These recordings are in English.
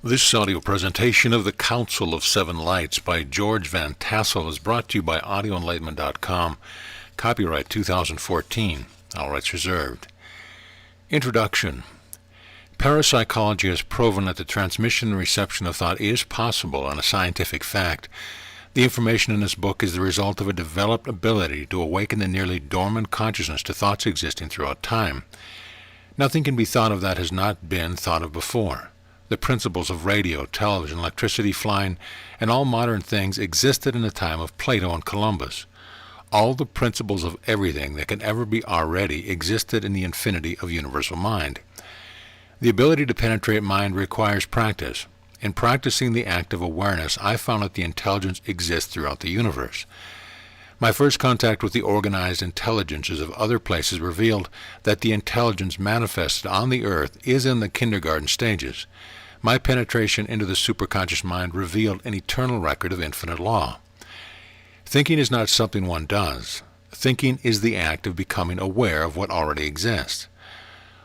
This audio presentation of the Council of Seven Lights by George Van Tassel is brought to you by audioenlightenment.com. Copyright 2014. All rights reserved. Introduction. Parapsychology has proven that the transmission and reception of thought is possible and a scientific fact. The information in this book is the result of a developed ability to awaken the nearly dormant consciousness to thoughts existing throughout time. Nothing can be thought of that has not been thought of before. The principles of radio, television, electricity, flying, and all modern things existed in the time of Plato and Columbus. All the principles of everything that can ever be already existed in the infinity of universal mind. The ability to penetrate mind requires practice. In practicing the act of awareness, I found that the intelligence exists throughout the universe. My first contact with the organized intelligences of other places revealed that the intelligence manifested on the earth is in the kindergarten stages. My penetration into the superconscious mind revealed an eternal record of infinite law. Thinking is not something one does. Thinking is the act of becoming aware of what already exists.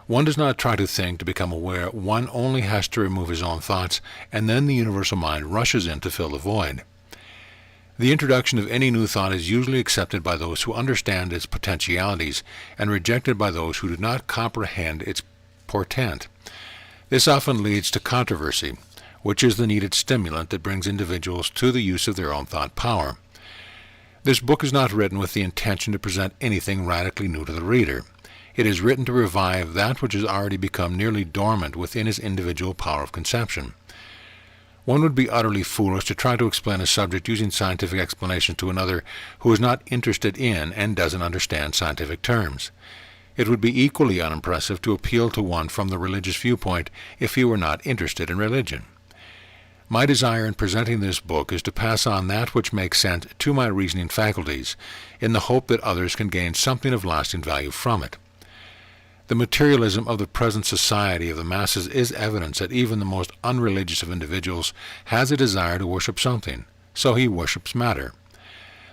One does not try to think to become aware. One only has to remove his own thoughts, and then the universal mind rushes in to fill the void. The introduction of any new thought is usually accepted by those who understand its potentialities and rejected by those who do not comprehend its portent. This often leads to controversy, which is the needed stimulant that brings individuals to the use of their own thought power. This book is not written with the intention to present anything radically new to the reader. It is written to revive that which has already become nearly dormant within his individual power of conception. One would be utterly foolish to try to explain a subject using scientific explanations to another who is not interested in and doesn't understand scientific terms. It would be equally unimpressive to appeal to one from the religious viewpoint if he were not interested in religion. My desire in presenting this book is to pass on that which makes sense to my reasoning faculties, in the hope that others can gain something of lasting value from it. The materialism of the present society of the masses is evidence that even the most unreligious of individuals has a desire to worship something, so he worships matter.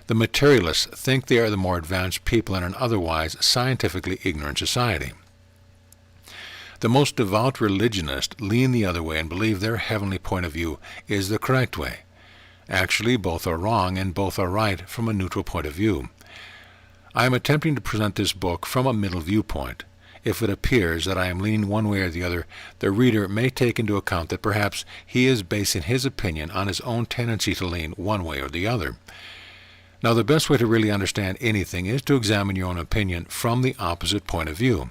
The materialists think they are the more advanced people in an otherwise scientifically ignorant society. The most devout religionists lean the other way and believe their heavenly point of view is the correct way. Actually, both are wrong and both are right from a neutral point of view. I am attempting to present this book from a middle viewpoint. If it appears that I am leaning one way or the other, the reader may take into account that perhaps he is basing his opinion on his own tendency to lean one way or the other. Now, the best way to really understand anything is to examine your own opinion from the opposite point of view.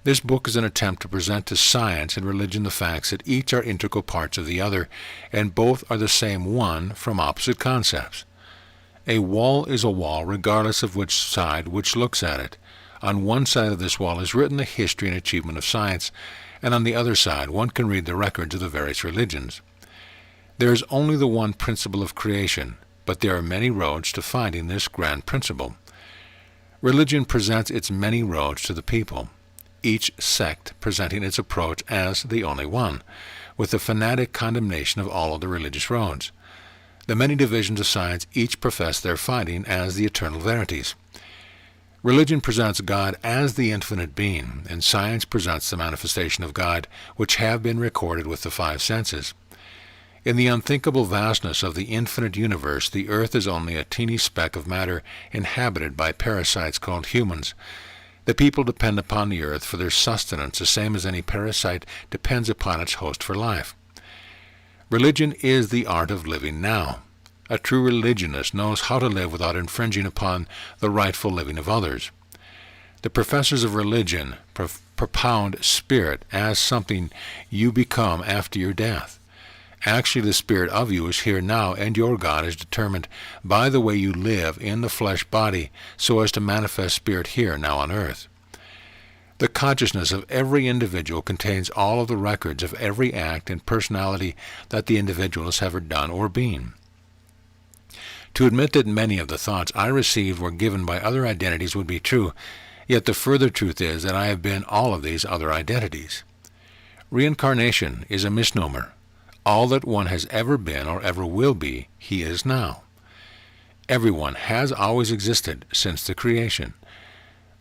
This book is an attempt to present to science and religion the facts that each are integral parts of the other, and both are the same one from opposite concepts. A wall is a wall regardless of which side which looks at it. On one side of this wall is written the history and achievement of science, and on the other side one can read the records of the various religions. There is only the one principle of creation, but there are many roads to finding this grand principle. Religion presents its many roads to the people, each sect presenting its approach as the only one, with the fanatic condemnation of all other religious roads. The many divisions of science each profess their finding as the eternal verities. Religion presents God as the infinite being, and science presents the manifestation of God, which have been recorded with the five senses. In the unthinkable vastness of the infinite universe, the earth is only a teeny speck of matter inhabited by parasites called humans. The people depend upon the earth for their sustenance, the same as any parasite depends upon its host for life. Religion is the art of living now. A true religionist knows how to live without infringing upon the rightful living of others. The professors of religion propound spirit as something you become after your death. Actually, the spirit of you is here now, and your God is determined by the way you live in the flesh body so as to manifest spirit here now on earth. The consciousness of every individual contains all of the records of every act and personality that the individual has ever done or been. To admit that many of the thoughts I received were given by other identities would be true, yet the further truth is that I have been all of these other identities. Reincarnation is a misnomer. All that one has ever been or ever will be, he is now. Everyone has always existed since the creation.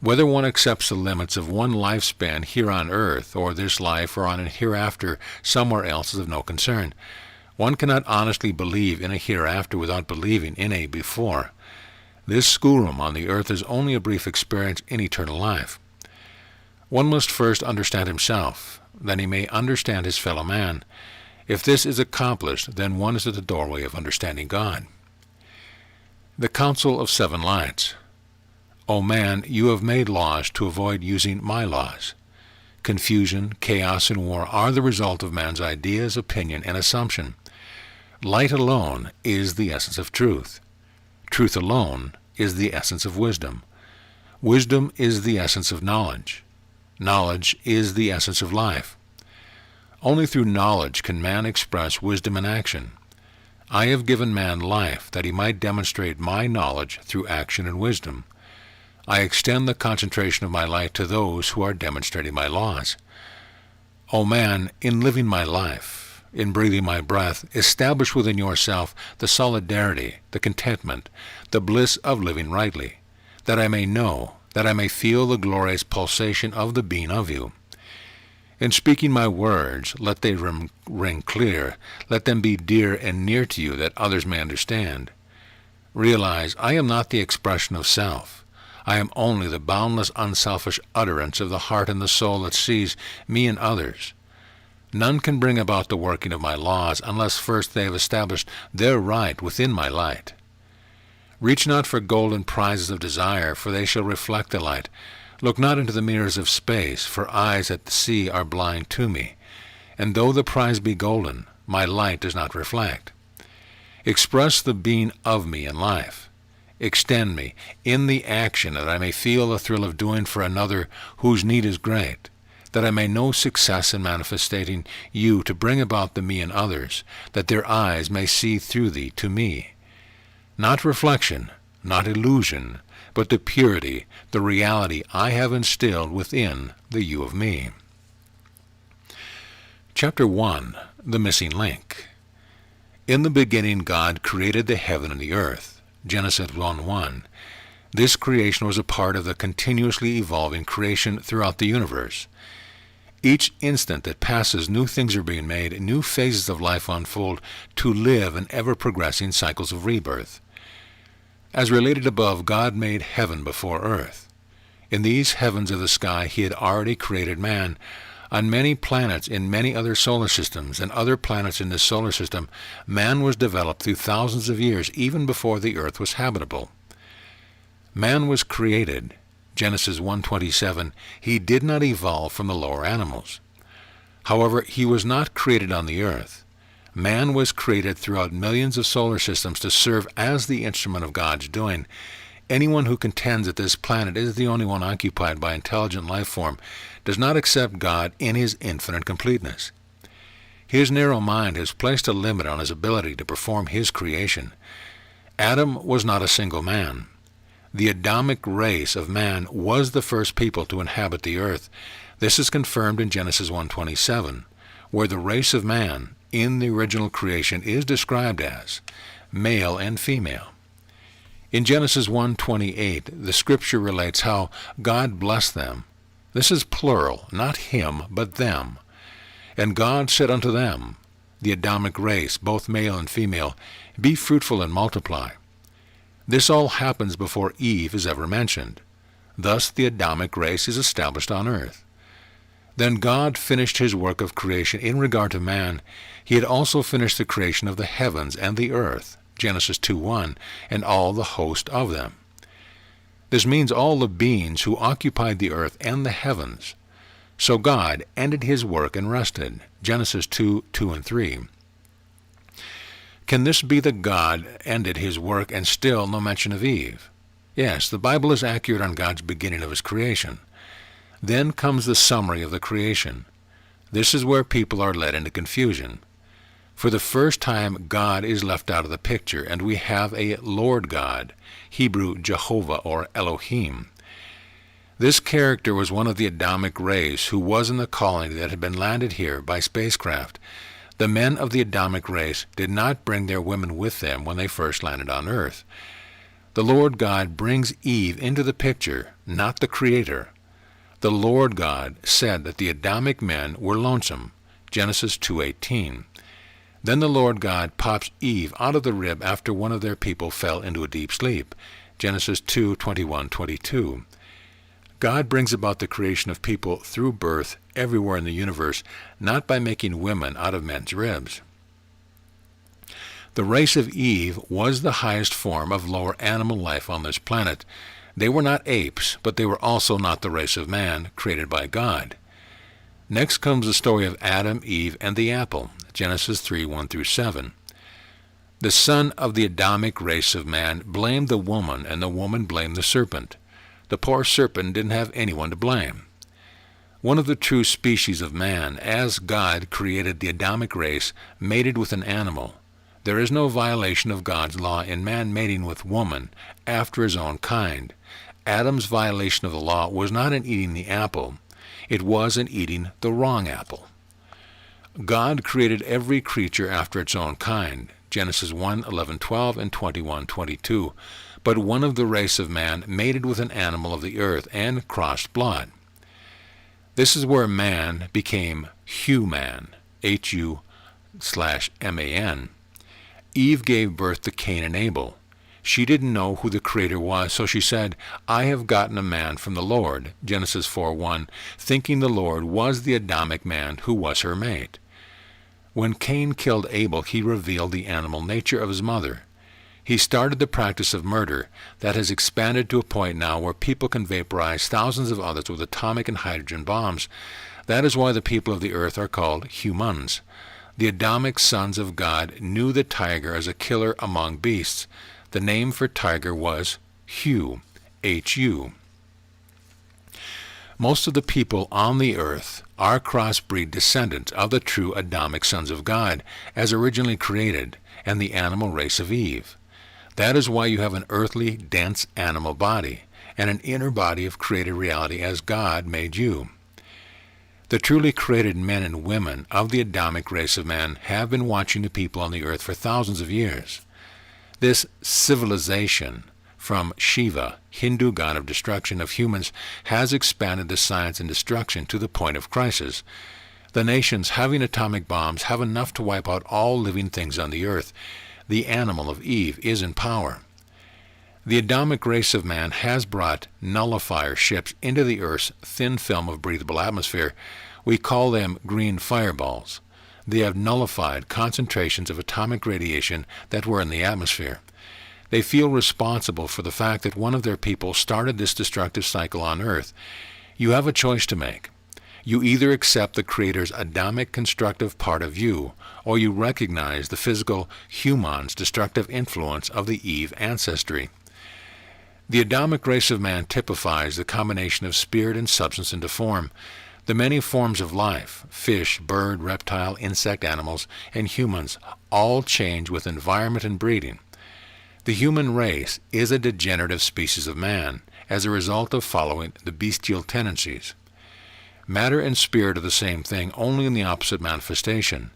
Whether one accepts the limits of one lifespan here on earth, or this life, or on a hereafter somewhere else is of no concern. One cannot honestly believe in a hereafter without believing in a before. This schoolroom on the earth is only a brief experience in eternal life. One must first understand himself, then he may understand his fellow man. If this is accomplished, then one is at the doorway of understanding God. The Council of Seven Lights. O man, you have made laws to avoid using my laws. Confusion, chaos, and war are the result of man's ideas, opinion, and assumption. Light alone is the essence of truth. Truth alone is the essence of wisdom. Wisdom is the essence of knowledge. Knowledge is the essence of life. Only through knowledge can man express wisdom in action. I have given man life that he might demonstrate my knowledge through action and wisdom. I extend the concentration of my light to those who are demonstrating my laws. O man, in living my life, in breathing my breath, establish within yourself the solidarity, the contentment, the bliss of living rightly, that I may know, that I may feel the glorious pulsation of the being of you. In speaking my words, let they ring clear, let them be dear and near to you, that others may understand. Realize, I am not the expression of self. I am only the boundless, unselfish utterance of the heart and the soul that sees me and others. None can bring about the working of my laws unless first they have established their right within my light. Reach not for golden prizes of desire, for they shall reflect the light. Look not into the mirrors of space, for eyes at the sea are blind to me. And though the prize be golden, my light does not reflect. Express the being of me in life. Extend me in the action, that I may feel the thrill of doing for another whose need is great, that I may know success in manifesting you to bring about the me in others, that their eyes may see through thee to me. Not reflection, not illusion, but the purity, the reality I have instilled within the you of me. Chapter 1. The Missing Link. In the beginning God created the heaven and the earth. Genesis 1:1. This creation was a part of the continuously evolving creation throughout the universe. Each instant that passes, new things are being made, new phases of life unfold to live in ever-progressing cycles of rebirth. As related above, God made heaven before earth. In these heavens of the sky he had already created man. On many planets in many other solar systems and other planets in this solar system, man was developed through thousands of years, even before the earth was habitable. Man was created. Genesis 1:27, he did not evolve from the lower animals. However, he was not created on the earth. Man was created throughout millions of solar systems to serve as the instrument of God's doing. Anyone who contends that this planet is the only one occupied by intelligent life form does not accept God in his infinite completeness. His narrow mind has placed a limit on his ability to perform his creation. Adam was not a single man. The Adamic race of man was the first people to inhabit the earth. This is confirmed in Genesis 1:27, where the race of man in the original creation is described as male and female. In Genesis 1:28, the scripture relates how God blessed them. This is plural, not him, but them. And God said unto them, the Adamic race, both male and female, be fruitful and multiply. This all happens before Eve is ever mentioned. Thus the Adamic race is established on earth. Then God finished his work of creation in regard to man. He had also finished the creation of the heavens and the earth, Genesis 2:1, and all the host of them. This means all the beings who occupied the earth and the heavens. So God ended his work and rested, Genesis 2:2 and 3. Can this be that God ended his work and still no mention of Eve? Yes, the Bible is accurate on God's beginning of his creation. Then comes the summary of the creation. This is where people are led into confusion. For the first time, God is left out of the picture, and we have a Lord God, Hebrew Jehovah or Elohim. This character was one of the Adamic race who was in the colony that had been landed here by spacecraft. The men of the Adamic race did not bring their women with them when they first landed on Earth. The Lord God brings Eve into the picture, not the Creator. The Lord God said that the Adamic men were lonesome, Genesis 2:18. Then the Lord God pops Eve out of the rib after one of their people fell into a deep sleep, Genesis 2:21-22. God brings about the creation of people through birth everywhere in the universe, not by making women out of men's ribs. The race of Eve was the highest form of lower animal life on this planet. They were not apes, but they were also not the race of man created by God. Next comes the story of Adam, Eve, and the apple, Genesis 3:1-7. The son of the Adamic race of man blamed the woman, and the woman blamed the serpent. The poor serpent didn't have anyone to blame. One of the true species of man, as God created the Adamic race, mated with an animal. There is no violation of God's law in man mating with woman after his own kind. Adam's violation of the law was not in eating the apple. It was in eating the wrong apple. God created every creature after its own kind, Genesis 1:11-12 and 21:22. But one of the race of man mated with an animal of the earth and crossed blood. This is where man became human, Hu/man. Eve gave birth to Cain and Abel. She didn't know who the Creator was, so she said, "I have gotten a man from the Lord," Genesis 4:1, thinking the Lord was the Adamic man who was her mate. When Cain killed Abel, he revealed the animal nature of his mother. He started the practice of murder that has expanded to a point now where people can vaporize thousands of others with atomic and hydrogen bombs. That is why the people of the earth are called humans. The Adamic sons of God knew the tiger as a killer among beasts. The name for tiger was Hu, Hu. Most of the people on the earth are crossbreed descendants of the true Adamic sons of God, as originally created, and the animal race of Eve. That is why you have an earthly, dense animal body, and an inner body of created reality as God made you. The truly created men and women of the Adamic race of man have been watching the people on the earth for thousands of years. This civilization, from Shiva, Hindu god of destruction of humans, has expanded the science and destruction to the point of crisis. The nations having atomic bombs have enough to wipe out all living things on the earth. The animal of Eve is in power. The Adamic race of man has brought nullifier ships into the Earth's thin film of breathable atmosphere. We call them green fireballs. They have nullified concentrations of atomic radiation that were in the atmosphere. They feel responsible for the fact that one of their people started this destructive cycle on Earth. You have a choice to make. You either accept the Creator's Adamic constructive part of you, or you recognize the physical human's destructive influence of the Eve ancestry. The Adamic race of man typifies the combination of spirit and substance into form. The many forms of life, fish, bird, reptile, insect, animals, and humans, all change with environment and breeding. The human race is a degenerative species of man, as a result of following the bestial tendencies. Matter and spirit are the same thing, only in the opposite manifestation.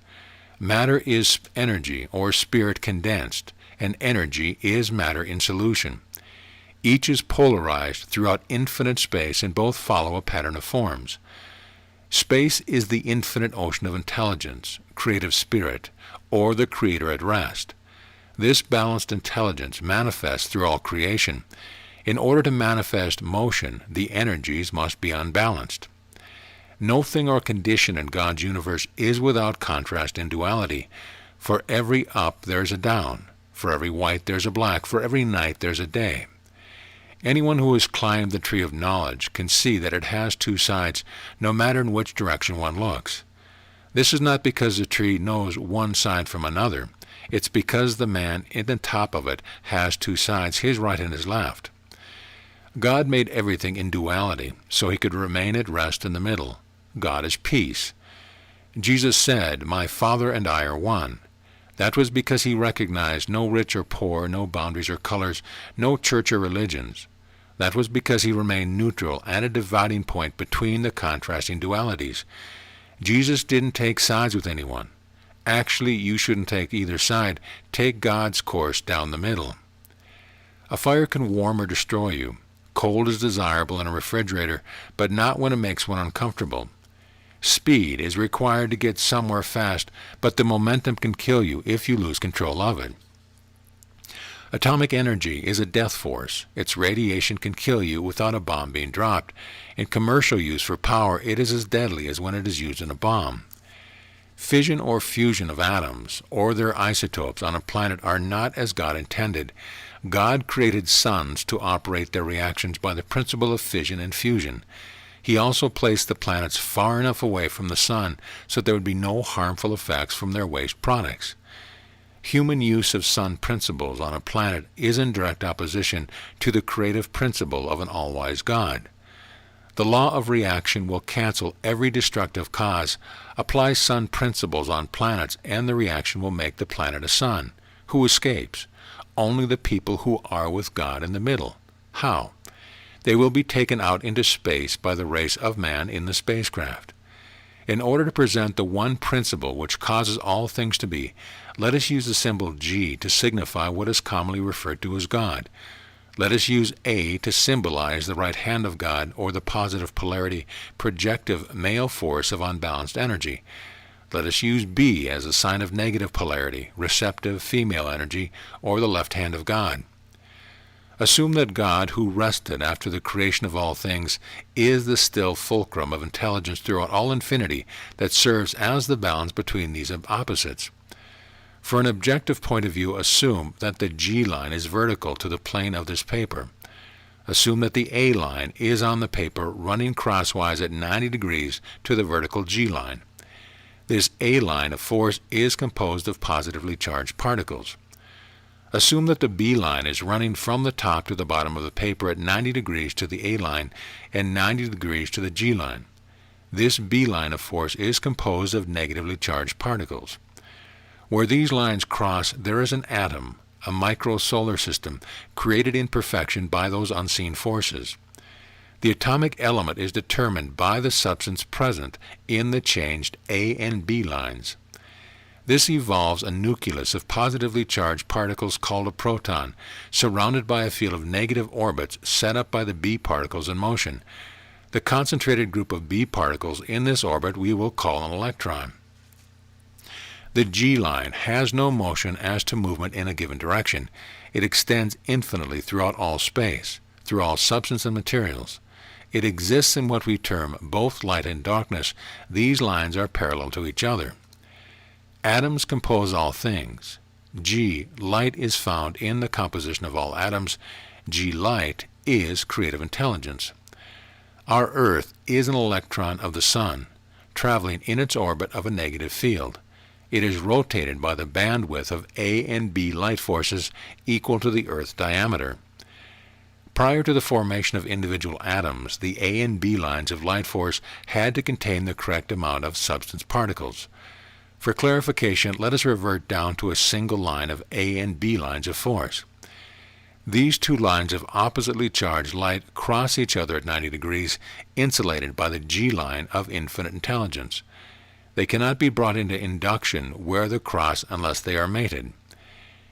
Matter is energy, or spirit condensed, and energy is matter in solution. Each is polarized throughout infinite space, and both follow a pattern of forms. Space is the infinite ocean of intelligence, creative spirit, or the Creator at rest. This balanced intelligence manifests through all creation. In order to manifest motion, the energies must be unbalanced. No thing or condition in God's universe is without contrast and duality. For every up there's a down. For every white there's a black. For every night there's a day. Anyone who has climbed the tree of knowledge can see that it has two sides, no matter in which direction one looks. This is not because the tree knows one side from another. It's because the man in the top of it has two sides, his right and his left. God made everything in duality, so he could remain at rest in the middle. God is peace. Jesus said, "My Father and I are one." That was because he recognized no rich or poor, no boundaries or colors, no church or religions. That was because he remained neutral at a dividing point between the contrasting dualities. Jesus didn't take sides with anyone. Actually, you shouldn't take either side. Take God's course down the middle. A fire can warm or destroy you. Cold is desirable in a refrigerator, but not when it makes one uncomfortable. Speed is required to get somewhere fast, but the momentum can kill you if you lose control of it. Atomic energy is a death force. Its radiation can kill you without a bomb being dropped. In commercial use for power, it is as deadly as when it is used in a bomb. Fission or fusion of atoms, or their isotopes on a planet are not as God intended. God created suns to operate their reactions by the principle of fission and fusion. He also placed the planets far enough away from the sun so there would be no harmful effects from their waste products. Human use of sun principles on a planet is in direct opposition to the creative principle of an all-wise God. The law of reaction will cancel every destructive cause. Apply sun principles on planets, and the reaction will make the planet a sun. Who escapes? Only the people who are with God in the middle. How? They will be taken out into space by the race of man in the spacecraft. In order to present the one principle which causes all things to be, let us use the symbol G to signify what is commonly referred to as God. Let us use A to symbolize the right hand of God, or the positive polarity, projective male force of unbalanced energy. Let us use B as a sign of negative polarity, receptive female energy, or the left hand of God. Assume that God, who rested after the creation of all things, is the still fulcrum of intelligence throughout all infinity that serves as the balance between these opposites. For an objective point of view, assume that the G line is vertical to the plane of this paper. Assume that the A line is on the paper running crosswise at 90 degrees to the vertical G line. This A line of force is composed of positively charged particles. Assume that the B line is running from the top to the bottom of the paper at 90 degrees to the A line and 90 degrees to the G line. This B line of force is composed of negatively charged particles. Where these lines cross, there is an atom, a micro-solar system, created in perfection by those unseen forces. The atomic element is determined by the substance present in the changed A and B lines. This evolves a nucleus of positively charged particles called a proton, surrounded by a field of negative orbits set up by the B particles in motion. The concentrated group of B particles in this orbit we will call an electron. The G line has no motion as to movement in a given direction. It extends infinitely throughout all space, through all substance and materials. It exists in what we term both light and darkness. These lines are parallel to each other. Atoms compose all things. G, light, is found in the composition of all atoms. G, light, is creative intelligence. Our Earth is an electron of the Sun, traveling in its orbit of a negative field. It is rotated by the bandwidth of A and B light forces equal to the Earth's diameter. Prior to the formation of individual atoms, the A and B lines of light force had to contain the correct amount of substance particles. For clarification, let us revert down to a single line of A and B lines of force. These two lines of oppositely charged light cross each other at 90 degrees, insulated by the G line of infinite intelligence. They cannot be brought into induction where they cross unless they are mated.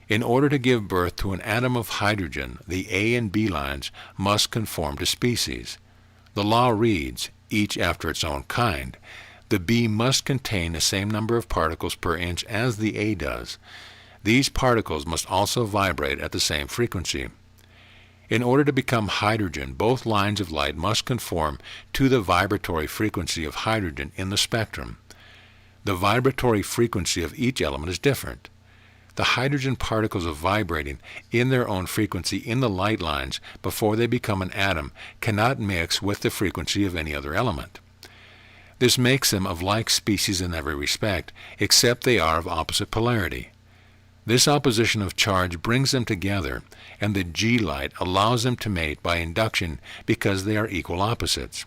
In order to give birth to an atom of hydrogen, the A and B lines must conform to species. The law reads, each after its own kind. The B must contain the same number of particles per inch as the A does. These particles must also vibrate at the same frequency. In order to become hydrogen, both lines of light must conform to the vibratory frequency of hydrogen in the spectrum. The vibratory frequency of each element is different. The hydrogen particles are vibrating in their own frequency in the light lines before they become an atom cannot mix with the frequency of any other element. This makes them of like species in every respect, except they are of opposite polarity. This opposition of charge brings them together, and the G light allows them to mate by induction because they are equal opposites.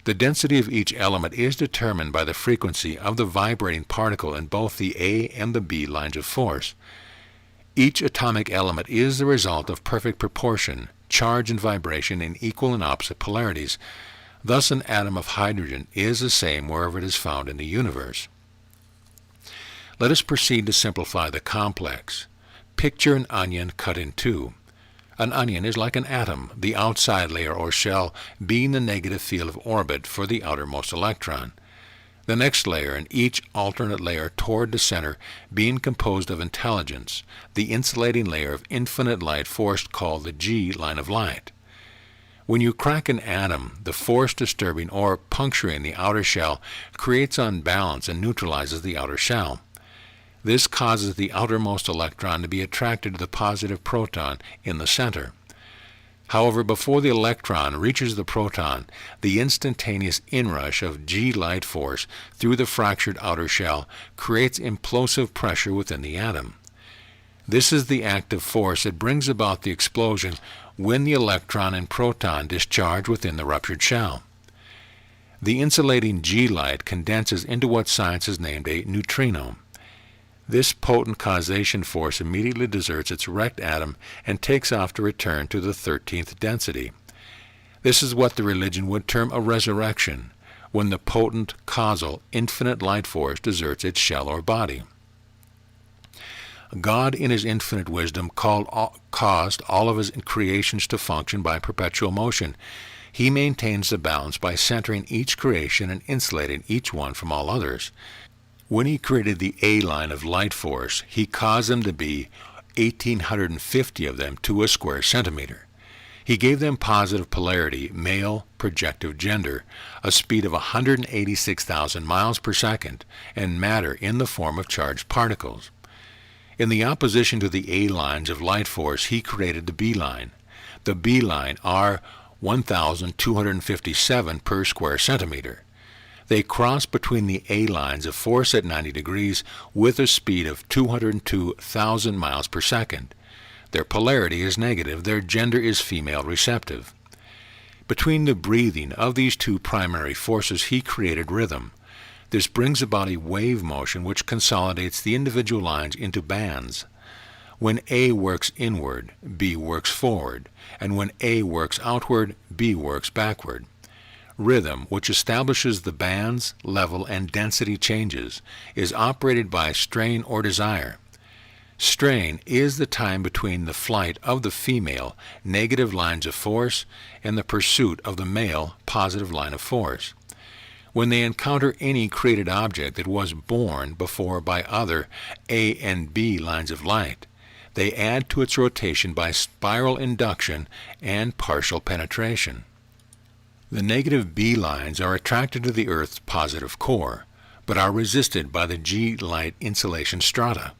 The density of each element is determined by the frequency of the vibrating particle in both the A and the B lines of force. Each atomic element is the result of perfect proportion, charge and vibration in equal and opposite polarities. Thus an atom of hydrogen is the same wherever it is found in the universe. Let us proceed to simplify the complex. Picture an onion cut in two. An onion is like an atom, the outside layer or shell being the negative field of orbit for the outermost electron. The next layer and each alternate layer toward the center being composed of intelligence, the insulating layer of infinite light force called the G line of light. When you crack an atom, the force disturbing or puncturing the outer shell creates unbalance and neutralizes the outer shell. This causes the outermost electron to be attracted to the positive proton in the center. However, before the electron reaches the proton, the instantaneous inrush of G light force through the fractured outer shell creates implosive pressure within the atom. This is the active force that brings about the explosion when the electron and proton discharge within the ruptured shell. The insulating G light condenses into what science has named a neutrino. This potent causation force immediately deserts its wrecked atom and takes off to return to the 13th density. This is what the religion would term a resurrection, when the potent, causal, infinite light force deserts its shell or body. God, in his infinite wisdom, caused all of his creations to function by perpetual motion. He maintains the balance by centering each creation and insulating each one from all others. When he created the A line of light force, he caused them to be 1,850 of them to a square centimeter. He gave them positive polarity, male, projective gender, a speed of 186,000 miles per second, and matter in the form of charged particles. In the opposition to the A lines of light force, he created the B line. The B line are 1,257 per square centimeter. They cross between the A lines of force at 90 degrees with a speed of 202,000 miles per second. Their polarity is negative, their gender is female receptive. Between the breathing of these two primary forces, he created rhythm. This brings about a wave motion which consolidates the individual lines into bands. When A works inward, B works forward, and when A works outward, B works backward. Rhythm, which establishes the bands, level, and density changes, is operated by strain or desire. Strain is the time between the flight of the female, negative lines of force, and the pursuit of the male, positive line of force. When they encounter any created object that was born before by other A and B lines of light, they add to its rotation by spiral induction and partial penetration. The negative B lines are attracted to the Earth's positive core, but are resisted by the G light insulation strata.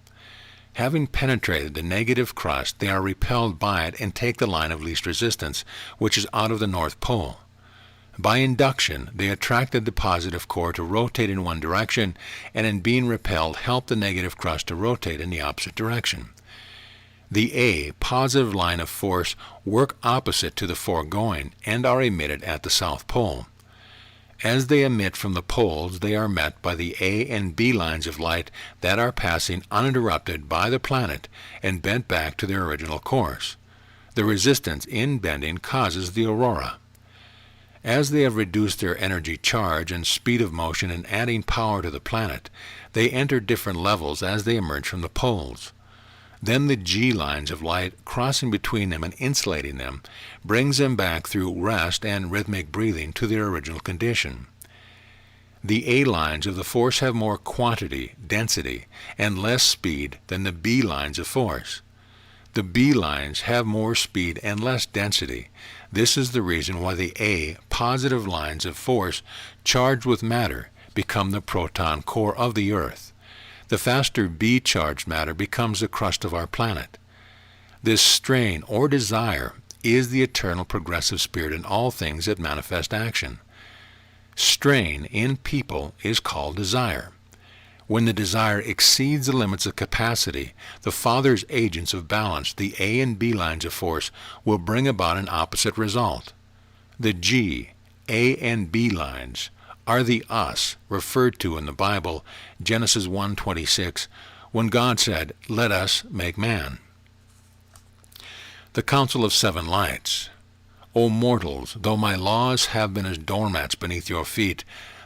Having penetrated the negative crust, they are repelled by it and take the line of least resistance, which is out of the North Pole. By induction, they attracted the positive core to rotate in one direction, and in being repelled, help the negative crust to rotate in the opposite direction. The A positive line of force work opposite to the foregoing and are emitted at the South Pole. As they emit from the poles, they are met by the A and B lines of light that are passing uninterrupted by the planet and bent back to their original course. The resistance in bending causes the aurora. As they have reduced their energy charge and speed of motion in adding power to the planet, they enter different levels as they emerge from the poles. Then the G lines of light, crossing between them and insulating them, brings them back through rest and rhythmic breathing to their original condition. The A lines of the force have more quantity, density, and less speed than the B lines of force. The B lines have more speed and less density. This is the reason why the A positive lines of force charged with matter become the proton core of the Earth. The faster B-charged matter becomes the crust of our planet. This strain or desire is the eternal progressive spirit in all things that manifest action. Strain in people is called desire. When the desire exceeds the limits of capacity, the Father's agents of balance, the A and B lines of force, will bring about an opposite result. The G, A, and B lines are the us referred to in the Bible, Genesis 1:26, when God said, "Let us make man." The Council of Seven Lights. O mortals, though my laws have been as doormats beneath your feet,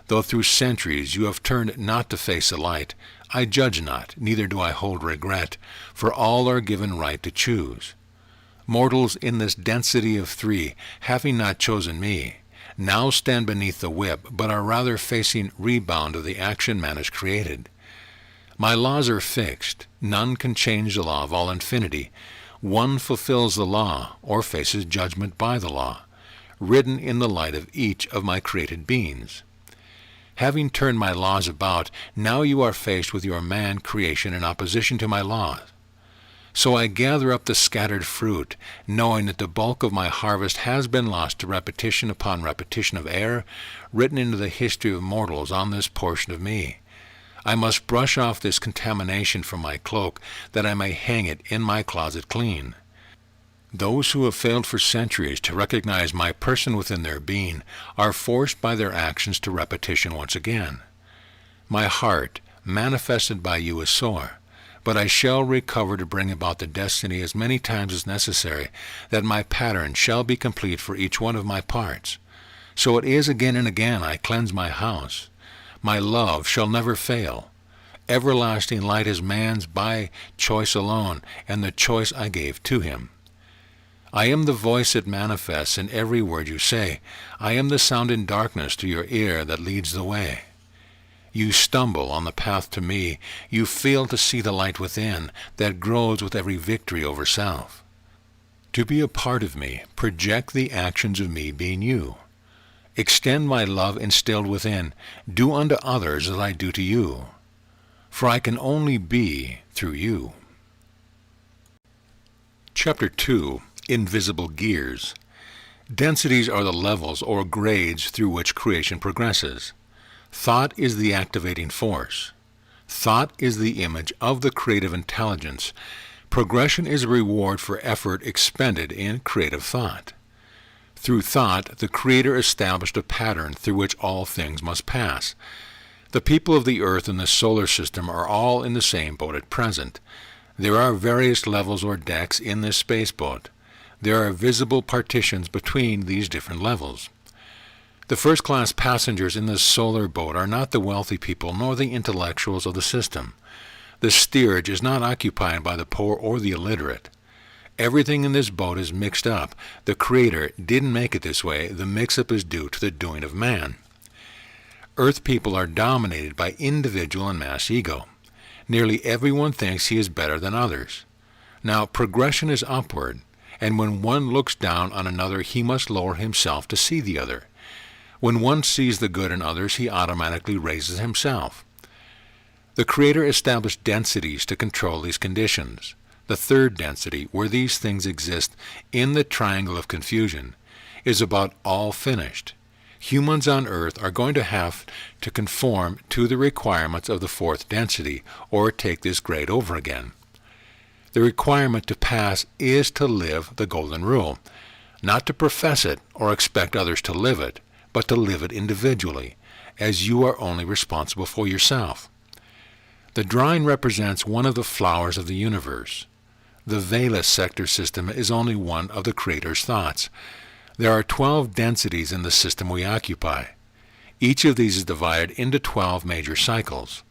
though through centuries you have turned not to face the light, I judge not, neither do I hold regret, for all are given right to choose. Mortals in this density of 3, having not chosen me, now stand beneath the whip, but are rather facing rebound of the action man has created. My laws are fixed. None can change the law of all infinity. One fulfills the law, or faces judgment by the law, written in the light of each of my created beings. Having turned my laws about, now you are faced with your man creation in opposition to my laws. So I gather up the scattered fruit, knowing that the bulk of my harvest has been lost to repetition upon repetition of error, written into the history of mortals on this portion of me. I must brush off this contamination from my cloak, that I may hang it in my closet clean. Those who have failed for centuries to recognize my person within their being are forced by their actions to repetition once again. My heart, manifested by you, is sore, but I shall recover to bring about the destiny as many times as necessary, that my pattern shall be complete for each one of my parts. So it is again and again I cleanse my house. My love shall never fail. Everlasting light is man's by choice alone, and the choice I gave to him. I am the voice that manifests in every word you say. I am the sound in darkness to your ear that leads the way. You stumble on the path to me. You fail to see the light within that grows with every victory over self. To be a part of me, project the actions of me being you. Extend my love instilled within. Do unto others as I do to you. For I can only be through you. Chapter 2. Invisible Gears. Densities are the levels or grades through which creation progresses. Thought is the activating force. Thought is the image of the creative intelligence. Progression is a reward for effort expended in creative thought. Through thought, the Creator established a pattern through which all things must pass. The people of the earth and the solar system are all in the same boat at present. There are various levels or decks in this space boat. There are visible partitions between these different levels. The first-class passengers in this solar boat are not the wealthy people nor the intellectuals of the system. The steerage is not occupied by the poor or the illiterate. Everything in this boat is mixed up. The Creator didn't make it this way. The mix-up is due to the doing of man. Earth people are dominated by individual and mass ego. Nearly everyone thinks he is better than others. Now, progression is upward, and when one looks down on another, he must lower himself to see the other. When one sees the good in others, he automatically raises himself. The Creator established densities to control these conditions. The third density, where these things exist in the triangle of confusion, is about all finished. Humans on Earth are going to have to conform to the requirements of the fourth density, or take this grade over again. The requirement to pass is to live the Golden Rule, not to profess it or expect others to live it, but to live it individually, as you are only responsible for yourself. The drawing represents one of the flowers of the universe. The Vela sector system is only one of the Creator's thoughts. There are 12 densities in the system we occupy. Each of these is divided into 12 major cycles.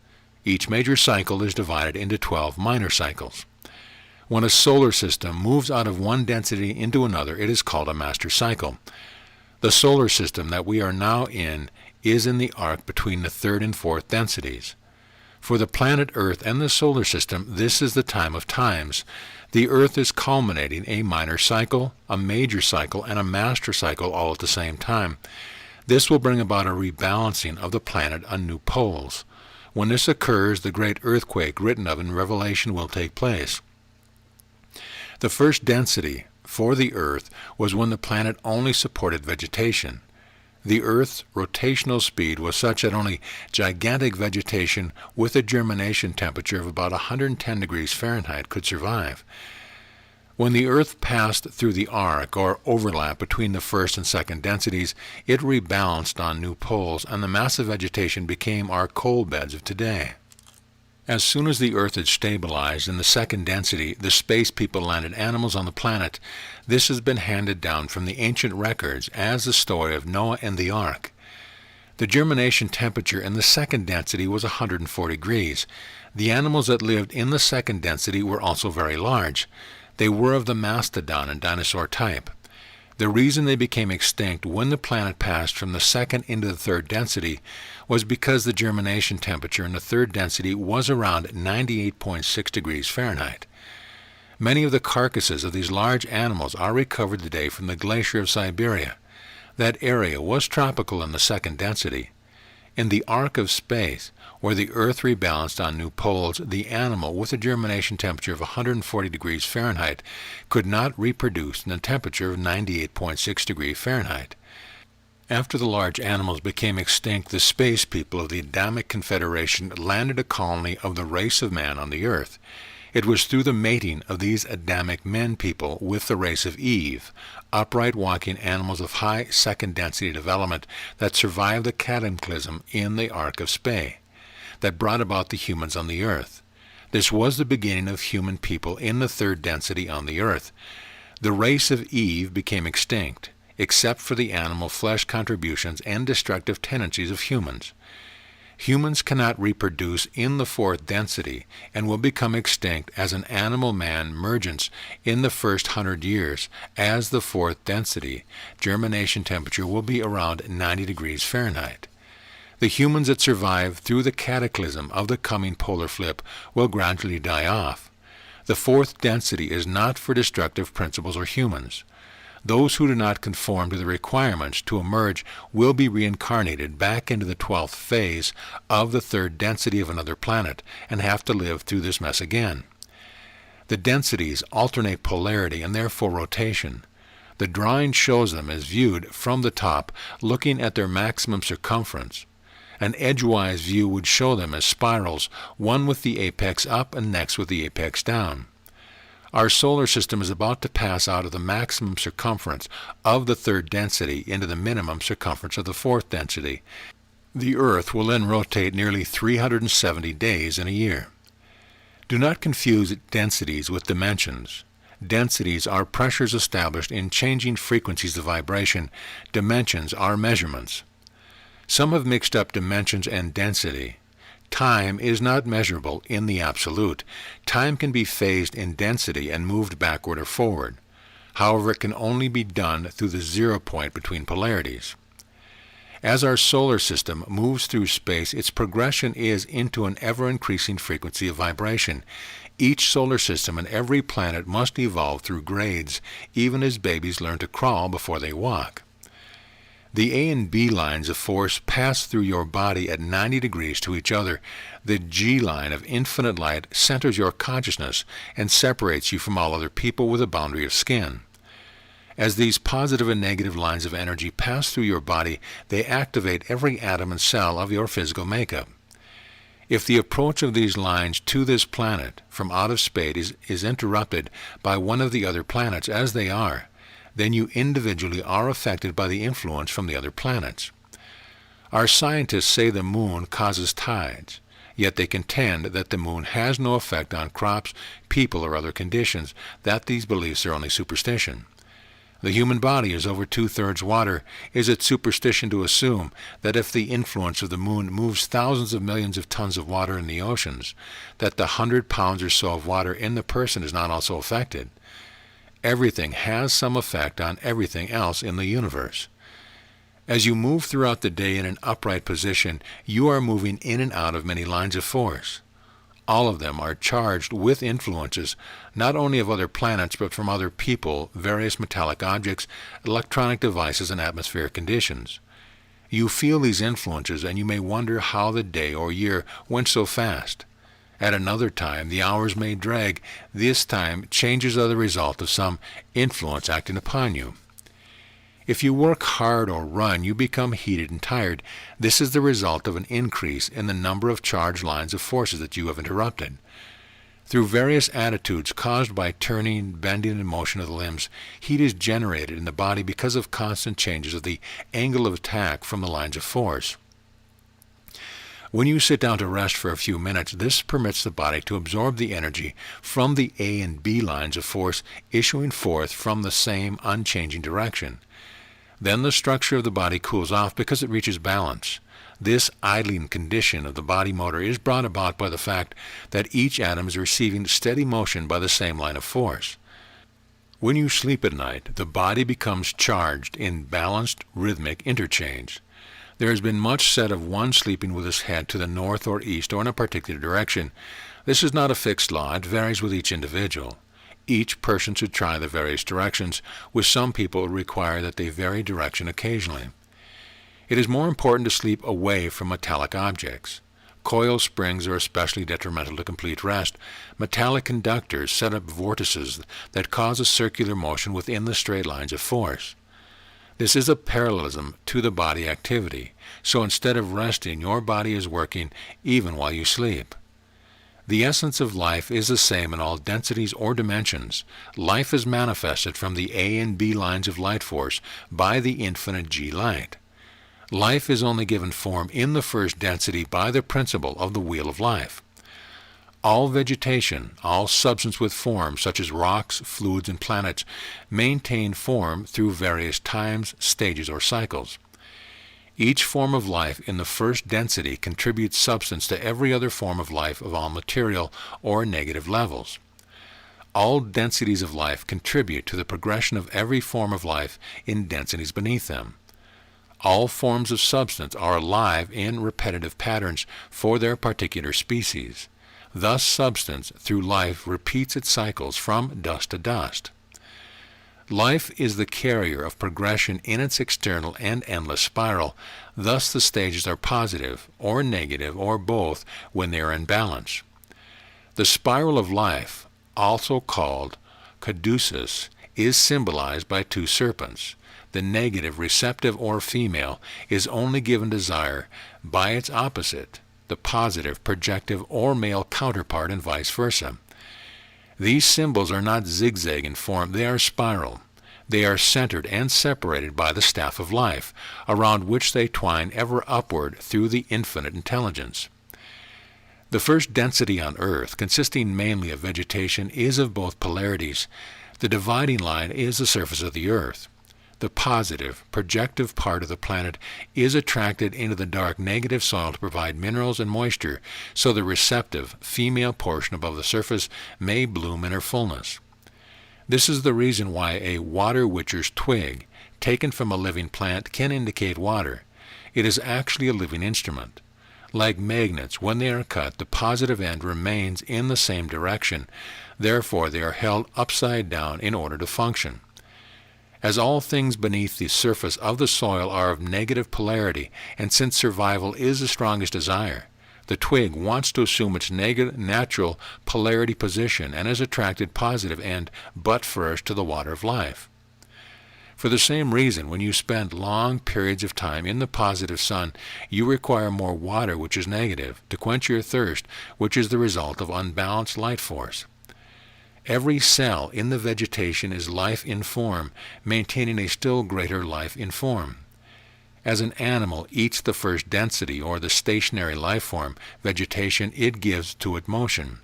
Each major cycle is divided into 12 minor cycles. When a solar system moves out of one density into another, it is called a master cycle. The solar system that we are now in is in the arc between the third and fourth densities. For the planet Earth and the solar system, this is the time of times. The Earth is culminating a minor cycle, a major cycle, and a master cycle all at the same time. This will bring about a rebalancing of the planet on new poles. When this occurs, the great earthquake written of in Revelation will take place. The first density for the Earth was when the planet only supported vegetation. The Earth's rotational speed was such that only gigantic vegetation with a germination temperature of about 110 degrees Fahrenheit could survive. When the Earth passed through the arc, or overlap, between the first and second densities, it rebalanced on new poles, and the massive vegetation became our coal beds of today. As soon as the Earth had stabilized in the second density, the space people landed animals on the planet. This has been handed down from the ancient records as the story of Noah and the Ark. The germination temperature in the second density was 104 degrees. The animals that lived in the second density were also very large. They were of the mastodon and dinosaur type. The reason they became extinct when the planet passed from the second into the third density was because the germination temperature in the third density was around 98.6 degrees Fahrenheit. Many of the carcasses of these large animals are recovered today from the glacier of Siberia. That area was tropical in the second density. In the arc of space, where the Earth rebalanced on new poles, the animal with a germination temperature of 140 degrees Fahrenheit could not reproduce in a temperature of 98.6 degrees Fahrenheit. After the large animals became extinct, the space people of the Adamic Confederation landed a colony of the race of man on the Earth. It was through the mating of these Adamic men people with the race of Eve, upright walking animals of high second density development, that survived the cataclysm in the arc of space, that brought about the humans on the Earth. This was the beginning of human people in the third density on the Earth. The race of Eve became extinct, except for the animal flesh contributions and destructive tendencies of humans. Humans cannot reproduce in the fourth density and will become extinct as an animal-man mergence in the first 100 years, as the fourth density germination temperature will be around 90 degrees Fahrenheit. The humans that survive through the cataclysm of the coming polar flip will gradually die off. The fourth density is not for destructive principles or humans. Those who do not conform to the requirements to emerge will be reincarnated back into the 12th phase of the third density of another planet and have to live through this mess again. The densities alternate polarity and therefore rotation. The drawing shows them as viewed from the top, looking at their maximum circumference. An edgewise view would show them as spirals, one with the apex up and next with the apex down. Our solar system is about to pass out of the maximum circumference of the third density into the minimum circumference of the fourth density. The Earth will then rotate nearly 370 days in a year. Do not confuse densities with dimensions. Densities are pressures established in changing frequencies of vibration. Dimensions are measurements. Some have mixed up dimensions and density. Time is not measurable in the absolute. Time can be phased in density and moved backward or forward. However, it can only be done through the 0 point between polarities. As our solar system moves through space, its progression is into an ever-increasing frequency of vibration. Each solar system and every planet must evolve through grades, even as babies learn to crawl before they walk. The A and B lines of force pass through your body at 90 degrees to each other. The G line of infinite light centers your consciousness and separates you from all other people with a boundary of skin. As these positive and negative lines of energy pass through your body, they activate every atom and cell of your physical makeup. If the approach of these lines to this planet from out of space is interrupted by one of the other planets, as they are, then you individually are affected by the influence from the other planets. Our scientists say the moon causes tides, yet they contend that the moon has no effect on crops, people, or other conditions, that these beliefs are only superstition. The human body is over 2/3 water. Is it superstition to assume that if the influence of the moon moves thousands of millions of tons of water in the oceans, that the 100 pounds or so of water in the person is not also affected? Everything has some effect on everything else in the universe. As you move throughout the day in an upright position, you are moving in and out of many lines of force. All of them are charged with influences, not only of other planets, but from other people, various metallic objects, electronic devices, and atmospheric conditions. You feel these influences, and you may wonder how the day or year went so fast. At another time, the hours may drag. This time, changes are the result of some influence acting upon you. If you work hard or run, you become heated and tired. This is the result of an increase in the number of charged lines of forces that you have interrupted. Through various attitudes caused by turning, bending, and motion of the limbs, heat is generated in the body because of constant changes of the angle of attack from the lines of force. When you sit down to rest for a few minutes, this permits the body to absorb the energy from the A and B lines of force issuing forth from the same unchanging direction. Then the structure of the body cools off because it reaches balance. This idling condition of the body motor is brought about by the fact that each atom is receiving steady motion by the same line of force. When you sleep at night, the body becomes charged in balanced rhythmic interchange. There has been much said of one sleeping with his head to the north or east or in a particular direction. This is not a fixed law. It varies with each individual. Each person should try the various directions, with some people require that they vary direction occasionally. It is more important to sleep away from metallic objects. Coil springs are especially detrimental to complete rest. Metallic conductors set up vortices that cause a circular motion within the straight lines of force. This is a parallelism to the body activity, so instead of resting, your body is working even while you sleep. The essence of life is the same in all densities or dimensions. Life is manifested from the A and B lines of light force by the infinite G light. Life is only given form in the first density by the principle of the wheel of life. All vegetation, all substance with form, such as rocks, fluids, and planets, maintain form through various times, stages, or cycles. Each form of life in the first density contributes substance to every other form of life of all material or negative levels. All densities of life contribute to the progression of every form of life in densities beneath them. All forms of substance are alive in repetitive patterns for their particular species. Thus substance through life repeats its cycles from dust to dust. Life is the carrier of progression in its external and endless spiral. Thus the stages are positive or negative or both when they are in balance. The spiral of life, also called caduceus, is symbolized by two serpents. The negative, receptive, or female is only given desire by its opposite, the positive, projective, or male counterpart, and vice versa. These symbols are not zigzag in form, they are spiral. They are centered and separated by the staff of life, around which they twine ever upward through the infinite intelligence. The first density on earth, consisting mainly of vegetation, is of both polarities. The dividing line is the surface of the earth. The positive, projective part of the planet is attracted into the dark negative soil to provide minerals and moisture, so the receptive, female portion above the surface may bloom in her fullness. This is the reason why a water witcher's twig, taken from a living plant, can indicate water. It is actually a living instrument. Like magnets, when they are cut, the positive end remains in the same direction. Therefore, they are held upside down in order to function. As all things beneath the surface of the soil are of negative polarity, and since survival is the strongest desire, the twig wants to assume its natural polarity position and is attracted positive end butt first to the water of life. For the same reason, when you spend long periods of time in the positive sun, you require more water, which is negative, to quench your thirst, which is the result of unbalanced light force. Every cell in the vegetation is life in form, maintaining a still greater life in form. As an animal eats the first density, or the stationary life form, vegetation, it gives to it motion.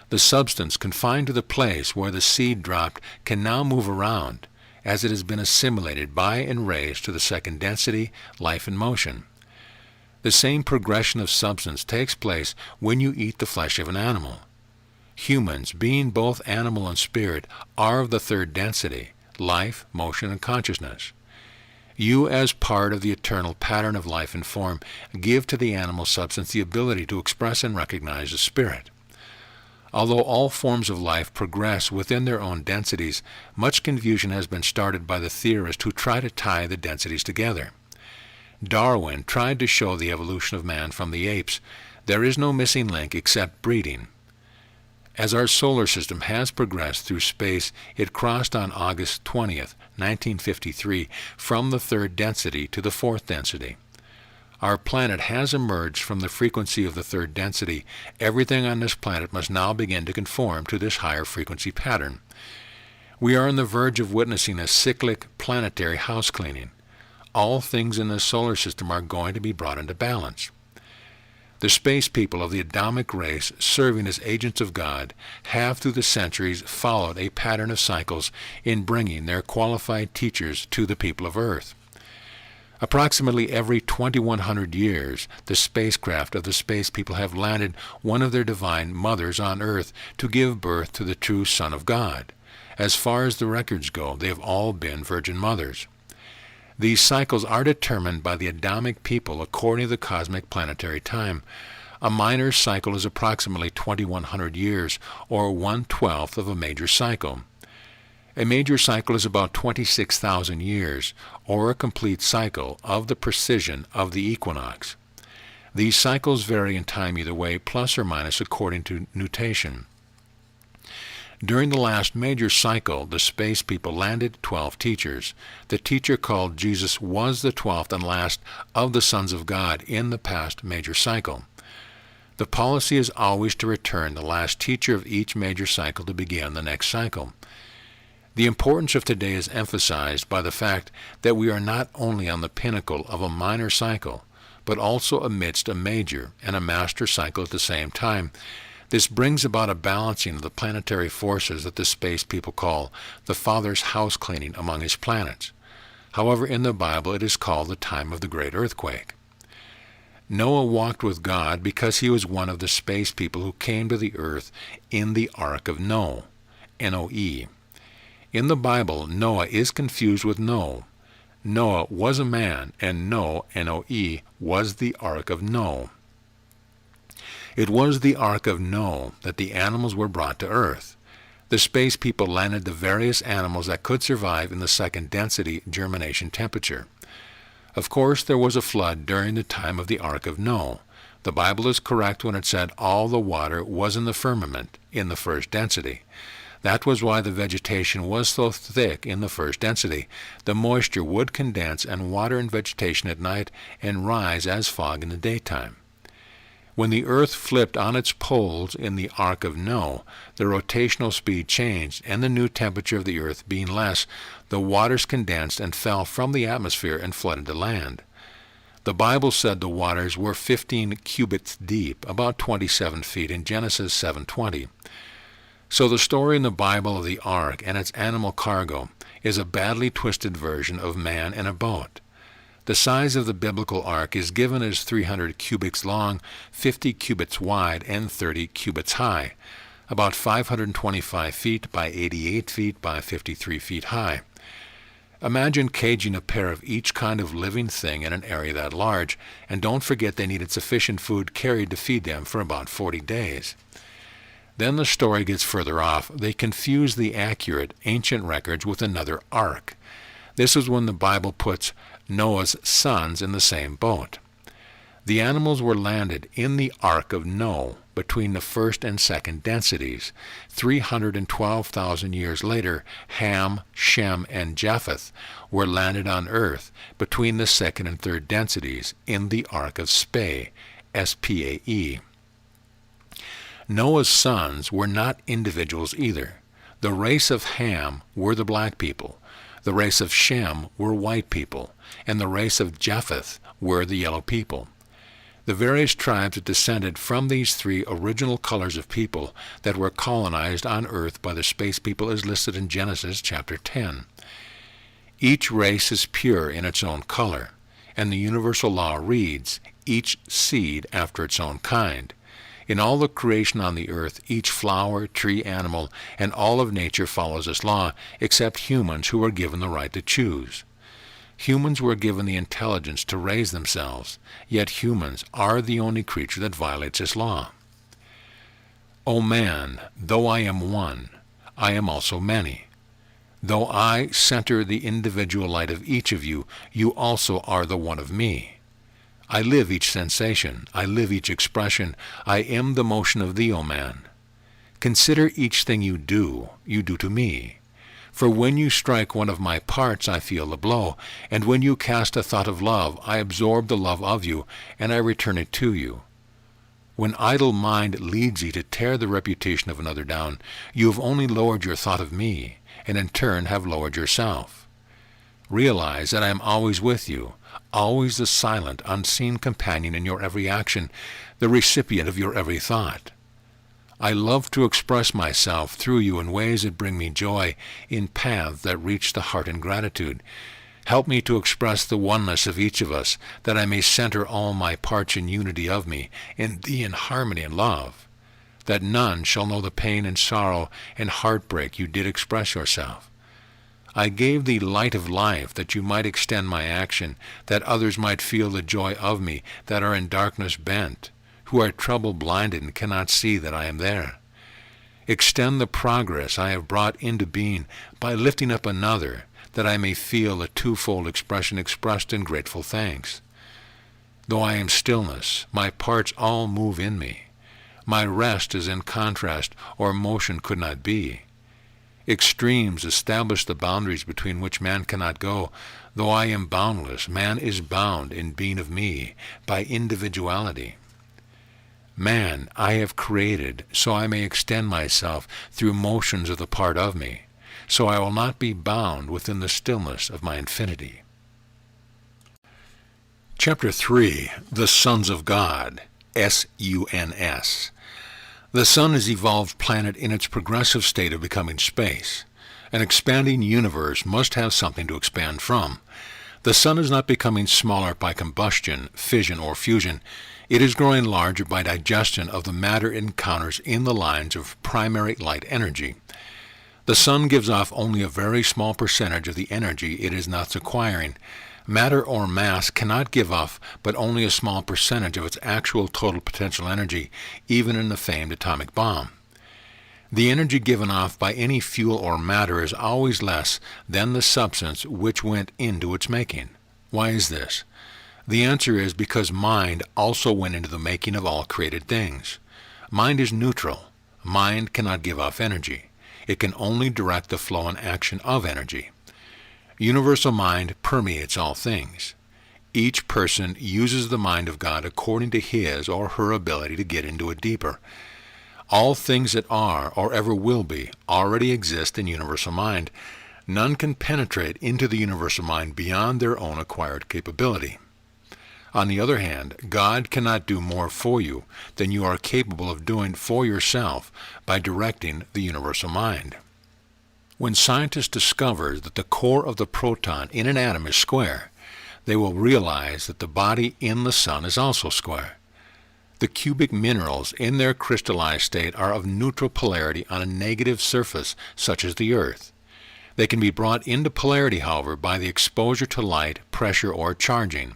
The substance confined to the place where the seed dropped can now move around, as it has been assimilated by and raised to the second density, life in motion. The same progression of substance takes place when you eat the flesh of an animal. Humans, being both animal and spirit, are of the third density, life, motion, and consciousness. You, as part of the eternal pattern of life and form, give to the animal substance the ability to express and recognize the spirit. Although all forms of life progress within their own densities, much confusion has been started by the theorists who try to tie the densities together. Darwin tried to show the evolution of man from the apes. There is no missing link except breeding. As our solar system has progressed through space, it crossed on August 20th, 1953, from the third density to the fourth density. Our planet has emerged from the frequency of the third density. Everything on this planet must now begin to conform to this higher frequency pattern. We are on the verge of witnessing a cyclic planetary house cleaning. All things in the solar system are going to be brought into balance. The space people of the Adamic race, serving as agents of God, have through the centuries followed a pattern of cycles in bringing their qualified teachers to the people of Earth. Approximately every 2,100 years, the spacecraft of the space people have landed one of their divine mothers on Earth to give birth to the true Son of God. As far as the records go, they have all been virgin mothers. These cycles are determined by the Adamic people according to the cosmic planetary time. A minor cycle is approximately 2,100 years, or 1/12 of a major cycle. A major cycle is about 26,000 years, or a complete cycle of the precession of the equinox. These cycles vary in time either way, plus or minus according to nutation. During the last major cycle, the space people landed 12 teachers. The teacher called Jesus was the 12th and last of the sons of God in the past major cycle. The policy is always to return the last teacher of each major cycle to begin the next cycle. The importance of today is emphasized by the fact that we are not only on the pinnacle of a minor cycle, but also amidst a major and a master cycle at the same time. This brings about a balancing of the planetary forces that the space people call the Father's house cleaning among his planets. However, in the Bible it is called the time of the great earthquake. Noah walked with God because he was one of the space people who came to the earth in the Ark of Noe, N-O-E. In the Bible, Noah is confused with Noe. Noah was a man, and Noe, N-O-E, was the Ark of Noe. It was the Ark of Noe that the animals were brought to earth. The space people landed the various animals that could survive in the second density germination temperature. Of course, there was a flood during the time of the Ark of Noe. The Bible is correct when it said all the water was in the firmament, in the first density. That was why the vegetation was so thick in the first density. The moisture would condense and water in vegetation at night and rise as fog in the daytime. When the earth flipped on its poles in the Ark of Noe, the rotational speed changed, and the new temperature of the earth being less, the waters condensed and fell from the atmosphere and flooded the land. The Bible said the waters were 15 cubits deep, about 27 feet in Genesis 7:20. So the story in the Bible of the ark and its animal cargo is a badly twisted version of man in a boat. The size of the biblical ark is given as 300 cubits long, 50 cubits wide, and 30 cubits high, about 525 feet by 88 feet by 53 feet high. Imagine caging a pair of each kind of living thing in an area that large, and don't forget they needed sufficient food carried to feed them for about 40 days. Then the story gets further off. They confuse the accurate ancient records with another ark. This is when the Bible puts Noah's sons in the same boat. The animals were landed in the Ark of Noe between the first and second densities. 312,000 years later, Ham, Shem, and Japheth were landed on earth between the second and third densities in the Ark of Spae, S-P-A-E. Noah's sons were not individuals either. The race of Ham were the black people. The race of Shem were white people, and the race of Japheth were the yellow people. The various tribes that descended from these three original colors of people that were colonized on earth by the space people is listed in Genesis chapter 10. Each race is pure in its own color, and the universal law reads, each seed after its own kind. In all the creation on the earth, each flower, tree, animal, and all of nature follows this law, except humans who were given the right to choose. Humans were given the intelligence to raise themselves, yet humans are the only creature that violates this law. O man, though I am one, I am also many. Though I center the individual light of each of you, you also are the one of me. I live each sensation, I live each expression, I am the motion of thee, O man. Consider each thing you do to me. For when you strike one of my parts, I feel the blow, and when you cast a thought of love, I absorb the love of you, and I return it to you. When idle mind leads you to tear the reputation of another down, you have only lowered your thought of me, and in turn have lowered yourself. Realize that I am always with you, always the silent, unseen companion in your every action, the recipient of your every thought. I love to express myself through you in ways that bring me joy, in paths that reach the heart in gratitude. Help me to express the oneness of each of us, that I may center all my parts in unity of me, in thee in harmony and love. that none shall know the pain and sorrow and heartbreak you did express yourself. I gave thee light of life, that you might extend my action, that others might feel the joy of me, that are in darkness bent, who are trouble-blinded and cannot see that I am there. Extend the progress I have brought into being by lifting up another, that I may feel the twofold expression expressed in grateful thanks. Though I am stillness, my parts all move in me. My rest is in contrast, or motion could not be. Extremes establish the boundaries between which man cannot go. Though I am boundless, man is bound in being of me, by individuality. Man I have created, so I may extend myself through motions of the part of me, so I will not be bound within the stillness of my infinity. Chapter 3. The Sons of God, S-U-N-S. The sun is evolved planet in its progressive state of becoming space. An expanding universe must have something to expand from. The sun is not becoming smaller by combustion, fission, or fusion. It is growing larger by digestion of the matter it encounters in the lines of primary light energy. The sun gives off only a very small percentage of the energy it is thus acquiring. Matter or mass cannot give off but only a small percentage of its actual total potential energy, even in the famed atomic bomb. The energy given off by any fuel or matter is always less than the substance which went into its making. Why is this? The answer is because mind also went into the making of all created things. Mind is neutral. Mind cannot give off energy. It can only direct the flow and action of energy. Universal mind permeates all things. Each person uses the mind of God according to his or her ability to get into it deeper. All things that are or ever will be already exist in universal mind. None can penetrate into the universal mind beyond their own acquired capability. On the other hand, God cannot do more for you than you are capable of doing for yourself by directing the universal mind. When scientists discover that the core of the proton in an atom is square, they will realize that the body in the sun is also square. The cubic minerals in their crystallized state are of neutral polarity on a negative surface, such as the Earth. They can be brought into polarity, however, by the exposure to light, pressure, or charging.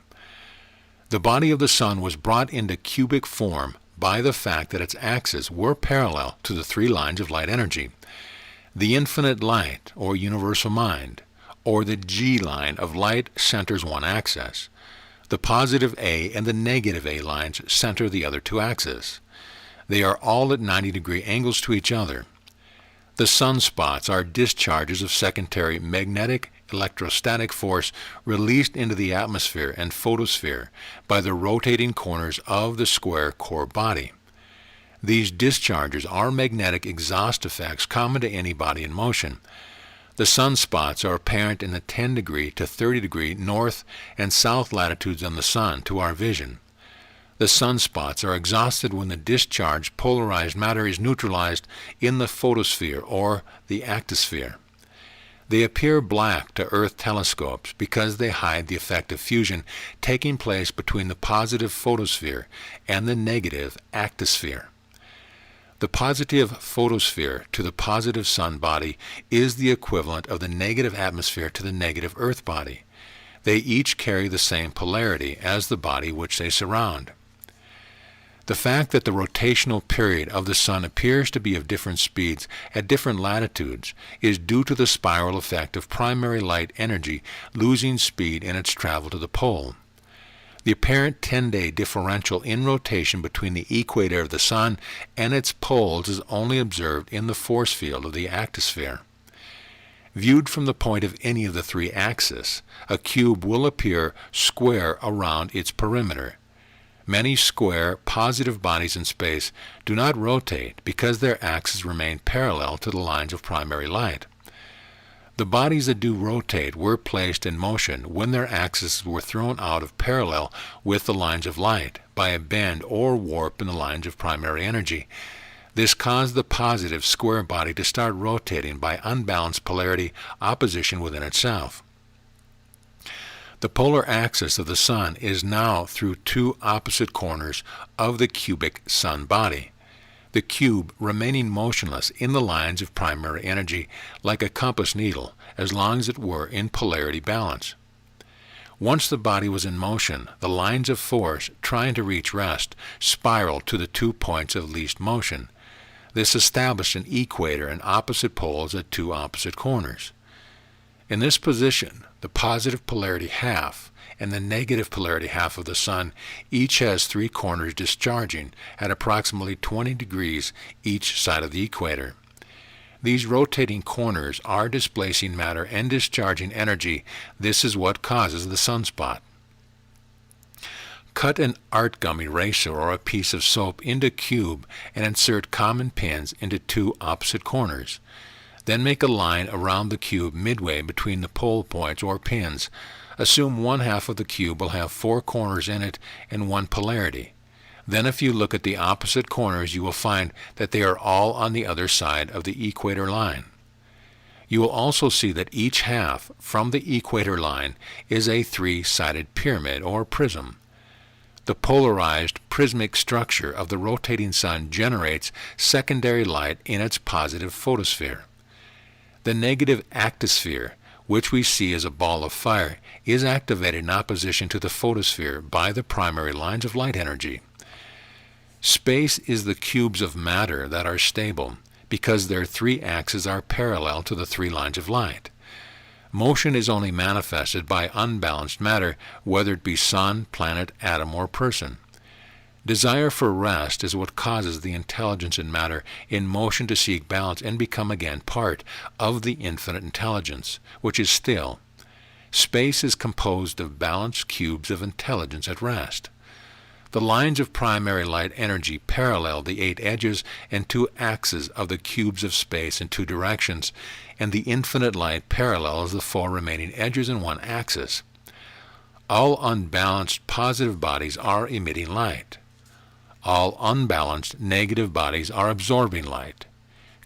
The body of the sun was brought into cubic form by the fact that its axes were parallel to the three lines of light energy. The infinite light, or universal mind, or the G-line of light centers one axis. The positive A and the negative A lines center the other two axes. They are all at 90-degree angles to each other. The sunspots are discharges of secondary magnetic electrostatic force released into the atmosphere and photosphere by the rotating corners of the square core body. These discharges are magnetic exhaust effects common to any body in motion. The sunspots are apparent in the 10-degree to 30-degree north and south latitudes on the sun to our vision. The sunspots are exhausted when the discharged polarized matter is neutralized in the photosphere or the actosphere. They appear black to Earth telescopes because they hide the effect of fusion taking place between the positive photosphere and the negative actosphere. The positive photosphere to the positive sun body is the equivalent of the negative atmosphere to the negative Earth body. They each carry the same polarity as the body which they surround. The fact that the rotational period of the sun appears to be of different speeds at different latitudes is due to the spiral effect of primary light energy losing speed in its travel to the pole. The apparent 10-day differential in rotation between the equator of the sun and its poles is only observed in the force field of the actosphere. Viewed from the point of any of the three axes, a cube will appear square around its perimeter. Many square, positive bodies in space do not rotate because their axes remain parallel to the lines of primary light. The bodies that do rotate were placed in motion when their axes were thrown out of parallel with the lines of light by a bend or warp in the lines of primary energy. This caused the positive square body to start rotating by unbalanced polarity opposition within itself. The polar axis of the sun is now through two opposite corners of the cubic sun body. the cube remaining motionless in the lines of primary energy like a compass needle as long as it were in polarity balance. Once the body was in motion, the lines of force trying to reach rest spiraled to the 2 points of least motion. This established an equator and opposite poles at 2 opposite corners. In this position, the positive polarity half and the negative polarity half of the sun each has 3 corners discharging at approximately 20 degrees each side of the equator. These rotating corners are displacing matter and discharging energy. This is what causes the sunspot. Cut an art gum eraser or a piece of soap into a cube and insert common pins into 2 opposite corners. Then make a line around the cube midway between the pole points or pins. Assume one half of the cube will have 4 corners in it and 1 polarity. Then if you look at the opposite corners, you will find that they are all on the other side of the equator line. You will also see that each half from the equator line is a 3-sided pyramid or prism. The polarized prismatic structure of the rotating sun generates secondary light in its positive photosphere. The negative actisphere, which we see as a ball of fire, is activated in opposition to the photosphere by the primary lines of light energy. Space is the cubes of matter that are stable, because their 3 axes are parallel to the 3 lines of light. Motion is only manifested by unbalanced matter, whether it be sun, planet, atom, or person. Desire for rest is what causes the intelligence in matter in motion to seek balance and become again part of the infinite intelligence, which is still. Space is composed of balanced cubes of intelligence at rest. The lines of primary light energy parallel the 8 edges and 2 axes of the cubes of space in 2 directions, and the infinite light parallels the 4 remaining edges and 1 axis. All unbalanced positive bodies are emitting light. All unbalanced negative bodies are absorbing light.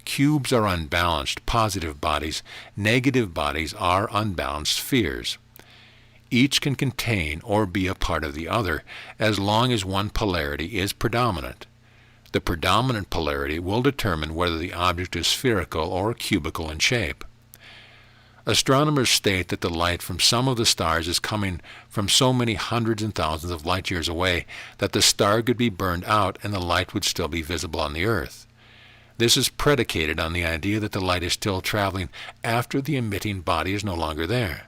Cubes are unbalanced positive bodies. Negative bodies are unbalanced spheres. Each can contain or be a part of the other as long as one polarity is predominant. The predominant polarity will determine whether the object is spherical or cubical in shape. Astronomers state that the light from some of the stars is coming from so many hundreds and thousands of light years away that the star could be burned out and the light would still be visible on the Earth. This is predicated on the idea that the light is still traveling after the emitting body is no longer there.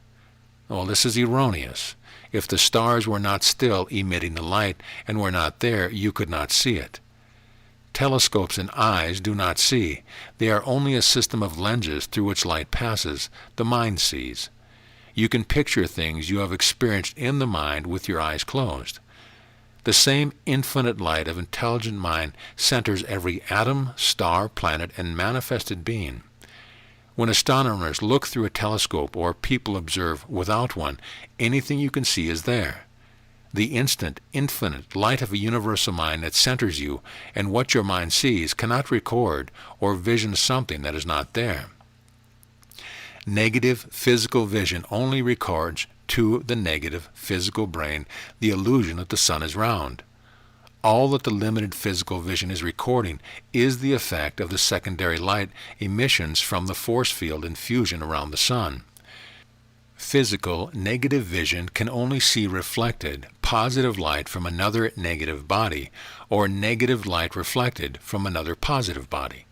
Well, this is erroneous. If the stars were not still emitting the light and were not there, you could not see it. Telescopes and eyes do not see. They are only a system of lenses through which light passes. The mind sees. You can picture things you have experienced in the mind with your eyes closed. The same infinite light of intelligent mind centers every atom, star, planet, and manifested being. When astronomers look through a telescope or people observe without one, anything you can see is there. The instant, infinite light of a universal mind that centers you and what your mind sees cannot record or vision something that is not there. Negative physical vision only records to the negative physical brain the illusion that the sun is round. All that the limited physical vision is recording is the effect of the secondary light emissions from the force field in fusion around the sun. Physical negative vision can only see reflected positive light from another negative body, or negative light reflected from another positive body.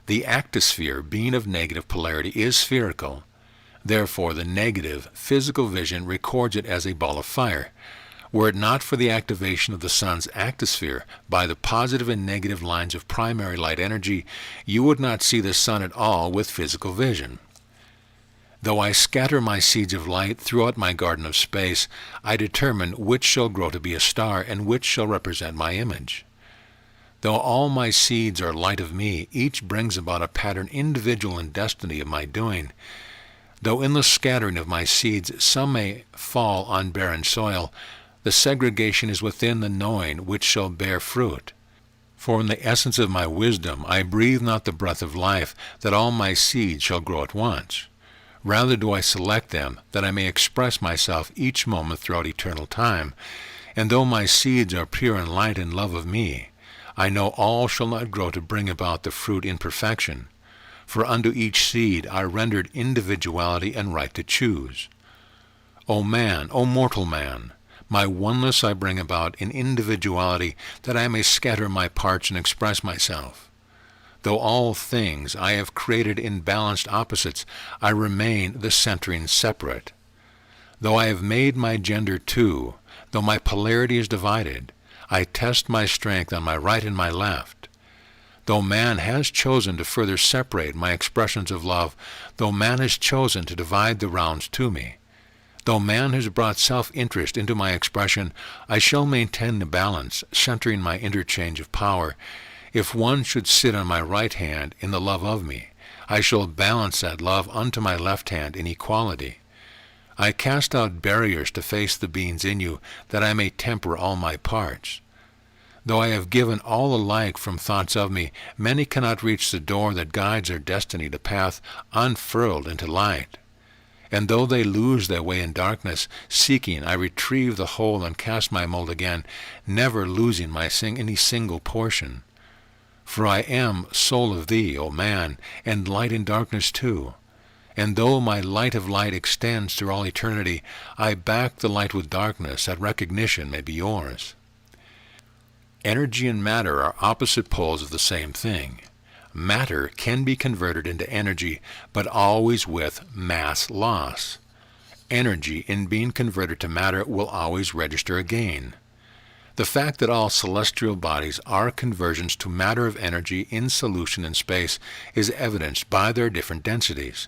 The actisphere, being of negative polarity, is spherical. Therefore, the negative physical vision records it as a ball of fire. Were it not for the activation of the sun's actisphere by the positive and negative lines of primary light energy, you would not see the sun at all with physical vision. Though I scatter my seeds of light throughout my garden of space, I determine which shall grow to be a star and which shall represent my image. Though all my seeds are light of me, each brings about a pattern individual in destiny of my doing. Though in the scattering of my seeds some may fall on barren soil, the segregation is within the knowing which shall bear fruit. For in the essence of my wisdom I breathe not the breath of life, that all my seeds shall grow at once. Rather do I select them, that I may express myself each moment throughout eternal time. And though my seeds are pure and light in love of me, I know all shall not grow to bring about the fruit in perfection. For unto each seed I rendered individuality and right to choose. O man, O mortal man, my oneness I bring about in individuality, that I may scatter my parts and express myself. Though all things I have created in balanced opposites, I remain the centering separate. Though I have made my gender two, though my polarity is divided, I test my strength on my right and my left. Though man has chosen to further separate my expressions of love, though man has chosen to divide the rounds to me, though man has brought self-interest into my expression, I shall maintain the balance, centering my interchange of power. If one should sit on my right hand in the love of me, I shall balance that love unto my left hand in equality. I cast out barriers to face the beings in you, that I may temper all my parts. Though I have given all alike from thoughts of me, many cannot reach the door that guides their destiny to path unfurled into light. And though they lose their way in darkness, seeking, I retrieve the whole and cast my mold again, never losing any single portion. For I am soul of thee, O man, and light in darkness too. And though my light of light extends through all eternity, I back the light with darkness, that recognition may be yours. Energy and matter are opposite poles of the same thing. Matter can be converted into energy, but always with mass loss. Energy, in being converted to matter, will always register a gain. The fact that all celestial bodies are conversions to matter of energy in solution in space is evidenced by their different densities.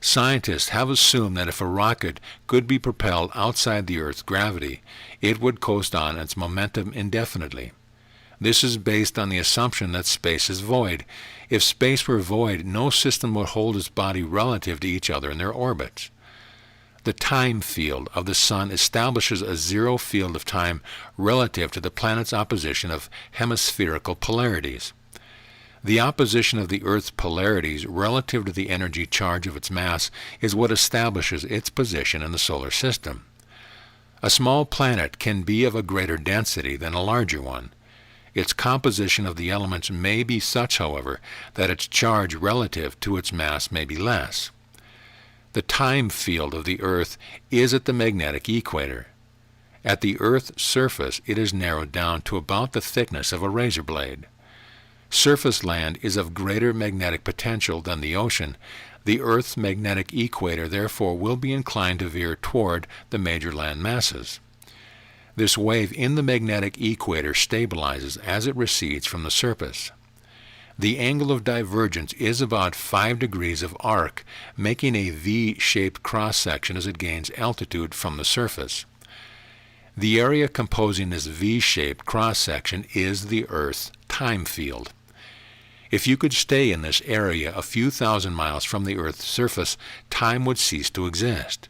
Scientists have assumed that if a rocket could be propelled outside the Earth's gravity, it would coast on its momentum indefinitely. This is based on the assumption that space is void. If space were void, no system would hold its body relative to each other in their orbits. The time field of the Sun establishes a zero field of time relative to the planet's opposition of hemispherical polarities. The opposition of the Earth's polarities relative to the energy charge of its mass is what establishes its position in the solar system. A small planet can be of a greater density than a larger one. Its composition of the elements may be such, however, that its charge relative to its mass may be less. The time field of the Earth is at the magnetic equator. At the Earth's surface it is narrowed down to about the thickness of a razor blade. Surface land is of greater magnetic potential than the ocean. The Earth's magnetic equator therefore will be inclined to veer toward the major land masses. This wave in the magnetic equator stabilizes as it recedes from the surface. The angle of divergence is about 5 degrees of arc, making a V-shaped cross-section as it gains altitude from the surface. The area composing this V-shaped cross-section is the Earth's time field. If you could stay in this area a few thousand miles from the Earth's surface, time would cease to exist.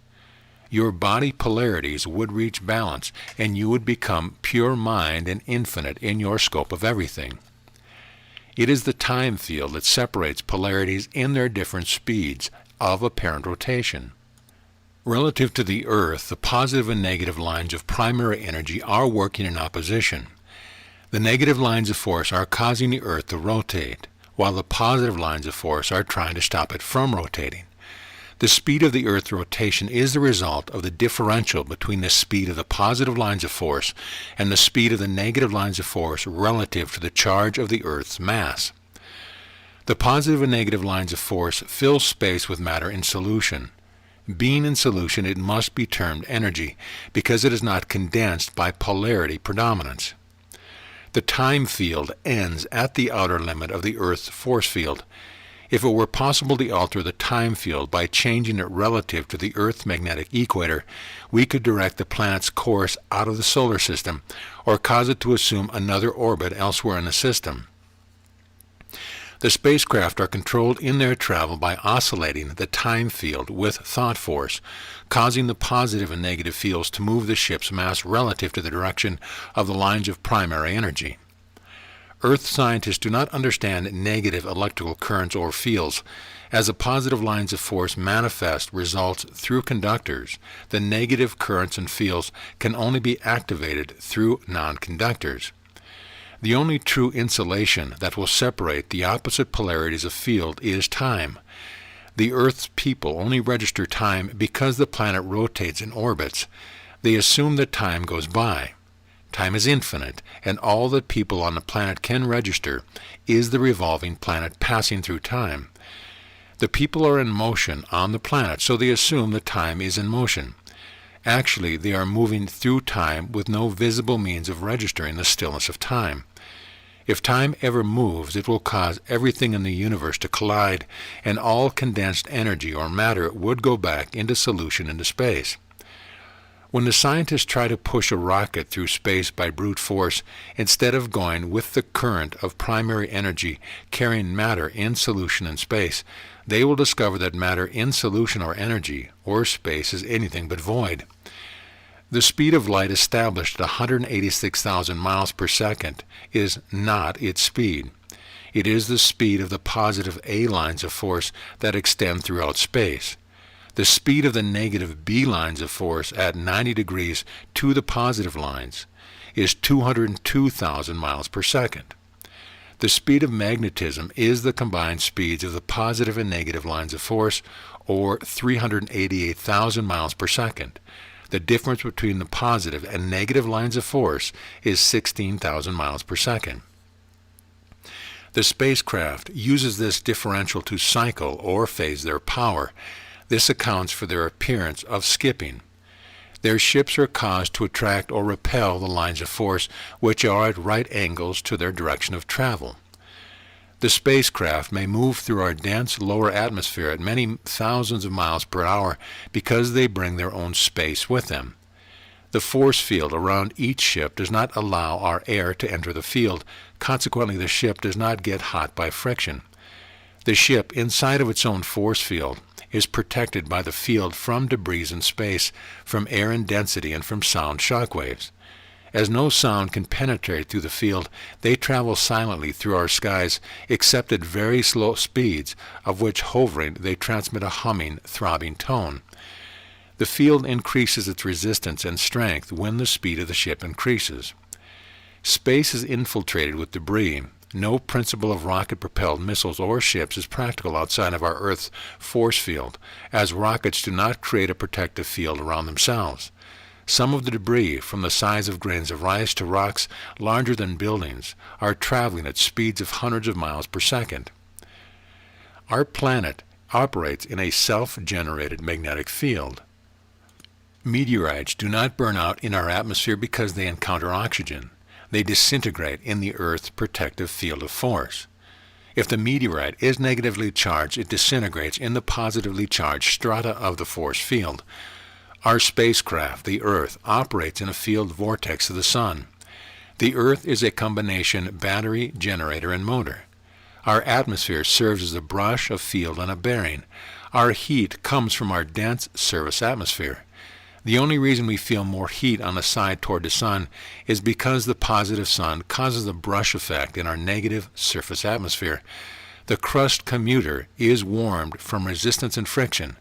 Your body polarities would reach balance, and you would become pure mind and infinite in your scope of everything. It is the time field that separates polarities in their different speeds of apparent rotation. Relative to the Earth, the positive and negative lines of primary energy are working in opposition. The negative lines of force are causing the Earth to rotate, while the positive lines of force are trying to stop it from rotating. The speed of the Earth's rotation is the result of the differential between the speed of the positive lines of force and the speed of the negative lines of force relative to the charge of the Earth's mass. The positive and negative lines of force fill space with matter in solution. Being in solution, it must be termed energy, because it is not condensed by polarity predominance. The time field ends at the outer limit of the Earth's force field. If it were possible to alter the time field by changing it relative to the Earth's magnetic equator, we could direct the planet's course out of the solar system, or cause it to assume another orbit elsewhere in the system. The spacecraft are controlled in their travel by oscillating the time field with thought force, causing the positive and negative fields to move the ship's mass relative to the direction of the lines of primary energy. Earth scientists do not understand negative electrical currents or fields. As the positive lines of force manifest results through conductors, the negative currents and fields can only be activated through non-conductors. The only true insulation that will separate the opposite polarities of field is time. The Earth's people only register time because the planet rotates in orbits. They assume that time goes by. Time is infinite, and all that people on the planet can register is the revolving planet passing through time. The people are in motion on the planet, so they assume that time is in motion. Actually, they are moving through time with no visible means of registering the stillness of time. If time ever moves, it will cause everything in the universe to collide, and all condensed energy or matter would go back into solution into space. When the scientists try to push a rocket through space by brute force, instead of going with the current of primary energy carrying matter in solution in space, they will discover that matter in solution or energy or space is anything but void. The speed of light established at 186,000 miles per second is not its speed. It is the speed of the positive A lines of force that extend throughout space. The speed of the negative B lines of force at 90 degrees to the positive lines is 202,000 miles per second. The speed of magnetism is the combined speeds of the positive and negative lines of force, or 388,000 miles per second. The difference between the positive and negative lines of force is 16,000 miles per second. The spacecraft uses this differential to cycle or phase their power. This accounts for their appearance of skipping. Their ships are caused to attract or repel the lines of force which are at right angles to their direction of travel. The spacecraft may move through our dense lower atmosphere at many thousands of miles per hour because they bring their own space with them. The force field around each ship does not allow our air to enter the field. Consequently, the ship does not get hot by friction. The ship, inside of its own force field, is protected by the field from debris in space, from air and density, and from sound shock waves. As no sound can penetrate through the field, they travel silently through our skies, except at very slow speeds, of which hovering they transmit a humming, throbbing tone. The field increases its resistance and strength when the speed of the ship increases. Space is infiltrated with debris. No principle of rocket-propelled missiles or ships is practical outside of our Earth's force field, as rockets do not create a protective field around themselves. Some of the debris, from the size of grains of rice to rocks larger than buildings, are traveling at speeds of hundreds of miles per second. Our planet operates in a self-generated magnetic field. Meteorites do not burn out in our atmosphere because they encounter oxygen. They disintegrate in the Earth's protective field of force. If the meteorite is negatively charged, it disintegrates in the positively charged strata of the force field. Our spacecraft, the Earth, operates in a field vortex of the Sun. The Earth is a combination battery, generator, and motor. Our atmosphere serves as a brush, a field, and a bearing. Our heat comes from our dense surface atmosphere. The only reason we feel more heat on the side toward the Sun is because the positive Sun causes a brush effect in our negative surface atmosphere. The crust commuter is warmed from resistance and friction,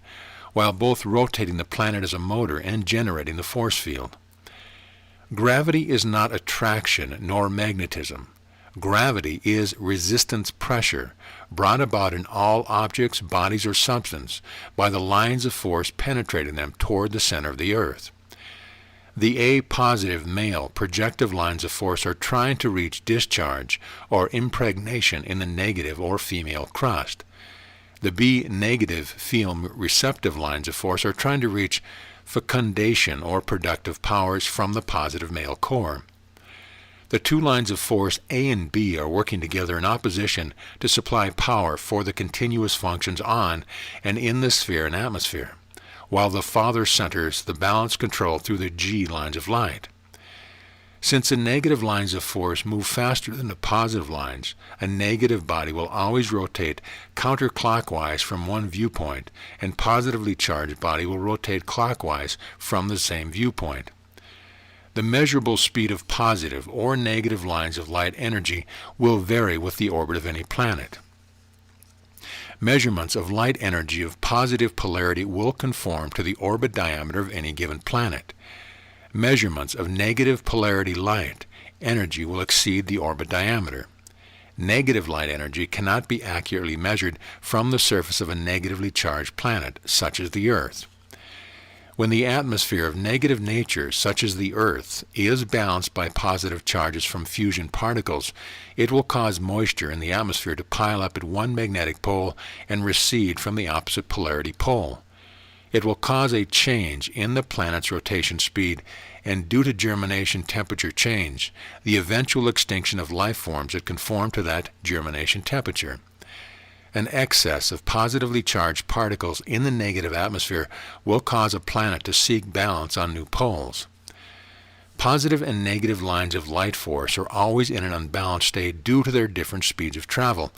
while both rotating the planet as a motor and generating the force field. Gravity is not attraction nor magnetism. Gravity is resistance pressure, brought about in all objects, bodies, or substance by the lines of force penetrating them toward the center of the Earth. The A-positive male projective lines of force are trying to reach discharge or impregnation in the negative or female crust. The B-negative female receptive lines of force are trying to reach fecundation or productive powers from the positive male core. The two lines of force A and B are working together in opposition to supply power for the continuous functions on and in the sphere and atmosphere, while the father centers the balance control through the G lines of light. Since the negative lines of force move faster than the positive lines, a negative body will always rotate counterclockwise from one viewpoint, and positively charged body will rotate clockwise from the same viewpoint. The measurable speed of positive or negative lines of light energy will vary with the orbit of any planet. Measurements of light energy of positive polarity will conform to the orbit diameter of any given planet. Measurements of negative polarity light energy will exceed the orbit diameter. Negative light energy cannot be accurately measured from the surface of a negatively charged planet, such as the Earth. When the atmosphere of negative nature, such as the Earth, is balanced by positive charges from fusion particles, it will cause moisture in the atmosphere to pile up at one magnetic pole and recede from the opposite polarity pole. It will cause a change in the planet's rotation speed, and due to germination temperature change, the eventual extinction of life forms that conform to that germination temperature. An excess of positively charged particles in the negative atmosphere will cause a planet to seek balance on new poles. Positive and negative lines of light force are always in an unbalanced state due to their different speeds of travel.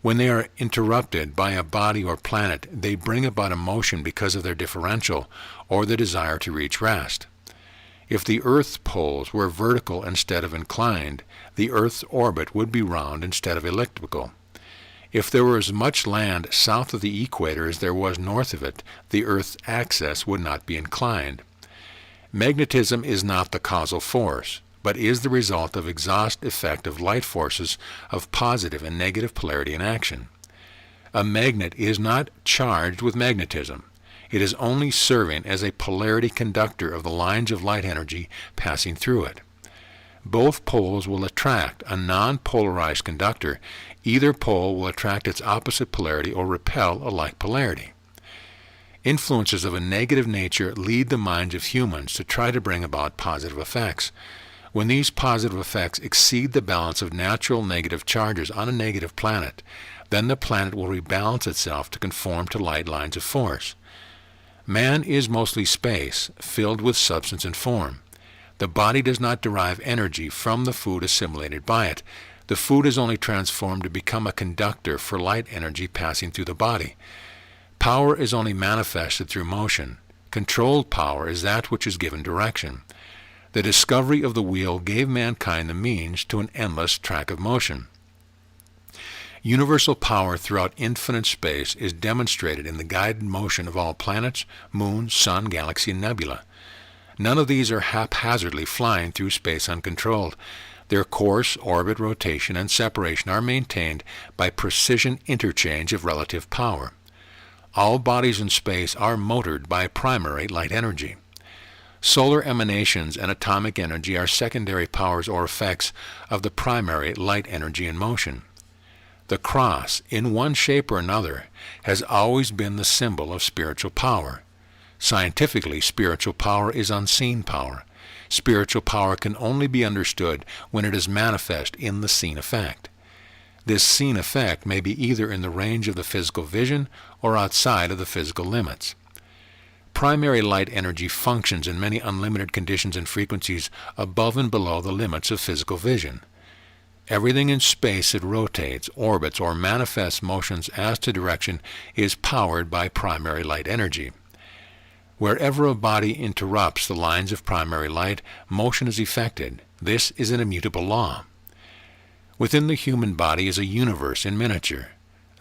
When they are interrupted by a body or planet, they bring about a motion because of their differential or the desire to reach rest. If the Earth's poles were vertical instead of inclined, the Earth's orbit would be round instead of elliptical. If there were as much land south of the equator as there was north of it, the Earth's axis would not be inclined. Magnetism is not the causal force, but is the result of exhaust effect of light forces of positive and negative polarity in action. A magnet is not charged with magnetism. It is only serving as a polarity conductor of the lines of light energy passing through it. Both poles will attract a non-polarized conductor. Either pole will attract its opposite polarity or repel a like polarity. Influences of a negative nature lead the minds of humans to try to bring about positive effects. When these positive effects exceed the balance of natural negative charges on a negative planet, then the planet will rebalance itself to conform to light lines of force. Man is mostly space, filled with substance and form. The body does not derive energy from the food assimilated by it. The food is only transformed to become a conductor for light energy passing through the body. Power is only manifested through motion. Controlled power is that which is given direction. The discovery of the wheel gave mankind the means to an endless track of motion. Universal power throughout infinite space is demonstrated in the guided motion of all planets, moon, sun, galaxy, and nebula. None of these are haphazardly flying through space uncontrolled. Their course, orbit, rotation, and separation are maintained by precision interchange of relative power. All bodies in space are motored by primary light energy. Solar emanations and atomic energy are secondary powers or effects of the primary light energy in motion. The cross, in one shape or another, has always been the symbol of spiritual power. Scientifically, spiritual power is unseen power. Spiritual power can only be understood when it is manifest in the seen effect. This seen effect may be either in the range of the physical vision or outside of the physical limits. Primary light energy functions in many unlimited conditions and frequencies above and below the limits of physical vision. Everything in space that rotates, orbits, or manifests motions as to direction is powered by primary light energy. Wherever a body interrupts the lines of primary light, motion is effected. This is an immutable law. Within the human body is a universe in miniature.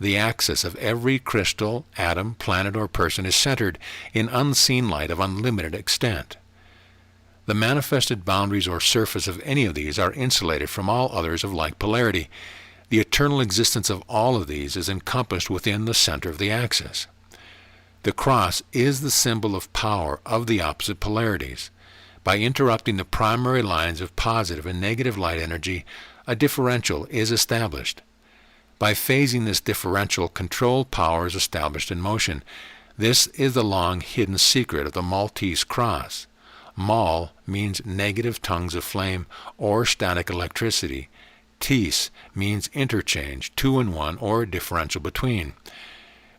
The axis of every crystal, atom, planet, or person is centered in unseen light of unlimited extent. The manifested boundaries or surface of any of these are insulated from all others of like polarity. The eternal existence of all of these is encompassed within the center of the axis. The cross is the symbol of power of the opposite polarities. By interrupting the primary lines of positive and negative light energy, a differential is established. By phasing this differential, controlled power is established in motion. This is the long-hidden secret of the Maltese cross. Mal means negative tongues of flame or static electricity. Tes means interchange, two in one, or differential between.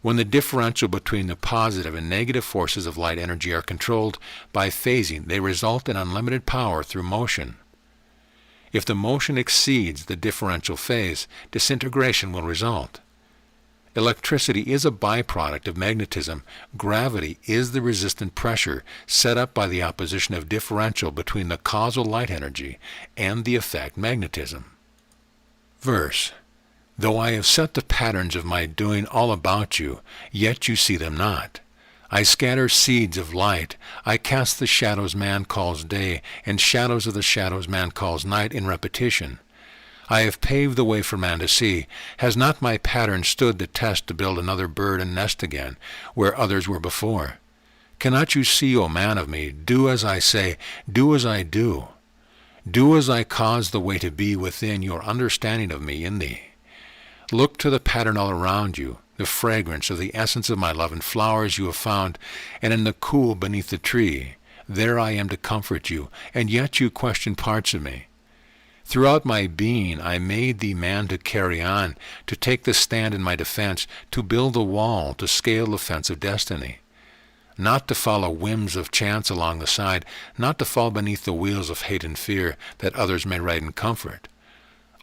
When the differential between the positive and negative forces of light energy are controlled by phasing, they result in unlimited power through motion. If the motion exceeds the differential phase, disintegration will result. Electricity is a byproduct of magnetism. Gravity is the resistant pressure set up by the opposition of differential between the causal light energy and the effect magnetism. Verse: Though I have set the patterns of my doing all about you, yet you see them not. I scatter seeds of light. I cast the shadows man calls day, and shadows of the shadows man calls night in repetition. I have paved the way for man to see. Has not my pattern stood the test to build another bird and nest again, where others were before? Cannot you see, O man of me, do as I say, do as I do. Do as I cause the way to be within your understanding of me in thee. Look to the pattern all around you, the fragrance of the essence of my love and flowers you have found, and in the cool beneath the tree. There I am to comfort you, and yet you question parts of me. Throughout my being I made thee man to carry on, to take the stand in my defense, to build the wall, to scale the fence of destiny. Not to follow whims of chance along the side, not to fall beneath the wheels of hate and fear, that others may ride in comfort.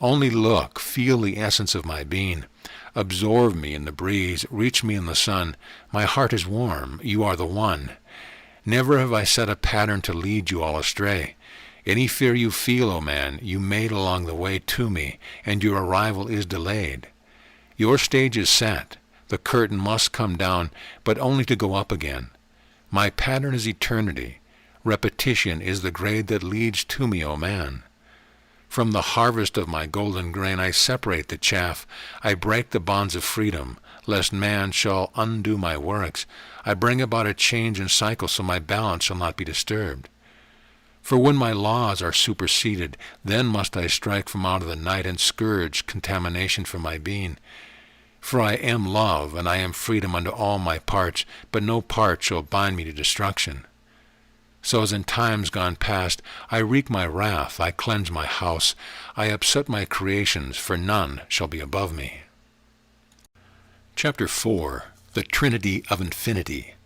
Only look, feel the essence of my being. Absorb me in the breeze, reach me in the sun. My heart is warm, you are the one. Never have I set a pattern to lead you all astray. Any fear you feel, O man, you made along the way to me, and your arrival is delayed. Your stage is set. The curtain must come down, but only to go up again. My pattern is eternity. Repetition is the grade that leads to me, O man. From the harvest of my golden grain I separate the chaff. I break the bonds of freedom, lest man shall undo my works. I bring about a change in cycle so my balance shall not be disturbed. For when my laws are superseded, then must I strike from out of the night and scourge contamination from my being. For I am love, and I am freedom unto all my parts, but no part shall bind me to destruction. So as in times gone past, I wreak my wrath, I cleanse my house, I upset my creations, for none shall be above me. Chapter 4. The Trinity of Infinity.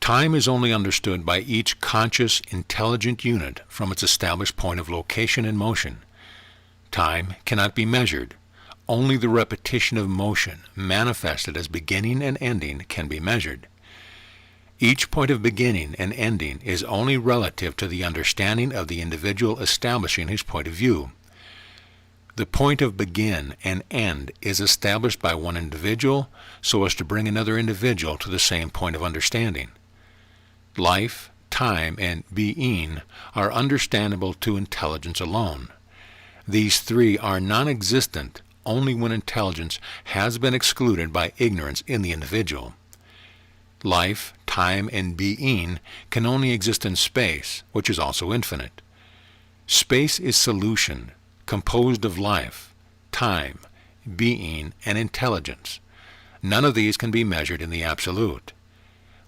Time is only understood by each conscious, intelligent unit from its established point of location and motion. Time cannot be measured. Only the repetition of motion, manifested as beginning and ending, can be measured. Each point of beginning and ending is only relative to the understanding of the individual establishing his point of view. The point of begin and end is established by one individual so as to bring another individual to the same point of understanding. Life, time, and being are understandable to intelligence alone. These three are non-existent only when intelligence has been excluded by ignorance in the individual. Life, time, and being can only exist in space, which is also infinite. Space is solution, composed of life, time, being, and intelligence. None of these can be measured in the absolute.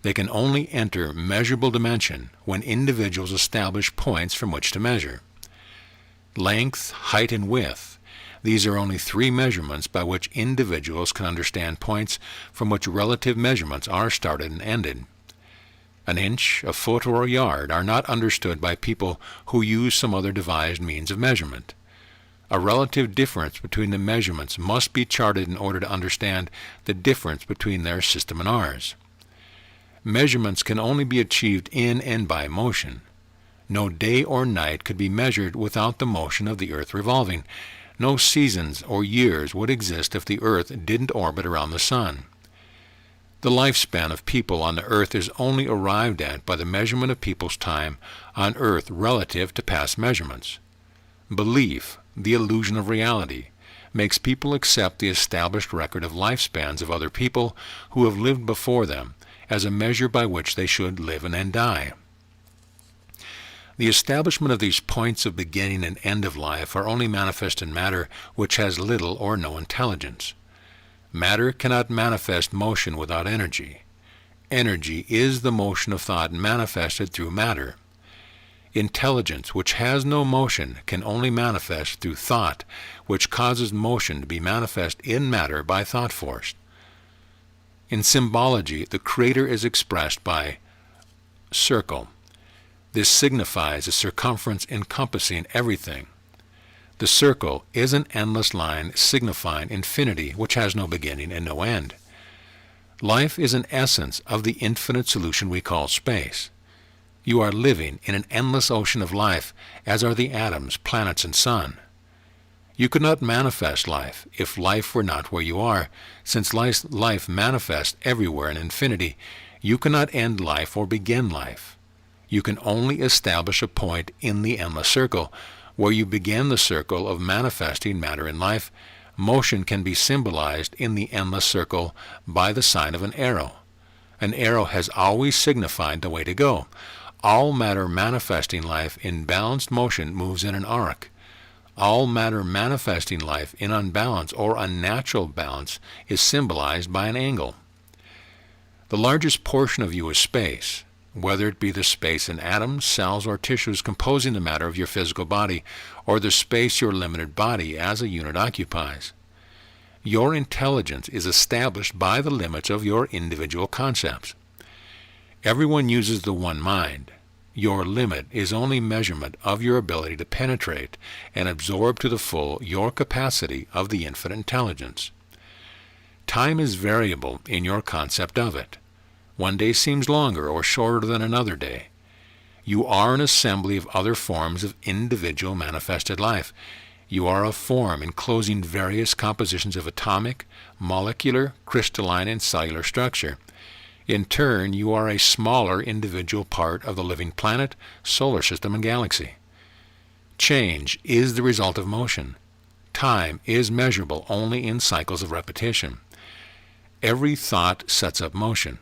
They can only enter measurable dimension when individuals establish points from which to measure. Length, height, and width. These are only three measurements by which individuals can understand points from which relative measurements are started and ended. An inch, a foot, or a yard are not understood by people who use some other devised means of measurement. A relative difference between the measurements must be charted in order to understand the difference between their system and ours. Measurements can only be achieved in and by motion. No day or night could be measured without the motion of the earth revolving. No seasons or years would exist if the earth didn't orbit around the sun. The lifespan of people on the earth is only arrived at by the measurement of people's time on earth relative to past measurements. Belief, the illusion of reality, makes people accept the established record of lifespans of other people who have lived before them as a measure by which they should live and then die. The establishment of these points of beginning and end of life are only manifest in matter which has little or no intelligence. Matter cannot manifest motion without energy. Energy is the motion of thought manifested through matter. Intelligence, which has no motion, can only manifest through thought, which causes motion to be manifest in matter by thought force. In symbology, the Creator is expressed by circle. This signifies a circumference encompassing everything. The circle is an endless line signifying infinity, which has no beginning and no end. Life is an essence of the infinite solution we call space. You are living in an endless ocean of life, as are the atoms, planets, and sun. You could not manifest life if life were not where you are. Since life manifests everywhere in infinity, You cannot end life or begin life. You can only establish a point in the endless circle. Where you begin the circle of manifesting matter in life, motion can be symbolized in the endless circle by the sign of an arrow. An arrow has always signified the way to go. All matter manifesting life in balanced motion moves in an arc. All matter manifesting life in unbalanced or unnatural balance is symbolized by an angle. The largest portion of you is space, whether it be the space in atoms, cells, or tissues composing the matter of your physical body, or the space your limited body as a unit occupies. Your intelligence is established by the limits of your individual concepts. Everyone uses the one mind. Your limit is only measurement of your ability to penetrate and absorb to the full your capacity of the infinite intelligence. Time is variable in your concept of it. One day seems longer or shorter than another day. You are an assembly of other forms of individual manifested life. You are a form enclosing various compositions of atomic, molecular, crystalline, and cellular structure. In turn, you are a smaller individual part of the living planet, solar system, and galaxy. Change is the result of motion. Time is measurable only in cycles of repetition. Every thought sets up motion.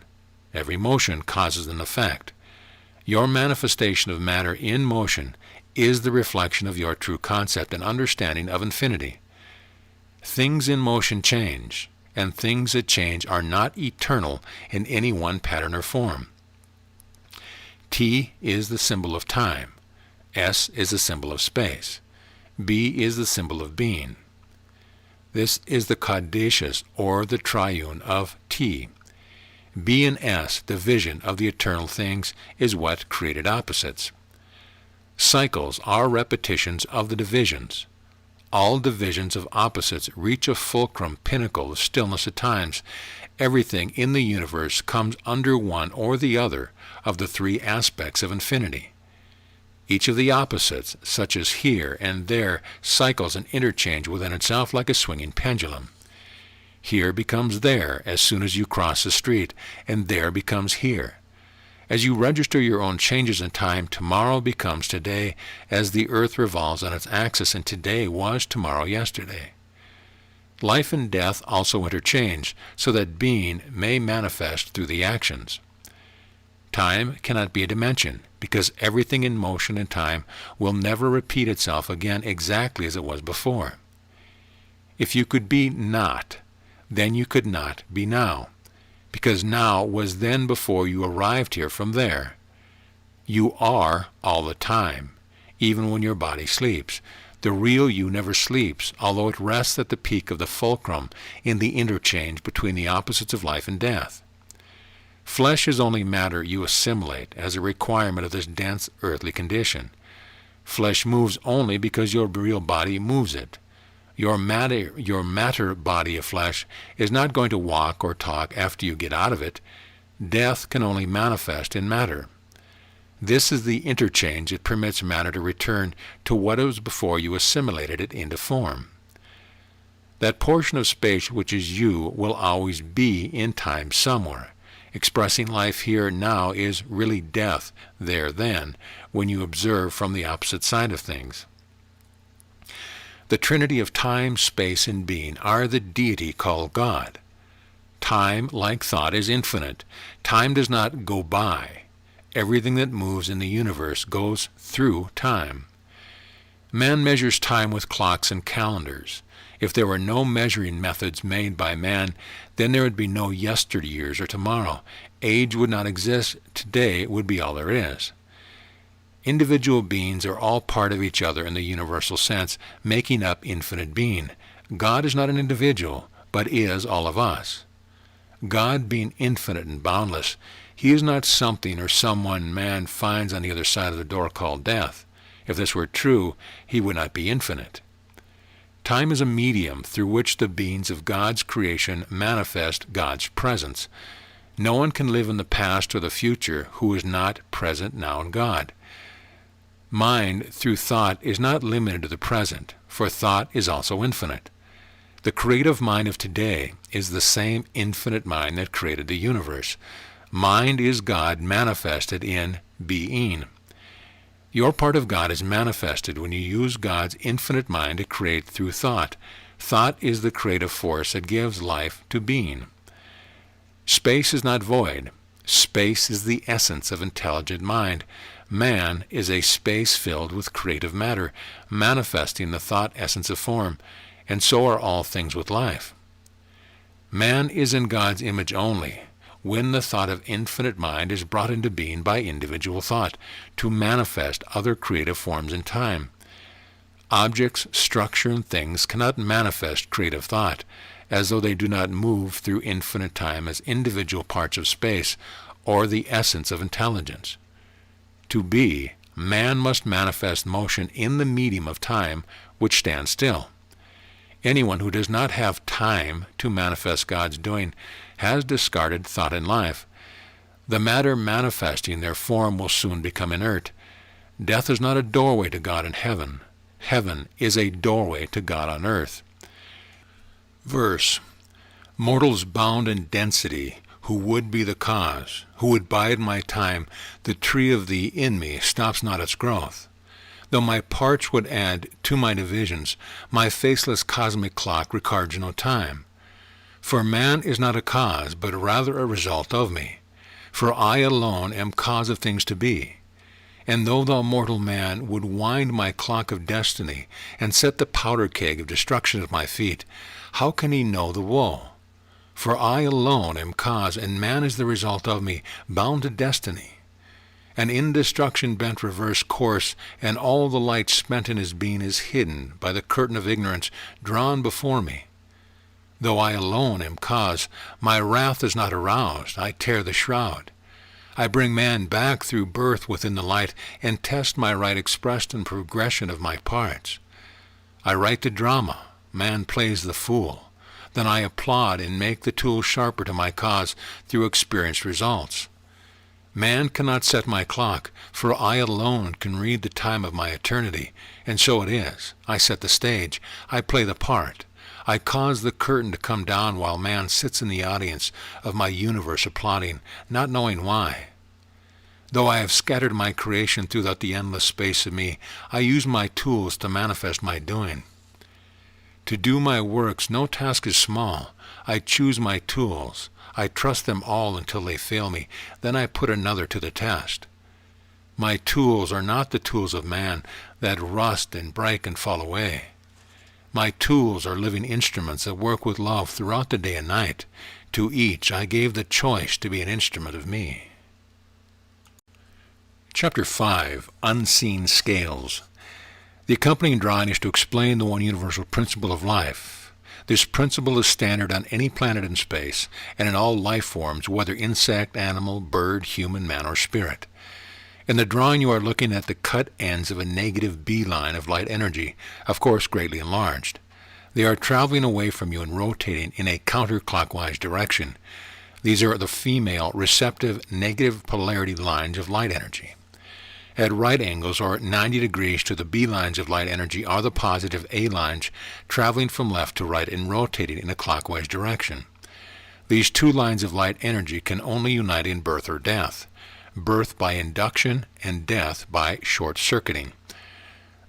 Every motion causes an effect. Your manifestation of matter in motion is the reflection of your true concept and understanding of infinity. Things in motion change, and things that change are not eternal in any one pattern or form. T is the symbol of time. S is the symbol of space. B is the symbol of being. This is the caudacious or the triune of T. B and S, the vision of the eternal things, is what created opposites. Cycles are repetitions of the divisions. All divisions of opposites reach a fulcrum pinnacle of stillness at times. Everything in the universe comes under one or the other of the three aspects of infinity. Each of the opposites, such as here and there, cycles and interchange within itself like a swinging pendulum. Here becomes there as soon as you cross the street, and there becomes here. As you register your own changes in time, tomorrow becomes today, as the earth revolves on its axis, and today was tomorrow yesterday. Life and death also interchange, so that being may manifest through the actions. Time cannot be a dimension, because everything in motion and time will never repeat itself again exactly as it was before. If you could be not, then you could not be now, because now was then before you arrived here from there. You are all the time, even when your body sleeps. The real you never sleeps, although it rests at the peak of the fulcrum in the interchange between the opposites of life and death. Flesh is only matter you assimilate as a requirement of this dense earthly condition. Flesh moves only because your real body moves it. Your matter body of flesh is not going to walk or talk after you get out of it. Death can only manifest in matter. This is the interchange that permits matter to return to what it was before you assimilated it into form. That portion of space which is you will always be in time somewhere. Expressing life here now is really death there then, when you observe from the opposite side of things. The trinity of time, space, and being are the deity called God. Time, like thought, is infinite. Time does not go by. Everything that moves in the universe goes through time. Man measures time with clocks and calendars. If there were no measuring methods made by man, then there would be no yesteryears or tomorrow. Age would not exist. Today would be all there is. Individual beings are all part of each other in the universal sense, making up infinite being. God is not an individual, but is all of us. God being infinite and boundless, he is not something or someone man finds on the other side of the door called death. If this were true, he would not be infinite. Time is a medium through which the beings of God's creation manifest God's presence. No one can live in the past or the future who is not present now in God. Mind through thought is not limited to the present, for thought is also infinite. The creative mind of today is the same infinite mind that created the universe. Mind is God manifested in being. Your part of God is manifested when you use God's infinite mind to create through thought. Thought is the creative force that gives life to being. Space is not void. Space is the essence of intelligent mind. Man is a space filled with creative matter, manifesting the thought essence of form, and so are all things with life. Man is in God's image only when the thought of infinite mind is brought into being by individual thought to manifest other creative forms in time. Objects, structure, and things cannot manifest creative thought, as though they do not move through infinite time as individual parts of space or the essence of intelligence. To be, man must manifest motion in the medium of time, which stands still. Anyone who does not have time to manifest God's doing has discarded thought in life. The matter manifesting their form will soon become inert. Death is not a doorway to God in heaven. Heaven is a doorway to God on earth. Verse: mortals bound in density, who would be the cause, who would bide my time, the tree of thee in me stops not its growth. Though my parts would add to my divisions, my faceless cosmic clock records no time. For man is not a cause, but rather a result of me. For I alone am cause of things to be. And though thou mortal man would wind my clock of destiny, and set the powder keg of destruction at my feet, how can he know the woe? For I alone am cause, and man is the result of me, bound to destiny. And in destruction bent reverse course, and all the light spent in his being is hidden by the curtain of ignorance drawn before me. Though I alone am cause, my wrath is not aroused, I tear the shroud. I bring man back through birth within the light, and test my right expressed in progression of my parts. I write the drama, man plays the fool. Then I applaud and make the tool sharper to my cause through experienced results. Man cannot set my clock, for I alone can read the time of my eternity, and so it is. I set the stage, I play the part. I cause the curtain to come down while man sits in the audience of my universe applauding, not knowing why. Though I have scattered my creation throughout the endless space of me, I use my tools to manifest my doing. To do my works, no task is small. I choose my tools. I trust them all until they fail me. Then I put another to the test. My tools are not the tools of man that rust and break and fall away. My tools are living instruments that work with love throughout the day and night. To each I gave the choice to be an instrument of me. Chapter 5, Unseen Scales. The accompanying drawing is to explain the one universal principle of life. This principle is standard on any planet in space and in all life forms, whether insect, animal, bird, human, man, or spirit. In the drawing you are looking at the cut ends of a negative B-line of light energy, of course greatly enlarged. They are traveling away from you and rotating in a counterclockwise direction. These are the female receptive negative polarity lines of light energy. At right angles or at 90 degrees to the B lines of light energy are the positive A lines traveling from left to right and rotating in a clockwise direction. These two lines of light energy can only unite in birth or death. Birth by induction and death by short-circuiting.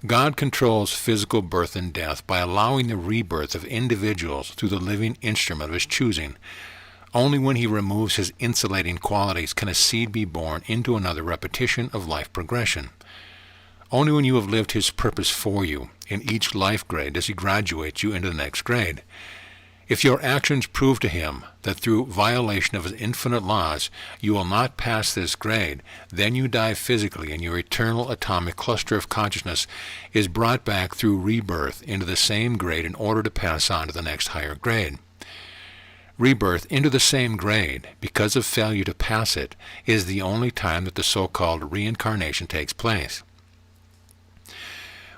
God controls physical birth and death by allowing the rebirth of individuals through the living instrument of his choosing. Only when he removes his insulating qualities can a seed be born into another repetition of life progression. Only when you have lived his purpose for you in each life grade does he graduate you into the next grade. If your actions prove to him that through violation of his infinite laws you will not pass this grade, then you die physically and your eternal atomic cluster of consciousness is brought back through rebirth into the same grade in order to pass on to the next higher grade. Rebirth into the same grade, because of failure to pass it, is the only time that the so-called reincarnation takes place.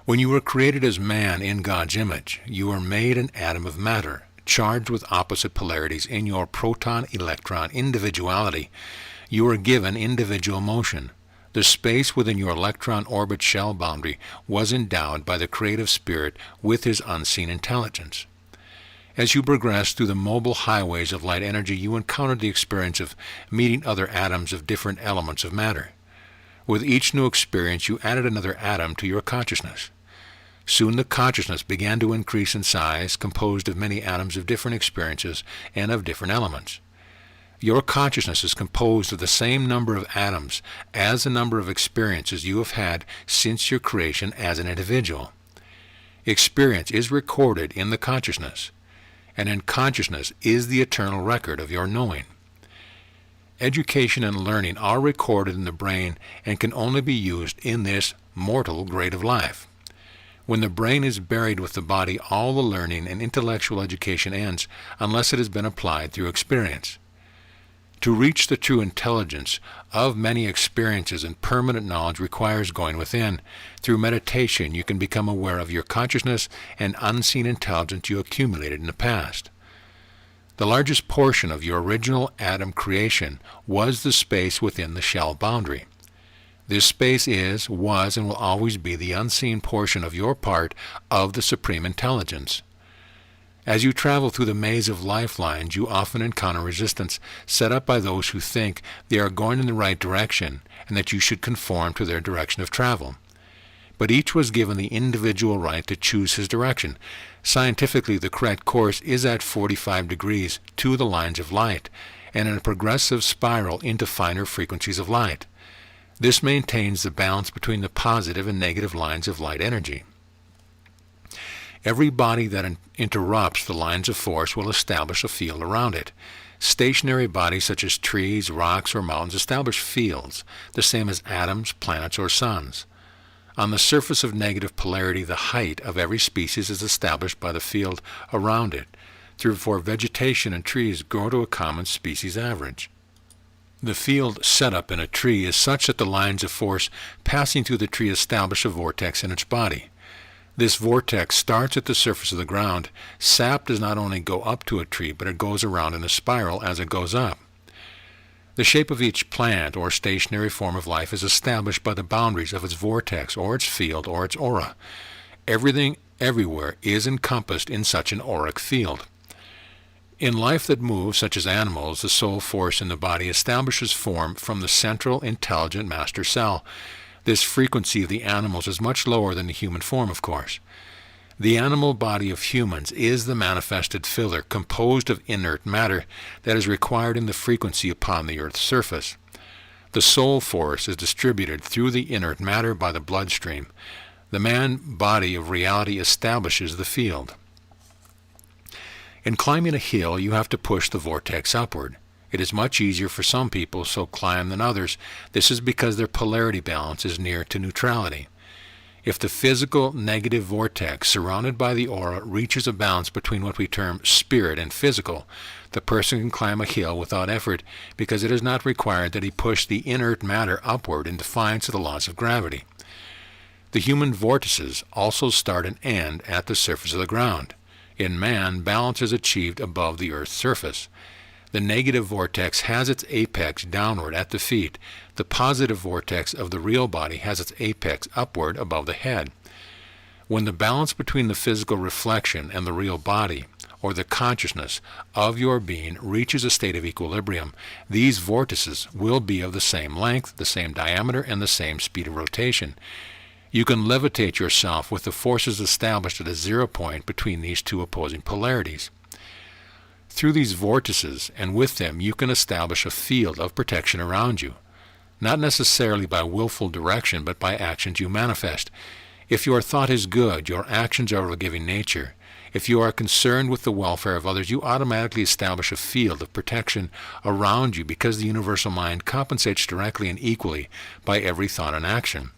When you were created as man in God's image, you were made an atom of matter, charged with opposite polarities in your proton-electron individuality. You were given individual motion. The space within your electron orbit shell boundary was endowed by the creative spirit with his unseen intelligence. As you progress through the mobile highways of light energy, you encountered the experience of meeting other atoms of different elements of matter. With each new experience, you added another atom to your consciousness. Soon the consciousness began to increase in size, composed of many atoms of different experiences and of different elements. Your consciousness is composed of the same number of atoms as the number of experiences you have had since your creation as an individual. Experience is recorded in the consciousness, and in consciousness is the eternal record of your knowing. Education and learning are recorded in the brain and can only be used in this mortal grade of life. When the brain is buried with the body, all the learning and intellectual education ends unless it has been applied through experience. To reach the true intelligence of many experiences and permanent knowledge requires going within. Through meditation, you can become aware of your consciousness and unseen intelligence you accumulated in the past. The largest portion of your original atom creation was the space within the shell boundary. This space is, was, and will always be the unseen portion of your part of the Supreme Intelligence. As you travel through the maze of lifelines, you often encounter resistance set up by those who think they are going in the right direction and that you should conform to their direction of travel. But each was given the individual right to choose his direction. Scientifically, the correct course is at 45 degrees to the lines of light, and in a progressive spiral into finer frequencies of light. This maintains the balance between the positive and negative lines of light energy. Every body that interrupts the lines of force will establish a field around it. Stationary bodies such as trees, rocks, or mountains establish fields, the same as atoms, planets, or suns. On the surface of negative polarity, the height of every species is established by the field around it. Therefore, vegetation and trees grow to a common species average. The field set up in a tree is such that the lines of force passing through the tree establish a vortex in its body. This vortex starts at the surface of the ground. Sap does not only go up to a tree, but it goes around in a spiral as it goes up. The shape of each plant or stationary form of life is established by the boundaries of its vortex or its field or its aura. Everything, everywhere, is encompassed in such an auric field. In life that moves, such as animals, the soul force in the body establishes form from the central intelligent master cell. This frequency of the animals is much lower than the human form, of course. The animal body of humans is the manifested filler, composed of inert matter that is required in the frequency upon the earth's surface. The soul force is distributed through the inert matter by the bloodstream. The man body of reality establishes the field. In climbing a hill, you have to push the vortex upward. It is much easier for some people so climb than others. This is because their polarity balance is near to neutrality. If the physical negative vortex surrounded by the aura reaches a balance between what we term spirit and physical, the person can climb a hill without effort because it is not required that he push the inert matter upward in defiance of the laws of gravity. The human vortices also start and end at the surface of the ground. In man, balance is achieved above the earth's surface. The negative vortex has its apex downward at the feet. The positive vortex of the real body has its apex upward above the head. When the balance between the physical reflection and the real body, or the consciousness of your being, reaches a state of equilibrium, these vortices will be of the same length, the same diameter, and the same speed of rotation. You can levitate yourself with the forces established at a zero point between these two opposing polarities. Through these vortices, and with them, you can establish a field of protection around you, not necessarily by willful direction, but by actions you manifest. If your thought is good, your actions are of a giving nature. If you are concerned with the welfare of others, you automatically establish a field of protection around you because the universal mind compensates directly and equally by every thought and action.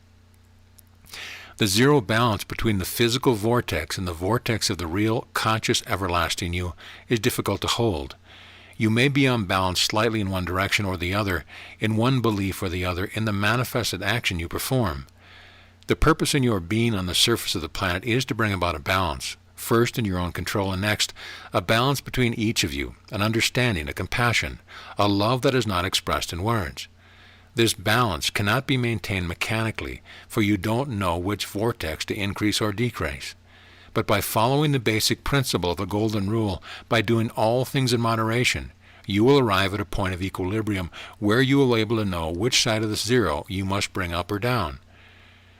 The zero balance between the physical vortex and the vortex of the real, conscious, everlasting you is difficult to hold. You may be unbalanced slightly in one direction or the other, in one belief or the other, in the manifested action you perform. The purpose in your being on the surface of the planet is to bring about a balance, first in your own control, and next, a balance between each of you, an understanding, a compassion, a love that is not expressed in words. This balance cannot be maintained mechanically, for you don't know which vortex to increase or decrease. but by following the basic principle of the golden rule, by doing all things in moderation, you will arrive at a point of equilibrium where you will be able to know which side of the zero you must bring up or down.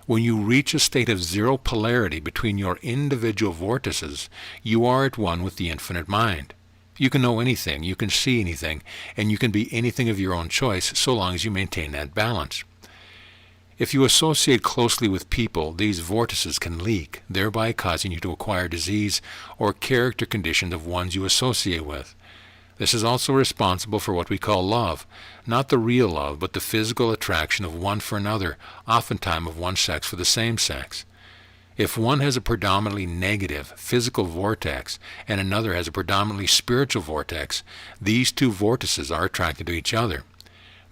When you reach a state of zero polarity between your individual vortices, you are at one with the infinite mind. You can know anything, you can see anything, and you can be anything of your own choice so long as you maintain that balance. If you associate closely with people, these vortices can leak, thereby causing you to acquire disease or character conditions of ones you associate with. This is also responsible for what we call love, not the real love, but the physical attraction of one for another, oftentimes of one sex for the same sex. If one has a predominantly negative physical vortex and another has a predominantly spiritual vortex, these two vortices are attracted to each other.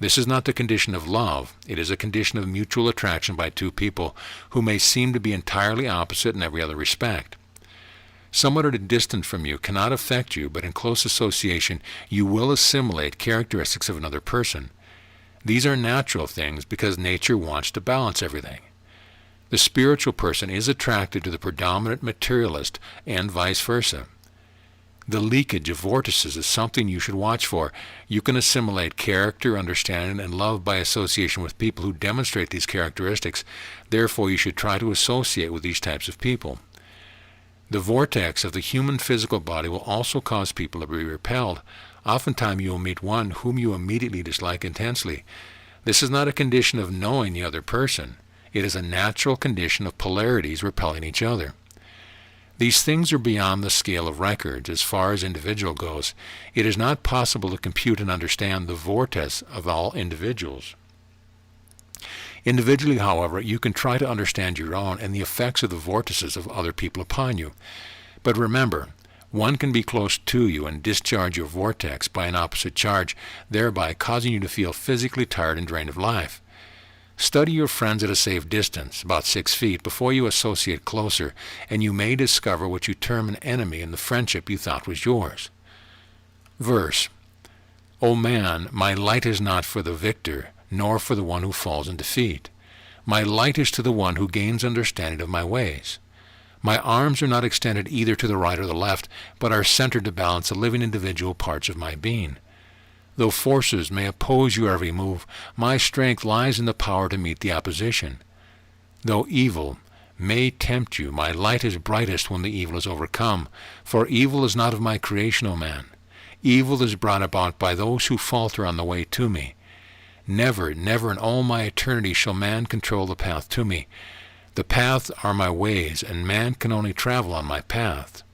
This is not the condition of love. It is a condition of mutual attraction by two people who may seem to be entirely opposite in every other respect. Someone at a distance from you cannot affect you, but in close association you will assimilate characteristics of another person. These are natural things because nature wants to balance everything. The spiritual person is attracted to the predominant materialist and vice versa. The leakage of vortices is something you should watch for. You can assimilate character, understanding, and love by association with people who demonstrate these characteristics. Therefore, you should try to associate with these types of people. The vortex of the human physical body will also cause people to be repelled. Oftentimes you will meet one whom you immediately dislike intensely. This is not a condition of knowing the other person. It is a natural condition of polarities repelling each other. These things are beyond the scale of records as far as individual goes. It is not possible to compute and understand the vortex of all individuals. Individually, however, you can try to understand your own and the effects of the vortices of other people upon you. But remember, one can be close to you and discharge your vortex by an opposite charge, thereby causing you to feel physically tired and drained of life. Study your friends at a safe distance, about 6 feet, before you associate closer, and you may discover what you term an enemy in the friendship you thought was yours. Verse: O man, my light is not for the victor, nor for the one who falls in defeat. My light is to the one who gains understanding of my ways. My arms are not extended either to the right or the left, but are centered to balance the living individual parts of my being. Though forces may oppose your every move, my strength lies in the power to meet the opposition. Though evil may tempt you, my light is brightest when the evil is overcome, for evil is not of my creation, O man. Evil is brought about by those who falter on the way to me. Never, never in all my eternity shall man control the path to me. The paths are my ways, and man can only travel on my path.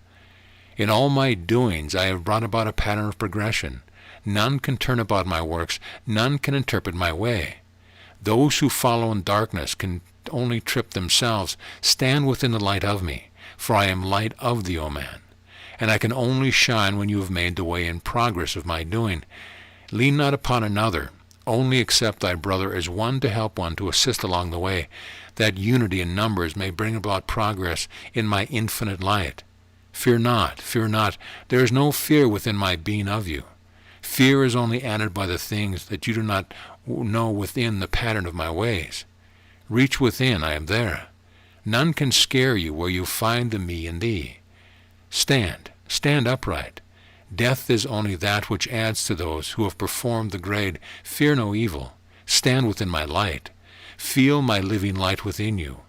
In all my doings I have brought about a pattern of progression. None can turn about my works, none can interpret my way. Those who follow in darkness can only trip themselves. Stand within the light of me, for I am light of thee, O man. And I can only shine when you have made the way in progress of my doing. Lean not upon another, only accept thy brother as one to help one to assist along the way, that unity in numbers may bring about progress in my infinite light. Fear not, there is no fear within my being of you. Fear is only added by the things that you do not know within the pattern of my ways. Reach within, I am there. None can scare you where you find the me in thee. Stand upright. Death is only that which adds to those who have performed the grade. Fear no evil. Stand within my light. Feel my living light within you.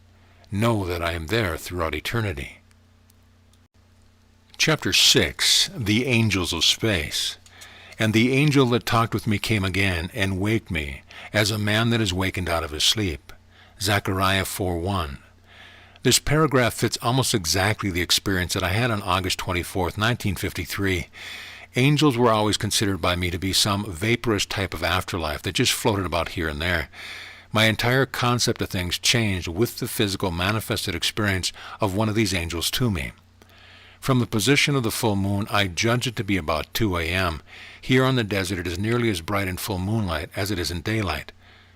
Know that I am there throughout eternity. Chapter 6. The Angels of Space. And the angel that talked with me came again, and waked me, as a man that is wakened out of his sleep. Zechariah 4:1. This paragraph fits almost exactly the experience that I had on August 24th, 1953. Angels were always considered by me to be some vaporous type of afterlife that just floated about here and there. My entire concept of things changed with the physical manifested experience of one of these angels to me. From the position of the full moon, I judge it to be about 2 a.m. Here on the desert it is nearly as bright in full moonlight as it is in daylight.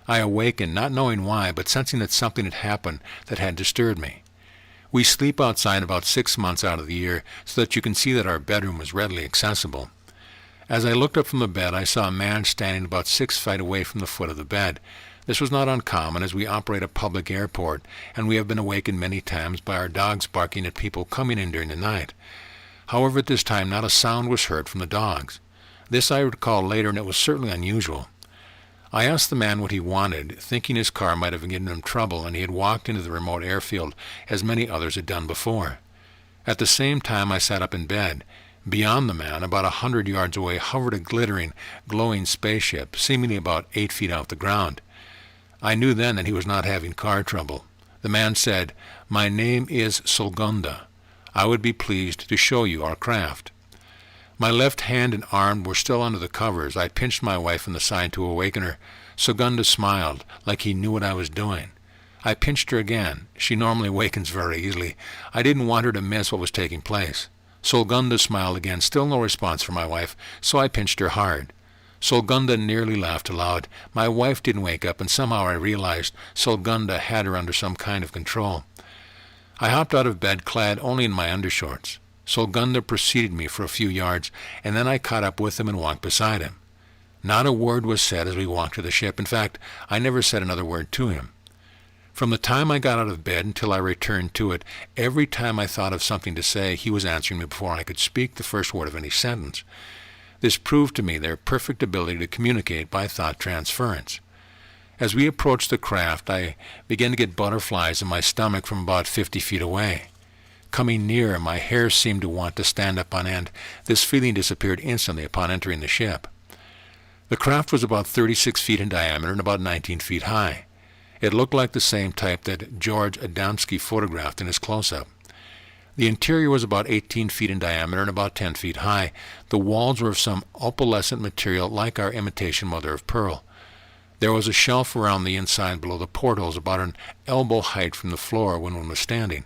I awakened, not knowing why, but sensing that something had happened that had disturbed me. We sleep outside about 6 months out of the year, so that you can see that our bedroom was readily accessible. As I looked up from the bed, I saw a man standing about 6 feet away from the foot of the bed. This was not uncommon, as we operate a public airport, and we have been awakened many times by our dogs barking at people coming in during the night. However, at this time not a sound was heard from the dogs. This I recall later, and it was certainly unusual. I asked the man what he wanted, thinking his car might have given him trouble, and he had walked into the remote airfield as many others had done before. At the same time I sat up in bed. Beyond the man, about 100 yards away, hovered a glittering, glowing spaceship, seemingly about 8 feet off the ground. I knew then that he was not having car trouble. The man said, "My name is Solgunda. I would be pleased to show you our craft." My left hand and arm were still under the covers. I pinched my wife in the side to awaken her. Solgunda smiled, like he knew what I was doing. I pinched her again. She normally wakens very easily. I didn't want her to miss what was taking place. Solgunda smiled again, still no response from my wife, so I pinched her hard. Solgunda nearly laughed aloud. My wife didn't wake up, and somehow I realized Solgunda had her under some kind of control. I hopped out of bed clad only in my undershorts. Solgunda preceded me for a few yards, and then I caught up with him and walked beside him. Not a word was said as we walked to the ship. In fact, I never said another word to him. From the time I got out of bed until I returned to it, every time I thought of something to say, he was answering me before I could speak the first word of any sentence. This proved to me their perfect ability to communicate by thought transference. As we approached the craft, I began to get butterflies in my stomach from about 50 feet away. Coming nearer, my hair seemed to want to stand up on end. This feeling disappeared instantly upon entering the ship. The craft was about 36 feet in diameter and about 19 feet high. It looked like the same type that George Adamski photographed in his close-up. The interior was about 18 feet in diameter and about 10 feet high. The walls were of some opalescent material like our imitation mother of pearl. There was a shelf around the inside below the portholes about an elbow height from the floor when one was standing.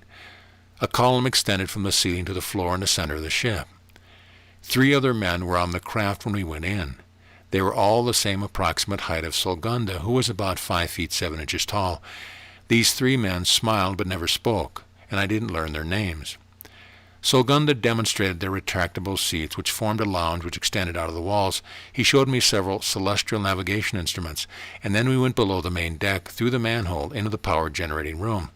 A column extended from the ceiling to the floor in the center of the ship. 3 other men were on the craft when we went in. They were all the same approximate height of Solgunda, who was about 5 feet 7 inches tall. These 3 men smiled but never spoke, and I didn't learn their names. Solgunda demonstrated their retractable seats, which formed a lounge which extended out of the walls. He showed me several celestial navigation instruments, and then we went below the main deck, through the manhole, into the power-generating room.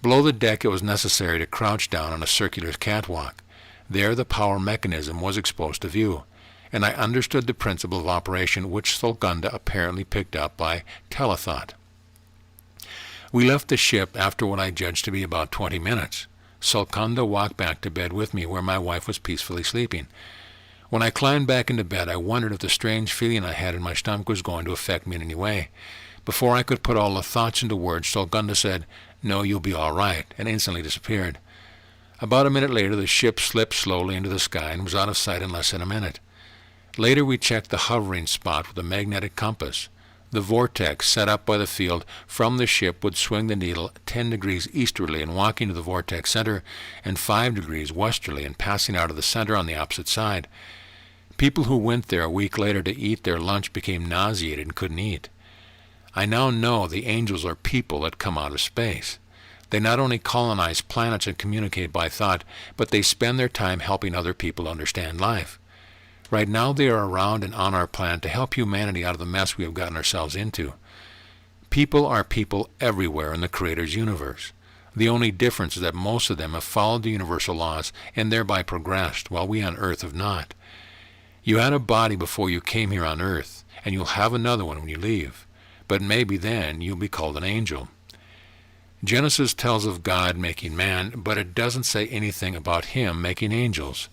Below the deck it was necessary to crouch down on a circular catwalk. There the power mechanism was exposed to view, and I understood the principle of operation which Solgunda apparently picked up by telethought. We left the ship after what I judged to be about 20 minutes. Solgunda walked back to bed with me, where my wife was peacefully sleeping. When I climbed back into bed, I wondered if the strange feeling I had in my stomach was going to affect me in any way. Before I could put all the thoughts into words, Solgunda said, "No, you'll be all right," and instantly disappeared. About a minute later, the ship slipped slowly into the sky and was out of sight in less than a minute. Later we checked the hovering spot with a magnetic compass. The vortex set up by the field from the ship would swing the needle 10 degrees easterly in walking to the vortex center, and 5 degrees westerly in passing out of the center on the opposite side. People who went there a week later to eat their lunch became nauseated and couldn't eat. I now know the angels are people that come out of space. They not only colonize planets and communicate by thought, but they spend their time helping other people understand life. Right now they are around and on our planet to help humanity out of the mess we have gotten ourselves into. People are people everywhere in the Creator's universe. The only difference is that most of them have followed the universal laws and thereby progressed, while we on Earth have not. You had a body before you came here on Earth, and you'll have another one when you leave. But maybe then you'll be called an angel. Genesis tells of God making man, but it doesn't say anything about him making angels.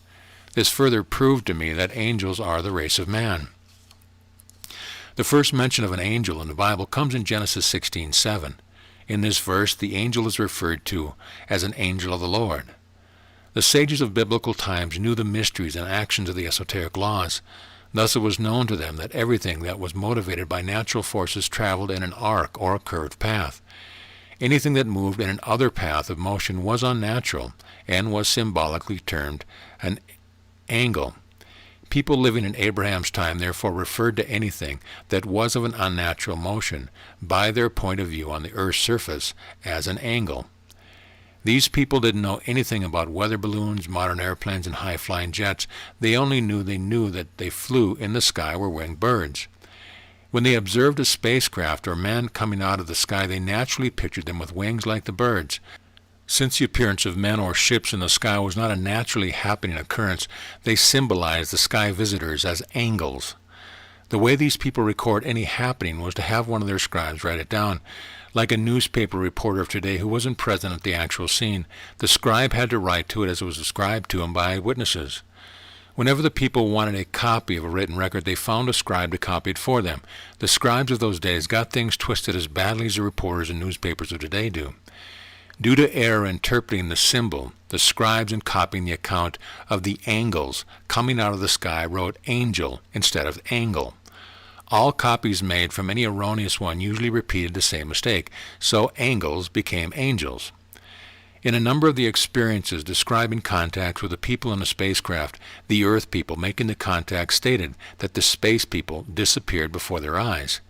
This further proved to me that angels are the race of man. The first mention of an angel in the Bible comes in Genesis 16:7. In this verse, the angel is referred to as an angel of the Lord. The sages of biblical times knew the mysteries and actions of the esoteric laws. Thus it was known to them that everything that was motivated by natural forces traveled in an arc or a curved path. Anything that moved in an other path of motion was unnatural and was symbolically termed an angle. People living in Abraham's time therefore referred to anything that was of an unnatural motion by their point of view on the Earth's surface as an angle. These people didn't know anything about weather balloons, modern airplanes, and high-flying jets. They only knew that they flew in the sky were winged birds. When they observed a spacecraft or men coming out of the sky, they naturally pictured them with wings like the birds. Since the appearance of men or ships in the sky was not a naturally happening occurrence, they symbolized the sky visitors as angels. The way these people record any happening was to have one of their scribes write it down. Like a newspaper reporter of today who wasn't present at the actual scene, the scribe had to write to it as it was described to him by witnesses. Whenever the people wanted a copy of a written record, they found a scribe to copy it for them. The scribes of those days got things twisted as badly as the reporters and newspapers of today do. Due to error interpreting the symbol, the scribes in copying the account of the angels coming out of the sky wrote angel instead of angle. All copies made from any erroneous one usually repeated the same mistake, so angels became angels. In a number of the experiences describing contacts with the people in the spacecraft, the Earth people making the contact stated that the space people disappeared before their eyes.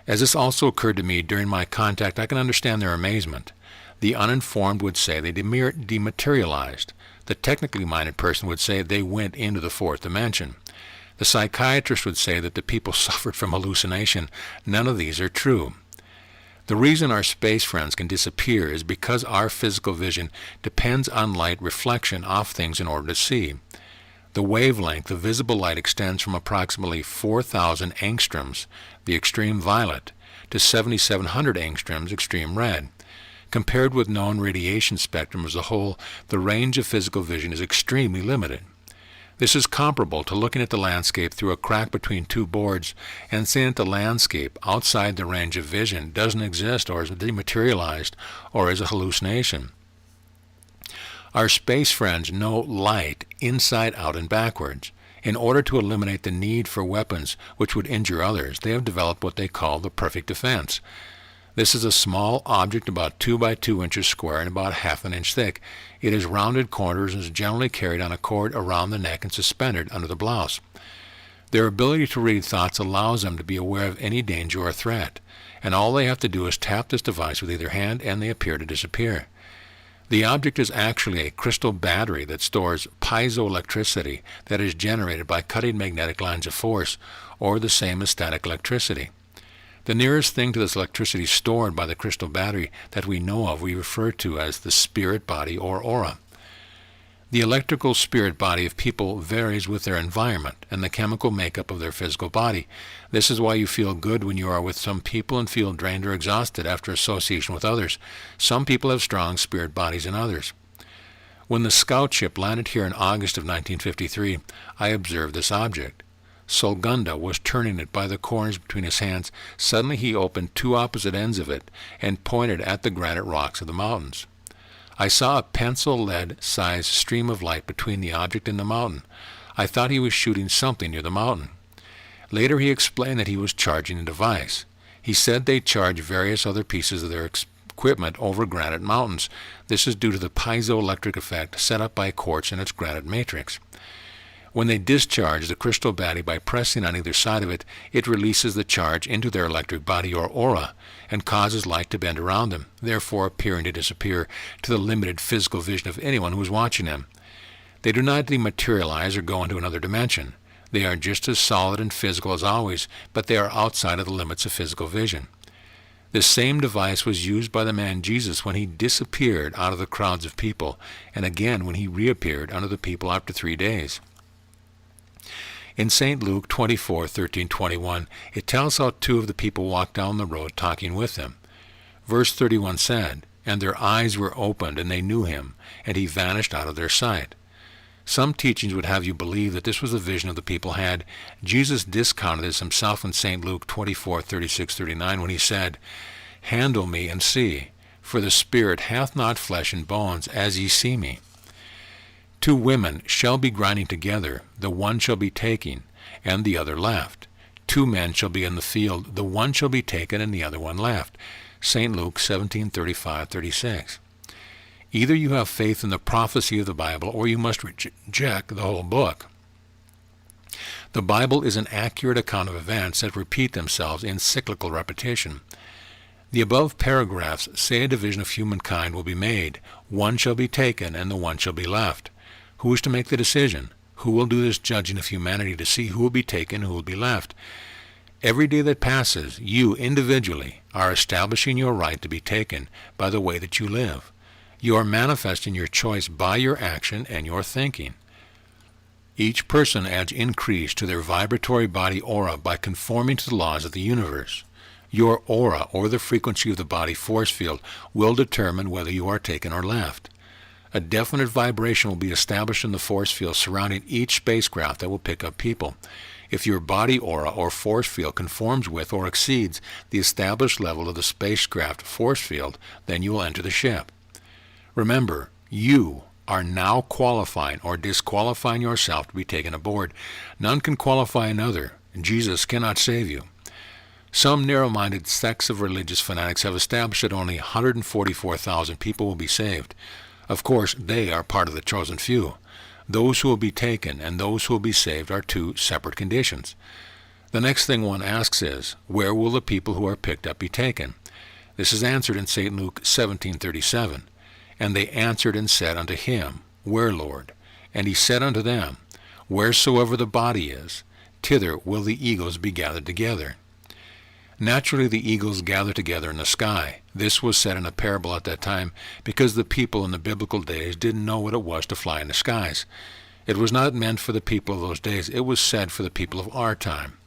As this also occurred to me during my contact, I can understand their amazement. The uninformed would say they dematerialized. The technically minded person would say they went into the fourth dimension. The psychiatrist would say that the people suffered from hallucination. None of these are true. The reason our space friends can disappear is because our physical vision depends on light reflection off things in order to see. The wavelength of visible light extends from approximately 4,000 angstroms, the extreme violet, to 7,700 angstroms, extreme red. Compared with known radiation spectrum as a whole, the range of physical vision is extremely limited. This is comparable to looking at the landscape through a crack between two boards and seeing that the landscape outside the range of vision doesn't exist or is dematerialized or is a hallucination. Our space friends know light inside out and backwards. In order to eliminate the need for weapons which would injure others, they have developed what they call the perfect defense. This is a small object about 2 by 2 inches square and about half an inch thick. It has rounded corners and is generally carried on a cord around the neck and suspended under the blouse. Their ability to read thoughts allows them to be aware of any danger or threat, and all they have to do is tap this device with either hand and they appear to disappear. The object is actually a crystal battery that stores piezoelectricity that is generated by cutting magnetic lines of force, or the same as static electricity. The nearest thing to this electricity stored by the crystal battery that we know of we refer to as the spirit body or aura. The electrical spirit body of people varies with their environment and the chemical makeup of their physical body. This is why you feel good when you are with some people and feel drained or exhausted after association with others. Some people have strong spirit bodies than others. When the scout ship landed here in August of 1953, I observed this object. Solgunda was turning it by the corners between his hands. Suddenly he opened two opposite ends of it and pointed at the granite rocks of the mountains. I saw a pencil-lead-sized stream of light between the object and the mountain. I thought he was shooting something near the mountain. Later he explained that he was charging a device. He said they charge various other pieces of their equipment over granite mountains. This is due to the piezoelectric effect set up by quartz in its granite matrix. When they discharge the crystal battery by pressing on either side of it, it releases the charge into their electric body or aura and causes light to bend around them, therefore appearing to disappear to the limited physical vision of anyone who is watching them. They do not dematerialize or go into another dimension. They are just as solid and physical as always, but they are outside of the limits of physical vision. This same device was used by the man Jesus when he disappeared out of the crowds of people, and again when he reappeared under the people after 3 days. In St. Luke 24:13-21, it tells how two of the people walked down the road talking with them. Verse 31 said, "And their eyes were opened, and they knew him, and he vanished out of their sight." Some teachings would have you believe that this was the vision of the people had. Jesus discounted this himself in St. Luke 24:36-39 when he said, "Handle me and see, for the spirit hath not flesh and bones, as ye see me. 2 women shall be grinding together, the one shall be taken, and the other left. 2 men shall be in the field, the one shall be taken, and the other one left." St. Luke 17:35-36. Either you have faith in the prophecy of the Bible, or you must reject the whole book. The Bible is an accurate account of events that repeat themselves in cyclical repetition. The above paragraphs say a division of humankind will be made. One shall be taken, and the one shall be left. Who is to make the decision? Who will do this judging of humanity to see who will be taken and who will be left? Every day that passes, you individually are establishing your right to be taken by the way that you live. You are manifesting your choice by your action and your thinking. Each person adds increase to their vibratory body aura by conforming to the laws of the universe. Your aura, or the frequency of the body force field, will determine whether you are taken or left. A definite vibration will be established in the force field surrounding each spacecraft that will pick up people. If your body aura or force field conforms with or exceeds the established level of the spacecraft force field, then you will enter the ship. Remember, you are now qualifying or disqualifying yourself to be taken aboard. None can qualify another. Jesus cannot save you. Some narrow-minded sects of religious fanatics have established that only 144,000 people will be saved. Of course, they are part of the chosen few. Those who will be taken and those who will be saved are two separate conditions. The next thing one asks is, where will the people who are picked up be taken? This is answered in St. Luke 17:37. And they answered and said unto him, Where, Lord? And he said unto them, Wheresoever the body is, thither will the eagles be gathered together. Naturally, the eagles gather together in the sky. This was said in a parable at that time because the people in the biblical days didn't know what it was to fly in the skies. It was not meant for the people of those days. It was said for the people of our time.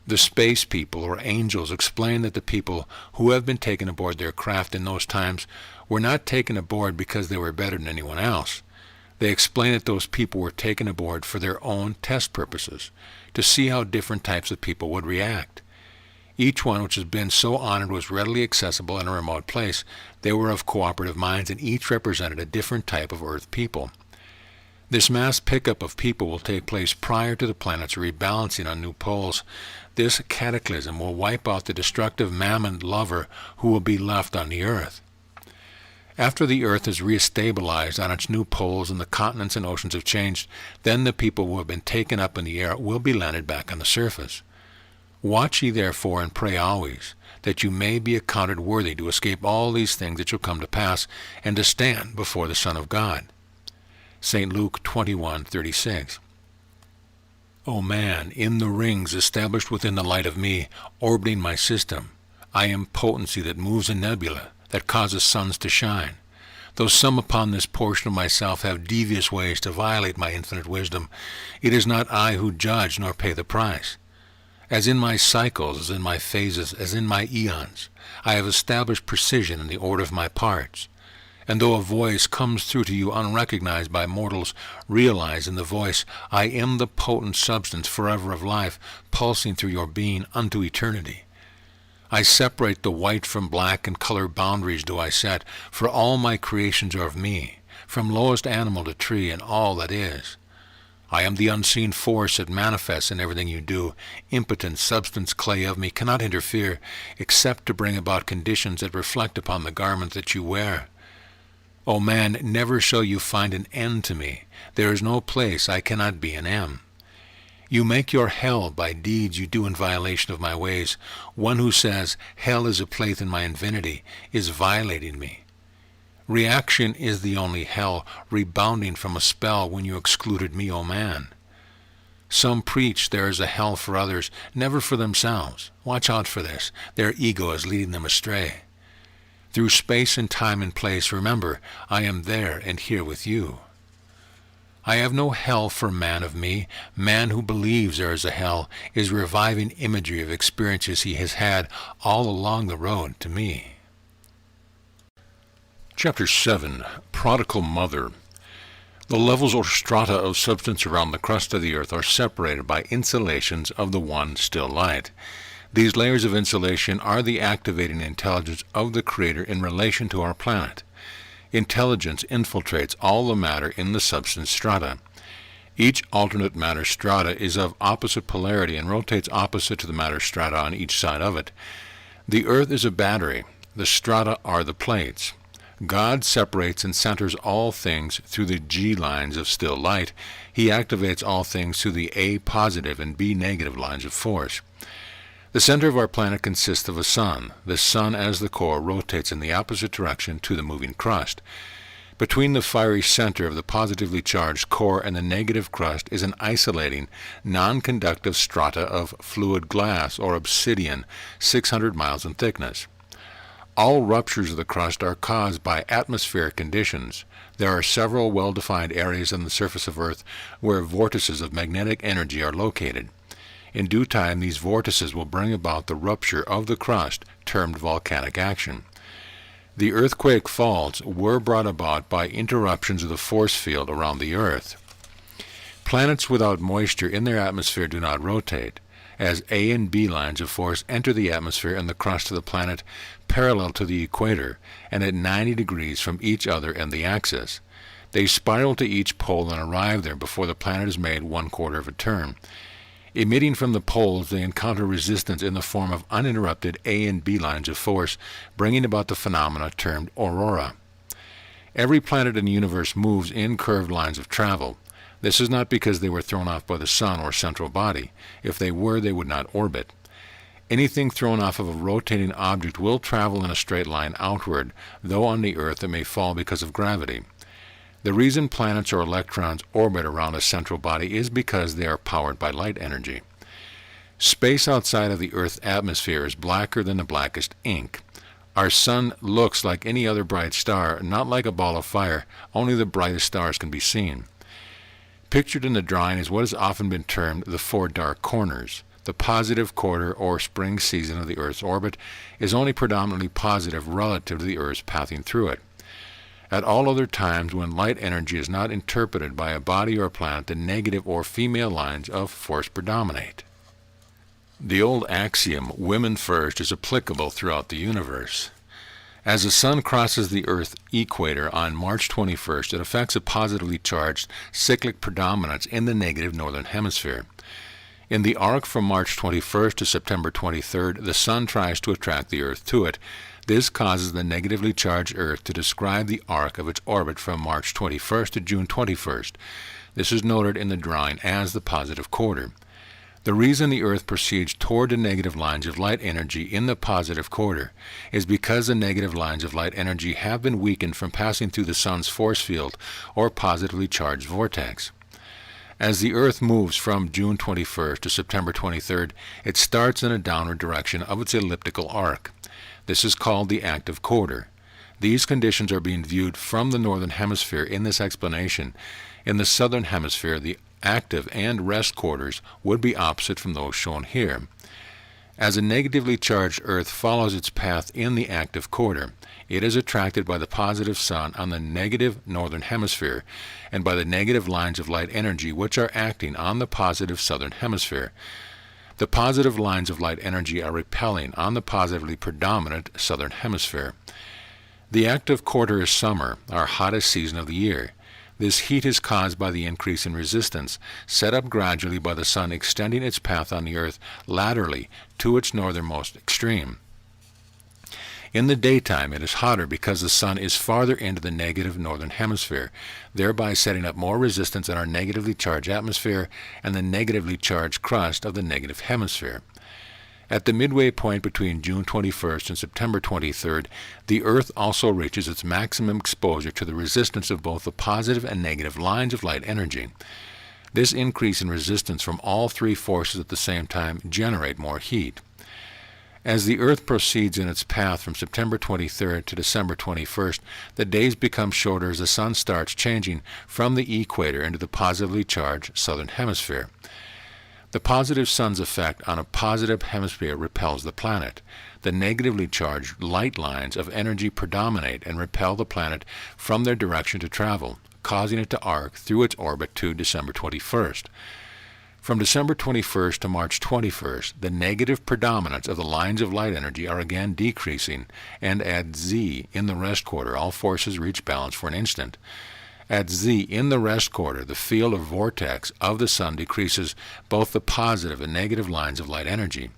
The space people, or angels, explain that the people who have been taken aboard their craft in those times were not taken aboard because they were better than anyone else. They explain that those people were taken aboard for their own test purposes, to see how different types of people would react. Each one which has been so honored was readily accessible in a remote place. They were of cooperative minds, and each represented a different type of Earth people. This mass pickup of people will take place prior to the planets rebalancing on new poles. This cataclysm will wipe out the destructive mammon lover who will be left on the Earth. After the Earth is re-stabilized on its new poles and the continents and oceans have changed, then the people who have been taken up in the air will be landed back on the surface. Watch ye therefore and pray always, that you may be accounted worthy to escape all these things that shall come to pass, and to stand before the Son of God. St. Luke 21:36. O man, in the rings established within the light of me, orbiting my system, I am potency that moves a nebula, that causes suns to shine. Though some upon this portion of myself have devious ways to violate my infinite wisdom, it is not I who judge nor pay the price. As in my cycles, as in my phases, as in my eons, I have established precision in the order of my parts. And though a voice comes through to you unrecognized by mortals, realize in the voice, I am the potent substance forever of life, pulsing through your being unto eternity. I separate the white from black, and color boundaries do I set, for all my creations are of me, from lowest animal to tree and all that is. I am the unseen force that manifests in everything you do. Impotent substance clay of me cannot interfere, except to bring about conditions that reflect upon the garment that you wear. O man, never shall you find an end to me. There is no place I cannot be an M. You make your hell by deeds you do in violation of my ways. One who says, hell is a place in my infinity, is violating me. Reaction is the only hell, rebounding from a spell when you excluded me, O man. Some preach there is a hell for others, never for themselves. Watch out for this. Their ego is leading them astray. Through space and time and place, remember, I am there and here with you. I have no hell for man of me. Man who believes there is a hell is reviving imagery of experiences he has had all along the road to me. Chapter 7. Prodigal Mother. The levels or strata of substance around the crust of the earth are separated by insulations of the one still light. These layers of insulation are the activating intelligence of the Creator in relation to our planet. Intelligence infiltrates all the matter in the substance strata. Each alternate matter strata is of opposite polarity and rotates opposite to the matter strata on each side of it. The earth is a battery. The strata are the plates. God separates and centers all things through the G lines of still light. He activates all things through the A positive and B negative lines of force. The center of our planet consists of a sun. The sun, as the core, rotates in the opposite direction to the moving crust. Between the fiery center of the positively charged core and the negative crust is an isolating, non-conductive strata of fluid glass or obsidian 600 miles in thickness. All ruptures of the crust are caused by atmospheric conditions. There are several well-defined areas on the surface of Earth where vortices of magnetic energy are located. In due time, these vortices will bring about the rupture of the crust, termed volcanic action. The earthquake faults were brought about by interruptions of the force field around the Earth. Planets without moisture in their atmosphere do not rotate, as A and B lines of force enter the atmosphere and the crust of the planet parallel to the equator and at 90 degrees from each other and the axis. They spiral to each pole and arrive there before the planet is made 1/4 of a turn. Emitting from the poles, they encounter resistance in the form of uninterrupted A and B lines of force, bringing about the phenomena termed aurora. Every planet in the universe moves in curved lines of travel. This is not because they were thrown off by the sun or central body. If they were, they would not orbit. Anything thrown off of a rotating object will travel in a straight line outward, though on the Earth it may fall because of gravity. The reason planets or electrons orbit around a central body is because they are powered by light energy. Space outside of the Earth's atmosphere is blacker than the blackest ink. Our sun looks like any other bright star, not like a ball of fire. Only the brightest stars can be seen. Pictured in the drawing is what has often been termed the 4 dark corners. The positive quarter or spring season of the Earth's orbit is only predominantly positive relative to the Earth's passing through it. At all other times when light energy is not interpreted by a body or a planet, the negative or female lines of force predominate. The old axiom, women first, is applicable throughout the universe. As the sun crosses the Earth equator on March 21st, it affects a positively charged cyclic predominance in the negative northern hemisphere. In the arc from March 21st to September 23rd, the sun tries to attract the Earth to it. This causes the negatively charged Earth to describe the arc of its orbit from March 21st to June 21st. This is noted in the drawing as the positive quarter. The reason the Earth proceeds toward the negative lines of light energy in the positive quarter is because the negative lines of light energy have been weakened from passing through the sun's force field or positively charged vortex. As the Earth moves from June 21st to September 23rd, it starts in a downward direction of its elliptical arc. This is called the active quarter. These conditions are being viewed from the northern hemisphere in this explanation. In the southern hemisphere, the active and rest quarters would be opposite from those shown here. As a negatively charged Earth follows its path in the active quarter, it is attracted by the positive sun on the negative northern hemisphere and by the negative lines of light energy which are acting on the positive southern hemisphere. The positive lines of light energy are repelling on the positively predominant southern hemisphere. The active quarter is summer, our hottest season of the year. This heat is caused by the increase in resistance, set up gradually by the sun extending its path on the Earth laterally to its northernmost extreme. In the daytime, it is hotter because the sun is farther into the negative northern hemisphere, thereby setting up more resistance in our negatively charged atmosphere and the negatively charged crust of the negative hemisphere. At the midway point between June 21st and September 23rd, the Earth also reaches its maximum exposure to the resistance of both the positive and negative lines of light energy. This increase in resistance from all three forces at the same time generate more heat. As the Earth proceeds in its path from September 23rd to December 21st, the days become shorter as the sun starts changing from the equator into the positively charged southern hemisphere. The positive sun's effect on a positive hemisphere repels the planet. The negatively charged light lines of energy predominate and repel the planet from their direction to travel, causing it to arc through its orbit to December 21st. From December 21st to March 21st, the negative predominance of the lines of light energy are again decreasing, and at Z in the rest quarter, all forces reach balance for an instant. At Z in the rest quarter, the field or vortex of the sun decreases both the positive and negative lines of light energy.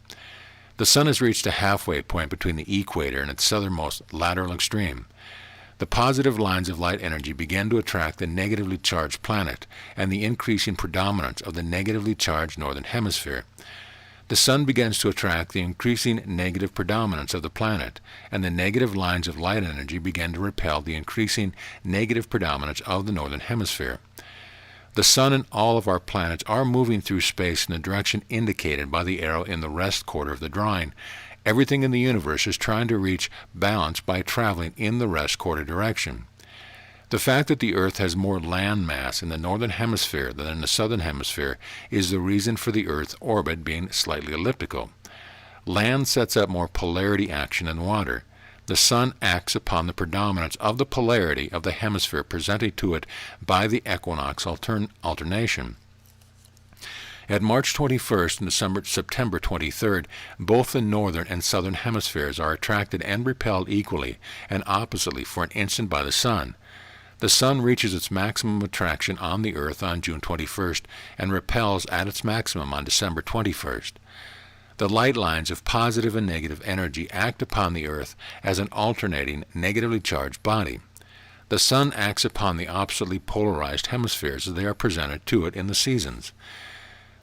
The sun has reached a halfway point between the equator and its southernmost lateral extreme. The positive lines of light energy begin to attract the negatively charged planet and the increasing predominance of the negatively charged northern hemisphere. The sun begins to attract the increasing negative predominance of the planet, and the negative lines of light energy begin to repel the increasing negative predominance of the northern hemisphere. The sun and all of our planets are moving through space in the direction indicated by the arrow in the rest quarter of the drawing. Everything in the universe is trying to reach balance by traveling in the rest quarter direction. The fact that the Earth has more land mass in the northern hemisphere than in the southern hemisphere is the reason for the Earth's orbit being slightly elliptical. Land sets up more polarity action than water. The sun acts upon the predominance of the polarity of the hemisphere presented to it by the equinox alternation. At March 21st and September 23rd, both the northern and southern hemispheres are attracted and repelled equally and oppositely for an instant by the sun. The sun reaches its maximum attraction on the Earth on June 21st and repels at its maximum on December 21st. The light lines of positive and negative energy act upon the Earth as an alternating, negatively charged body. The sun acts upon the oppositely polarized hemispheres as they are presented to it in the seasons.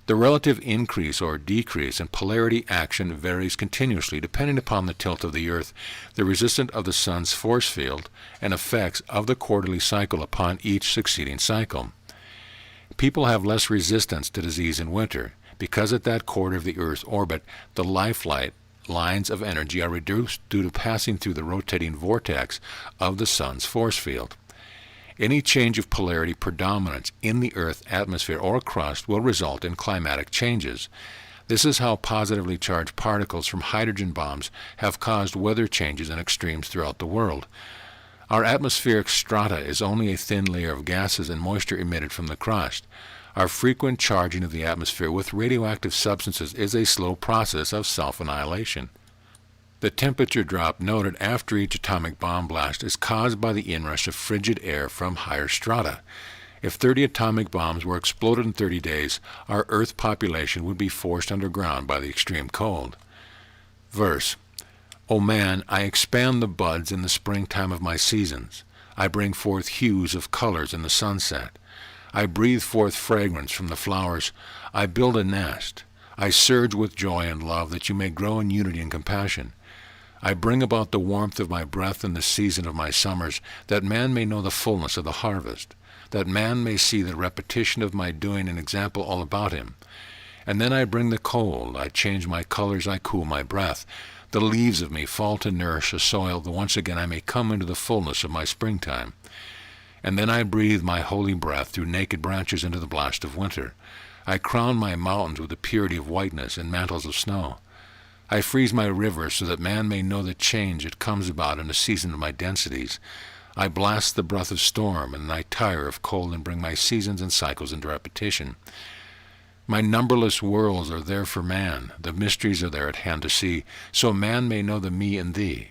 The relative increase or decrease in polarity action varies continuously depending upon the tilt of the Earth, the resistance of the sun's force field, and effects of the quarterly cycle upon each succeeding cycle. People have less resistance to disease in winter, because at that quarter of the Earth's orbit, the lifeline lines of energy are reduced due to passing through the rotating vortex of the sun's force field. Any change of polarity predominance in the Earth's atmosphere or crust will result in climatic changes. This is how positively charged particles from hydrogen bombs have caused weather changes and extremes throughout the world. Our atmospheric strata is only a thin layer of gases and moisture emitted from the crust. Our frequent charging of the atmosphere with radioactive substances is a slow process of self-annihilation. The temperature drop noted after each atomic bomb blast is caused by the inrush of frigid air from higher strata. If 30 atomic bombs were exploded in 30 days, our Earth population would be forced underground by the extreme cold. Verse: O man, I expand the buds in the springtime of my seasons. I bring forth hues of colors in the sunset. I breathe forth fragrance from the flowers. I build a nest. I surge with joy and love that you may grow in unity and compassion. I bring about the warmth of my breath in the season of my summers, that man may know the fullness of the harvest, that man may see the repetition of my doing an example all about him. And then I bring the cold, I change my colors, I cool my breath. The leaves of me fall to nourish the soil, that once again I may come into the fullness of my springtime. And then I breathe my holy breath through naked branches into the blast of winter. I crown my mountains with the purity of whiteness and mantles of snow. I freeze my rivers so that man may know the change that comes about in the season of my densities. I blast the breath of storm, and I tire of cold and bring my seasons and cycles into repetition. My numberless worlds are there for man, the mysteries are there at hand to see, so man may know the me in thee.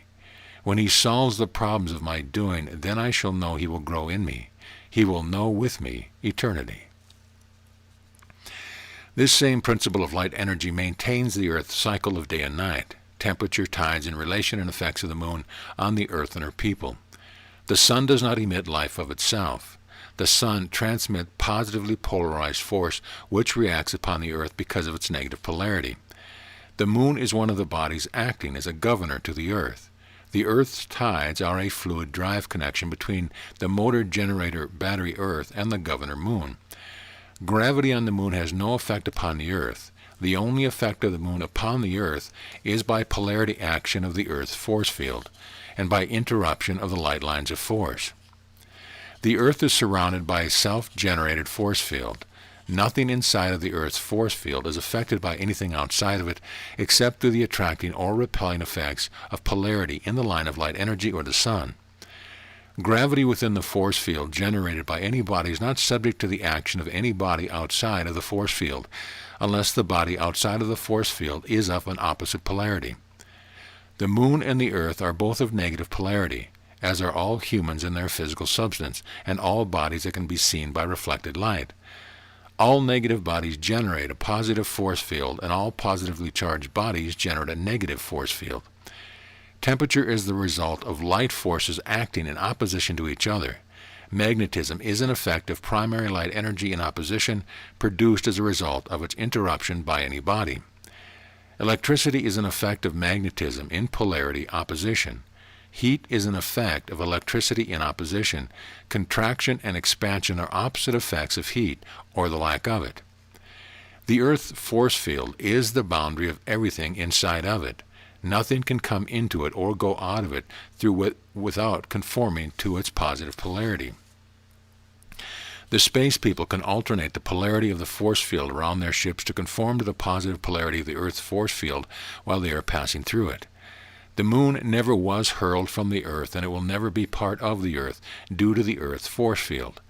When he solves the problems of my doing, then I shall know he will grow in me. He will know with me eternity. This same principle of light energy maintains the Earth's cycle of day and night, temperature, tides, and relation and effects of the moon on the Earth and her people. The sun does not emit life of itself. The sun transmits positively polarized force which reacts upon the Earth because of its negative polarity. The moon is one of the bodies acting as a governor to the Earth. The Earth's tides are a fluid drive connection between the motor generator battery Earth and the governor moon. Gravity on the moon has no effect upon the Earth. The only effect of the moon upon the Earth is by polarity action of the Earth's force field, and by interruption of the light lines of force. The Earth is surrounded by a self-generated force field. Nothing inside of the Earth's force field is affected by anything outside of it, except through the attracting or repelling effects of polarity in the line of light energy or the sun. Gravity within the force field generated by any body is not subject to the action of any body outside of the force field, unless the body outside of the force field is of an opposite polarity. The moon and the Earth are both of negative polarity, as are all humans in their physical substance, and all bodies that can be seen by reflected light. All negative bodies generate a positive force field, and all positively charged bodies generate a negative force field. Temperature is the result of light forces acting in opposition to each other. Magnetism is an effect of primary light energy in opposition, produced as a result of its interruption by any body. Electricity is an effect of magnetism in polarity opposition. Heat is an effect of electricity in opposition. Contraction and expansion are opposite effects of heat, or the lack of it. The Earth's force field is the boundary of everything inside of it. Nothing can come into it or go out of it without conforming to its positive polarity. The space people can alternate the polarity of the force field around their ships to conform to the positive polarity of the Earth's force field while they are passing through it. The moon never was hurled from the Earth, and it will never be part of the Earth due to the Earth's force field.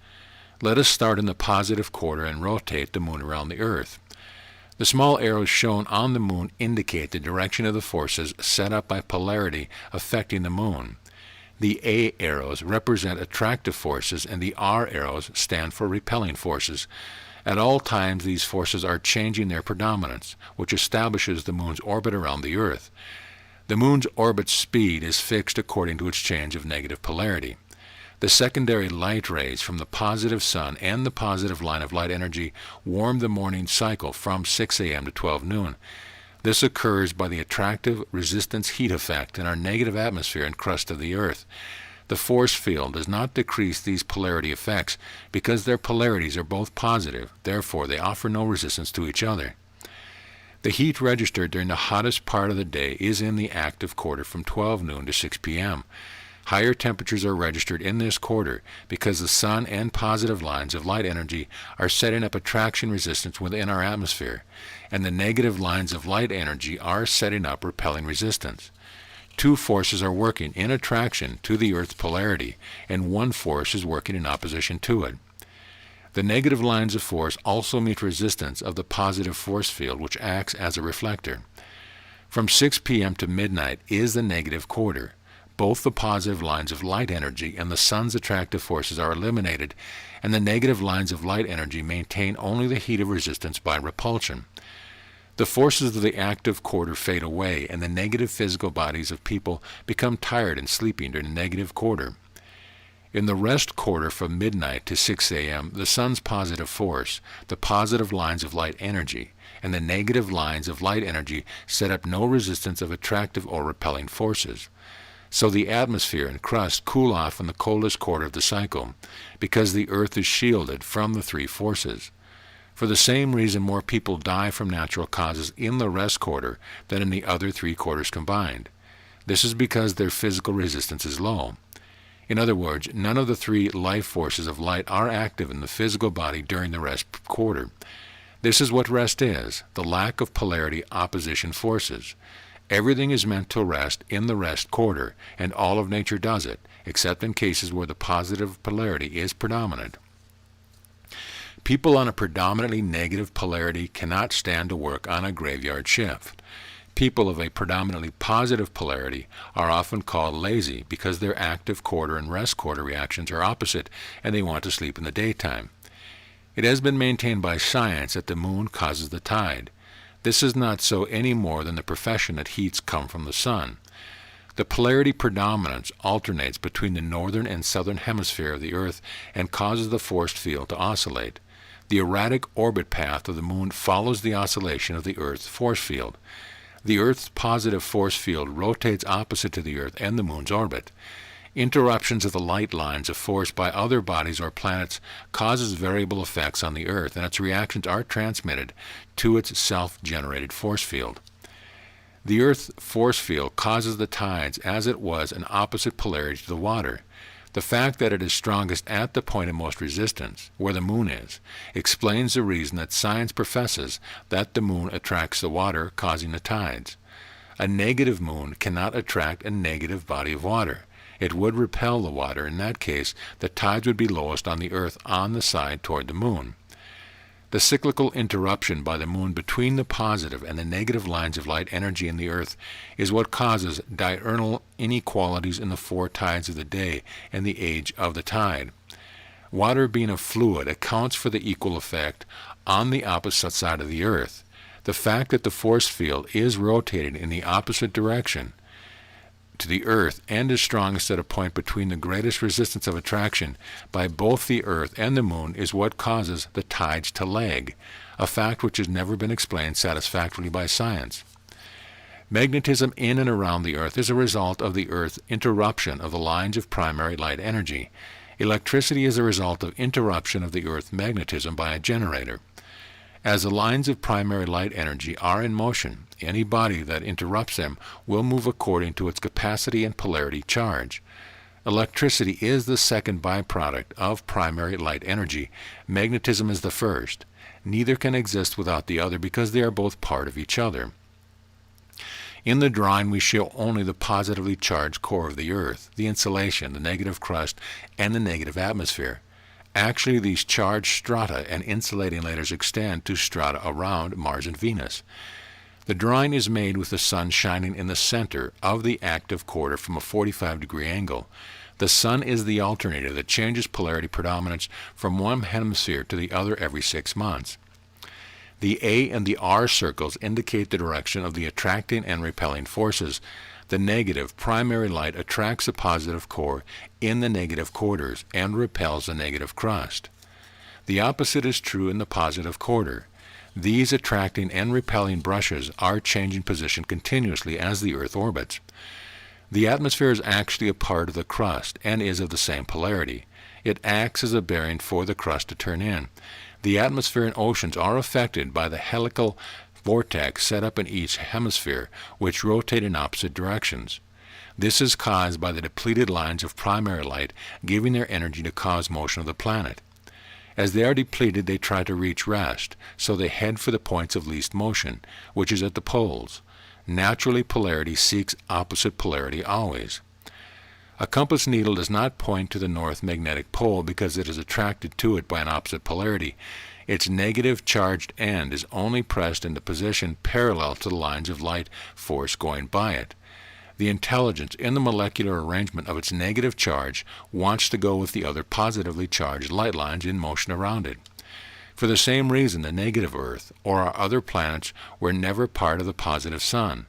Let us start in the positive quarter and rotate the moon around the Earth. The small arrows shown on the moon indicate the direction of the forces set up by polarity affecting the moon. The A arrows represent attractive forces, and the R arrows stand for repelling forces. At all times, these forces are changing their predominance, which establishes the moon's orbit around the Earth. The moon's orbit speed is fixed according to its change of negative polarity. The secondary light rays from the positive sun and the positive line of light energy warm the morning cycle from 6 a.m. to 12 noon. This occurs by the attractive resistance heat effect in our negative atmosphere and crust of the Earth. The force field does not decrease these polarity effects because their polarities are both positive, therefore they offer no resistance to each other. The heat registered during the hottest part of the day is in the active quarter from 12 noon to 6 p.m. Higher temperatures are registered in this quarter because the sun and positive lines of light energy are setting up attraction resistance within our atmosphere, and the negative lines of light energy are setting up repelling resistance. Two forces are working in attraction to the Earth's polarity, and one force is working in opposition to it. The negative lines of force also meet resistance of the positive force field, which acts as a reflector. From 6 p.m. to midnight is the negative quarter. Both the positive lines of light energy and the sun's attractive forces are eliminated, and the negative lines of light energy maintain only the heat of resistance by repulsion. The forces of the active quarter fade away, and the negative physical bodies of people become tired and sleeping during the negative quarter. In the rest quarter from midnight to 6 a.m., the sun's positive force, the positive lines of light energy, and the negative lines of light energy set up no resistance of attractive or repelling forces. So the atmosphere and crust cool off in the coldest quarter of the cycle, because the Earth is shielded from the three forces. For the same reason, more people die from natural causes in the rest quarter than in the other three quarters combined. This is because their physical resistance is low. In other words, none of the three life forces of light are active in the physical body during the rest quarter. This is what rest is, the lack of polarity opposition forces. Everything is meant to rest in the rest quarter, and all of nature does it, except in cases where the positive polarity is predominant. People on a predominantly negative polarity cannot stand to work on a graveyard shift. People of a predominantly positive polarity are often called lazy because their active quarter and rest quarter reactions are opposite, and they want to sleep in the daytime. It has been maintained by science that the moon causes the tide. This is not so any more than the profession that heats come from the sun. The polarity predominance alternates between the northern and southern hemisphere of the Earth and causes the force field to oscillate. The erratic orbit path of the moon follows the oscillation of the Earth's force field. The Earth's positive force field rotates opposite to the Earth and the moon's orbit. Interruptions of the light lines of force by other bodies or planets causes variable effects on the Earth, and its reactions are transmitted to its self-generated force field. The Earth's force field causes the tides as it was an opposite polarity to the water. The fact that it is strongest at the point of most resistance, where the moon is, explains the reason that science professes that the moon attracts the water, causing the tides. A negative moon cannot attract a negative body of water. It would repel the water. In that case, the tides would be lowest on the Earth on the side toward the moon. The cyclical interruption by the moon between the positive and the negative lines of light energy in the Earth is what causes diurnal inequalities in the four tides of the day and the age of the tide. Water being a fluid accounts for the equal effect on the opposite side of the Earth. The fact that the force field is rotating in the opposite direction to the Earth and is strongest at a point between the greatest resistance of attraction by both the Earth and the moon is what causes the tides to lag, a fact which has never been explained satisfactorily by science. Magnetism in and around the Earth is a result of the Earth's interruption of the lines of primary light energy. Electricity is a result of interruption of the Earth's magnetism by a generator. As the lines of primary light energy are in motion, any body that interrupts them will move according to its capacity and polarity charge. Electricity is the second byproduct of primary light energy. Magnetism is the first. Neither can exist without the other because they are both part of each other. In the drawing, we show only the positively charged core of the Earth, the insulation, the negative crust, and the negative atmosphere. Actually, these charged strata and insulating layers extend to strata around Mars and Venus. The drawing is made with the Sun shining in the center of the active quarter from a 45-degree angle. The Sun is the alternator that changes polarity predominance from one hemisphere to the other every 6 months. The A and the R circles indicate the direction of the attracting and repelling forces. The negative primary light attracts the positive core in the negative quarters and repels the negative crust. The opposite is true in the positive quarter. These attracting and repelling brushes are changing position continuously as the Earth orbits. The atmosphere is actually a part of the crust and is of the same polarity. It acts as a bearing for the crust to turn in. The atmosphere and oceans are affected by the helical vortex set up in each hemisphere, which rotate in opposite directions. This is caused by the depleted lines of primary light giving their energy to cause motion of the planet. As they are depleted, they try to reach rest, so they head for the points of least motion, which is at the poles. Naturally, polarity seeks opposite polarity always. A compass needle does not point to the north magnetic pole because it is attracted to it by an opposite polarity. Its negative charged end is only pressed into position parallel to the lines of light force going by it. The intelligence in the molecular arrangement of its negative charge wants to go with the other positively charged light lines in motion around it. For the same reason, the negative Earth or our other planets were never part of the positive Sun.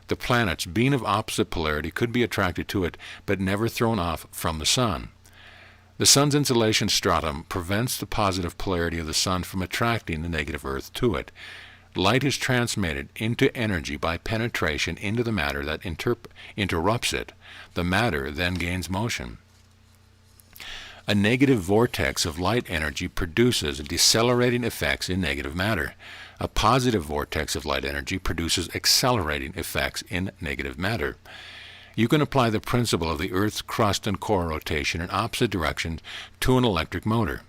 The planets, being of opposite polarity, could be attracted to it, but never thrown off from the Sun. The Sun's insulation stratum prevents the positive polarity of the Sun from attracting the negative Earth to it. Light is transmitted into energy by penetration into the matter that interrupts it. The matter then gains motion. A negative vortex of light energy produces decelerating effects in negative matter. A positive vortex of light energy produces accelerating effects in negative matter. You can apply the principle of the Earth's crust and core rotation in opposite directions to an electric motor.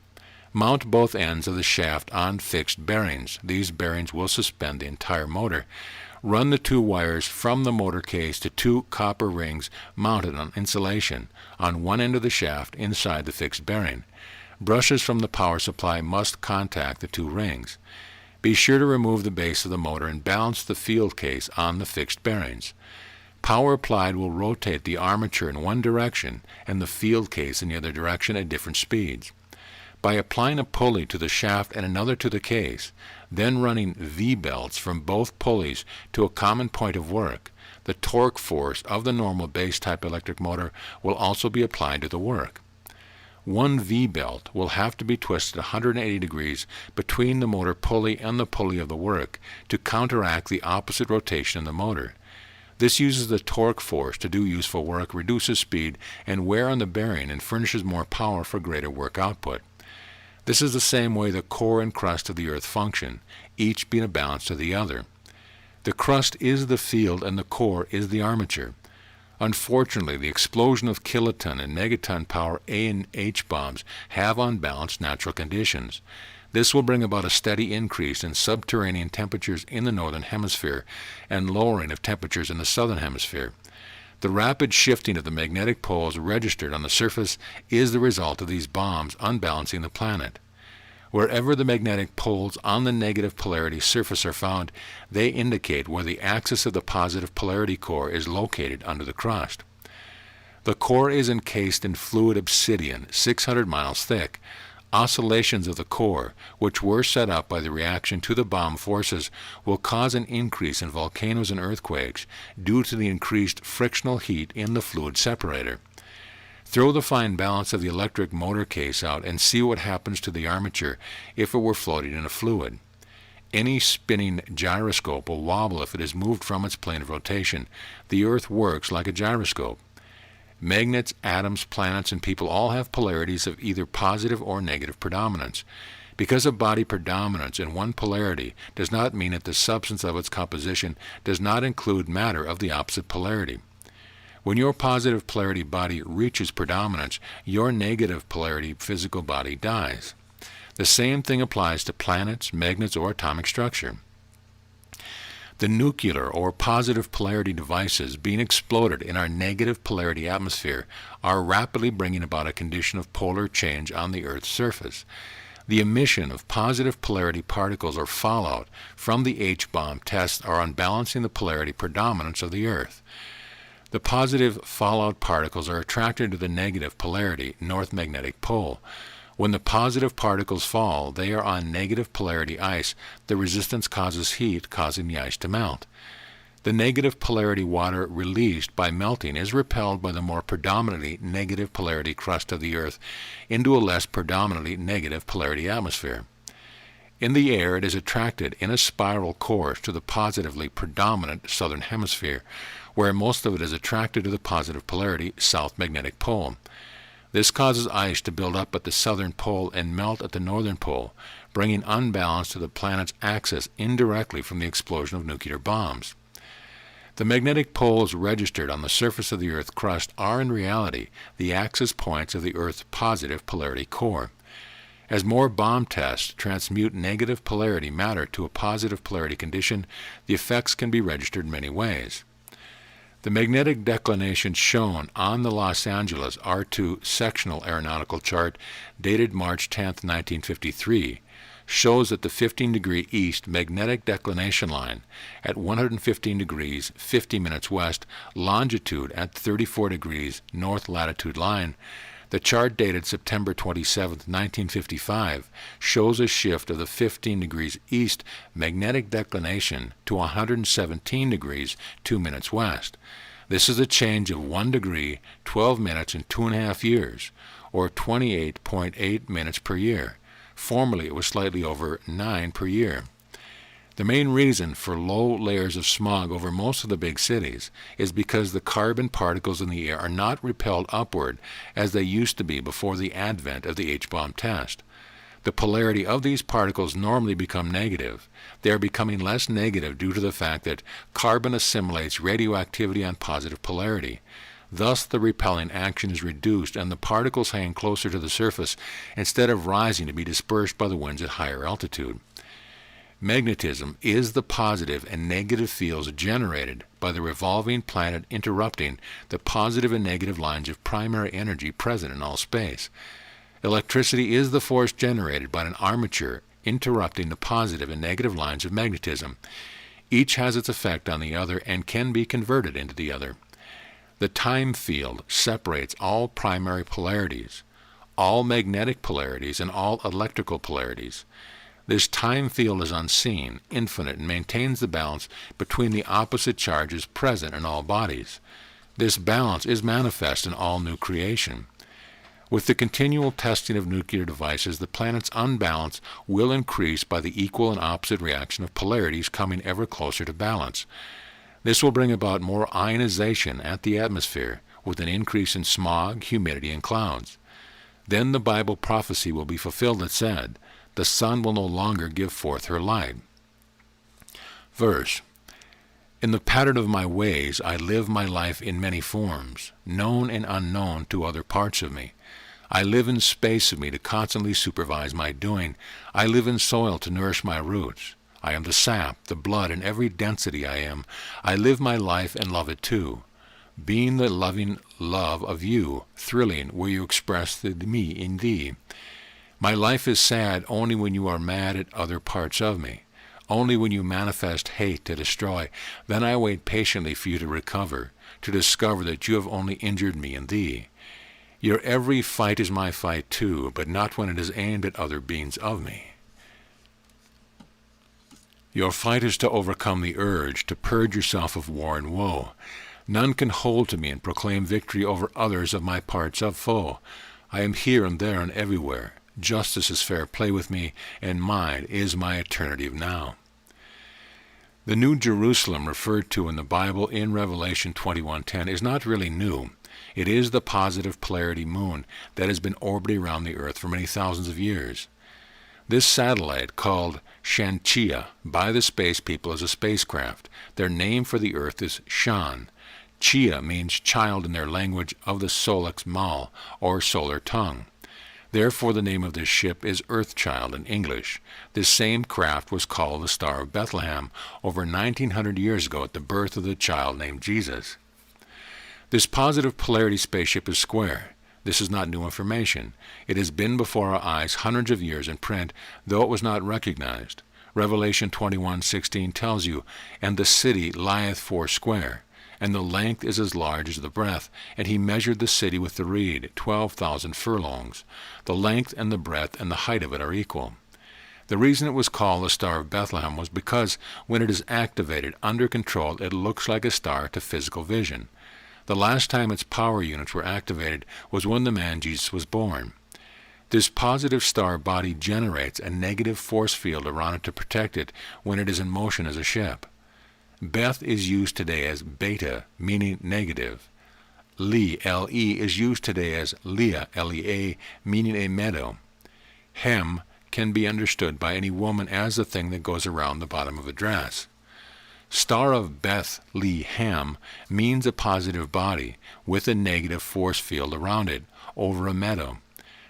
Mount both ends of the shaft on fixed bearings. These bearings will suspend the entire motor. Run the 2 wires from the motor case to 2 copper rings mounted on insulation on one end of the shaft inside the fixed bearing. Brushes from the power supply must contact the 2 rings. Be sure to remove the base of the motor and balance the field case on the fixed bearings. Power applied will rotate the armature in one direction and the field case in the other direction at different speeds. By applying a pulley to the shaft and another to the case, then running V-belts from both pulleys to a common point of work, the torque force of the normal base-type electric motor will also be applied to the work. One V-belt will have to be twisted 180 degrees between the motor pulley and the pulley of the work to counteract the opposite rotation in the motor. This uses the torque force to do useful work, reduces speed and wear on the bearing, and furnishes more power for greater work output. This is the same way the core and crust of the Earth function, each being a balance to the other. The crust is the field and the core is the armature. Unfortunately, the explosion of kiloton and megaton power A and H bombs have unbalanced natural conditions. This will bring about a steady increase in subterranean temperatures in the northern hemisphere and lowering of temperatures in the southern hemisphere. The rapid shifting of the magnetic poles registered on the surface is the result of these bombs unbalancing the planet. Wherever the magnetic poles on the negative polarity surface are found, they indicate where the axis of the positive polarity core is located under the crust. The core is encased in fluid obsidian, 600 miles thick. Oscillations of the core, which were set up by the reaction to the bomb forces, will cause an increase in volcanoes and earthquakes due to the increased frictional heat in the fluid separator. Throw the fine balance of the electric motor case out and see what happens to the armature if it were floating in a fluid. Any spinning gyroscope will wobble if it is moved from its plane of rotation. The Earth works like a gyroscope. Magnets, atoms, planets, and people all have polarities of either positive or negative predominance. Because of body predominance in one polarity does not mean that the substance of its composition does not include matter of the opposite polarity. When your positive polarity body reaches predominance, your negative polarity physical body dies. The same thing applies to planets, magnets, or atomic structure. The nuclear or positive polarity devices being exploded in our negative polarity atmosphere are rapidly bringing about a condition of polar change on the Earth's surface. The emission of positive polarity particles or fallout from the H-bomb tests are unbalancing the polarity predominance of the Earth. The positive fallout particles are attracted to the negative polarity, north magnetic pole. When the positive particles fall, they are on negative polarity ice. The resistance causes heat, causing the ice to melt. The negative polarity water released by melting is repelled by the more predominantly negative polarity crust of the Earth into a less predominantly negative polarity atmosphere. In the air, it is attracted in a spiral course to the positively predominant southern hemisphere, where most of it is attracted to the positive polarity south magnetic pole. This causes ice to build up at the southern pole and melt at the northern pole, bringing unbalance to the planet's axis indirectly from the explosion of nuclear bombs. The magnetic poles registered on the surface of the Earth crust are in reality the axis points of the Earth's positive polarity core. As more bomb tests transmute negative polarity matter to a positive polarity condition, the effects can be registered in many ways. The magnetic declination shown on the Los Angeles R2 sectional aeronautical chart dated March 10, 1953, shows that the 15-degree east magnetic declination line at 115 degrees 50 minutes west longitude at 34 degrees north latitude line, the chart dated September 27, 1955, shows a shift of the 15 degrees east magnetic declination to 117 degrees 2 minutes west. This is a change of 1 degree, 12 minutes in 2.5 years, or 28.8 minutes per year. Formerly, it was slightly over 9 per year. The main reason for low layers of smog over most of the big cities is because the carbon particles in the air are not repelled upward as they used to be before the advent of the H-bomb test. The polarity of these particles normally become negative. They are becoming less negative due to the fact that carbon assimilates radioactivity on positive polarity. Thus, the repelling action is reduced and the particles hang closer to the surface instead of rising to be dispersed by the winds at higher altitude. Magnetism is the positive and negative fields generated by the revolving planet interrupting the positive and negative lines of primary energy present in all space. Electricity is the force generated by an armature interrupting the positive and negative lines of magnetism. Each has its effect on the other and can be converted into the other. The time field separates all primary polarities, all magnetic polarities, and all electrical polarities. This time field is unseen, infinite, and maintains the balance between the opposite charges present in all bodies. This balance is manifest in all new creation. With the continual testing of nuclear devices, the planet's unbalance will increase by the equal and opposite reaction of polarities coming ever closer to balance. This will bring about more ionization at the atmosphere, with an increase in smog, humidity, and clouds. Then the Bible prophecy will be fulfilled that said, "The sun will no longer give forth her light." Verse: "In the pattern of my ways I live my life in many forms, known and unknown to other parts of me. I live in space of me to constantly supervise my doing. I live in soil to nourish my roots. I am the sap, the blood, and every density I am. I live my life and love it too. Being the loving love of you, thrilling where you express the me in thee. My life is sad only when you are mad at other parts of me, only when you manifest hate to destroy. Then I wait patiently for you to recover, to discover that you have only injured me and thee. Your every fight is my fight too, but not when it is aimed at other beings of me. Your fight is to overcome the urge, to purge yourself of war and woe. None can hold to me and proclaim victory over others of my parts of foe. I am here and there and everywhere. Justice is fair play with me, and mine is my eternity of now. The New Jerusalem referred to in the Bible in Revelation 21:10 is not really new. It is the positive polarity moon that has been orbiting around the Earth for many thousands of years. This satellite, called Shantia by the space people, is a spacecraft. Their name for the Earth is Shan. Chia means child in their language of the Solix Mal, or solar tongue. Therefore the name of this ship is Earthchild in English. This same craft was called the Star of Bethlehem over 1900 years ago at the birth of the child named Jesus. This positive polarity spaceship is square. This is not new information. It has been before our eyes hundreds of years in print, though it was not recognized. Revelation 21:16 tells you, "And the city lieth foursquare, and the length is as large as the breadth, and he measured the city with the reed, 12,000 furlongs. The length and the breadth and the height of it are equal." The reason it was called the Star of Bethlehem was because when it is activated under control, it looks like a star to physical vision. The last time its power units were activated was when the man Jesus was born. This positive star body generates a negative force field around it to protect it when it is in motion as a ship. Beth is used today as beta, meaning negative. Li, L-E, is used today as Leah, L-E-A, meaning a meadow. Hem can be understood by any woman as the thing that goes around the bottom of a dress. Star of Beth-lehem means a positive body with a negative force field around it over a meadow.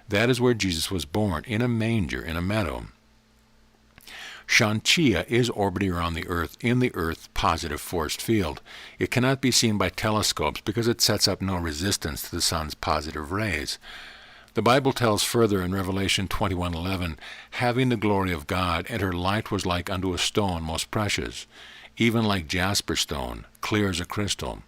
That is where Jesus was born, in a manger in a meadow. Shantia is orbiting around the Earth in the Earth's positive force field. It cannot be seen by telescopes because it sets up no resistance to the sun's positive rays. The Bible tells further in Revelation 21:11, "Having the glory of God, and her light was like unto a stone most precious, even like jasper stone, clear as a crystal."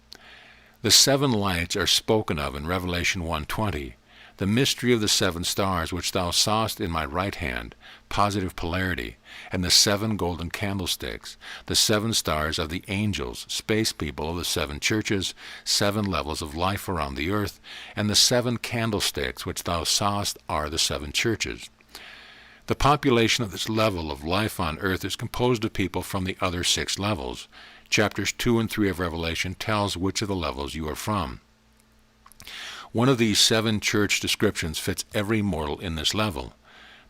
The seven lights are spoken of in Revelation 1:20. The mystery of the seven stars which thou sawest in my right hand, positive polarity, and the seven golden candlesticks, the seven stars of the angels, space people of the seven churches, seven levels of life around the earth, and the seven candlesticks which thou sawest are the seven churches. The population of this level of life on earth is composed of people from the other six levels. Chapters 2 and 3 of Revelation tells which of the levels you are from. One of these seven church descriptions fits every mortal in this level.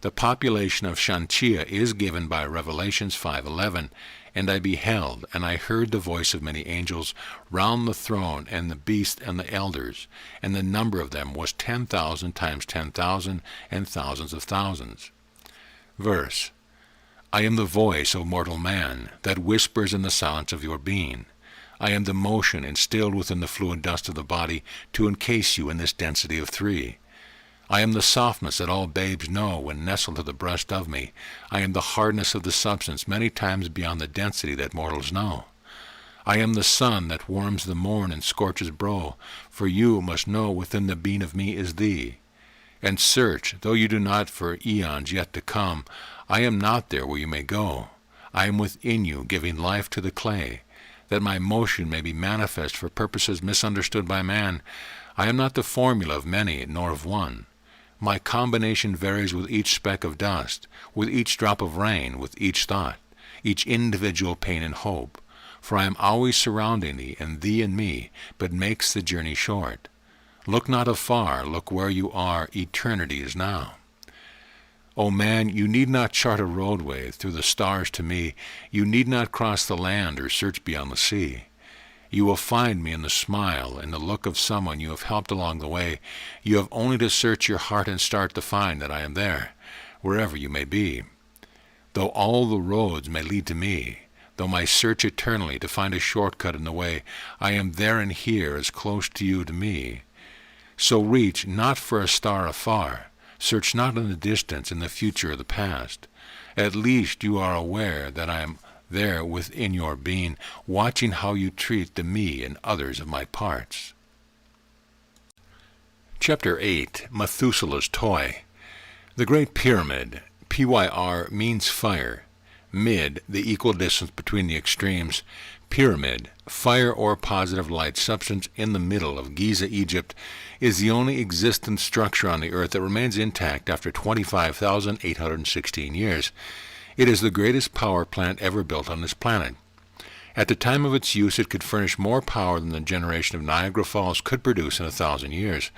The population of Shantia is given by Revelations 5:11, "And I beheld, and I heard the voice of many angels round the throne and the beast and the elders, and the number of them was 10,000 times 10,000 and thousands of thousands." Verse: "I am the voice, O mortal man, that whispers in the silence of your being. I am the motion instilled within the fluid dust of the body to encase you in this density of three. I am the softness that all babes know when nestled to the breast of me. I am the hardness of the substance many times beyond the density that mortals know. I am the sun that warms the morn and scorches brow, for you must know within the being of me is thee. And search, though you do not for eons yet to come, I am not there where you may go. I am within you, giving life to the clay, that my motion may be manifest for purposes misunderstood by man. I am not the formula of many, nor of one. My combination varies with each speck of dust, with each drop of rain, with each thought, each individual pain and hope. For I am always surrounding thee, and thee and me, but makes the journey short. Look not afar, look where you are, eternity is now. O man, you need not chart a roadway through the stars to me. You need not cross the land or search beyond the sea. You will find me in the smile and the look of someone you have helped along the way. You have only to search your heart and start to find that I am there, wherever you may be. Though all the roads may lead to me, though my search eternally to find a shortcut in the way, I am there and here, as close to you to me. So reach not for a star afar. Search not in the distance, in the future or the past. At least you are aware that I am there within your being, watching how you treat the me and others of my parts. Chapter 8, Methuselah's Toy. The Great Pyramid, Pyr, means fire. Mid, the equal distance between the extremes. Pyramid, fire or positive light substance in the middle of Giza, Egypt, is the only existent structure on the earth that remains intact after 25,816 years. It is the greatest power plant ever built on this planet. At the time of its use, it could furnish more power than the generation of Niagara Falls could produce in 1,000 years.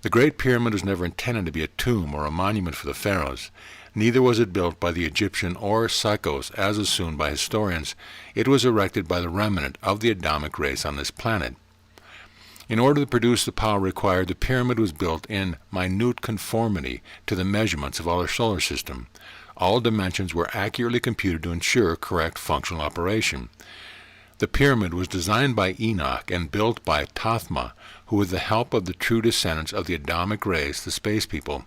The Great Pyramid was never intended to be a tomb or a monument for the pharaohs. Neither was it built by the Egyptian or Psychos, as assumed by historians. It was erected by the remnant of the Adamic race on this planet. In order to produce the power required, the pyramid was built in minute conformity to the measurements of our solar system. All dimensions were accurately computed to ensure correct functional operation. The pyramid was designed by Enoch and built by Tothma, who, with the help of the true descendants of the Adamic race, the space people,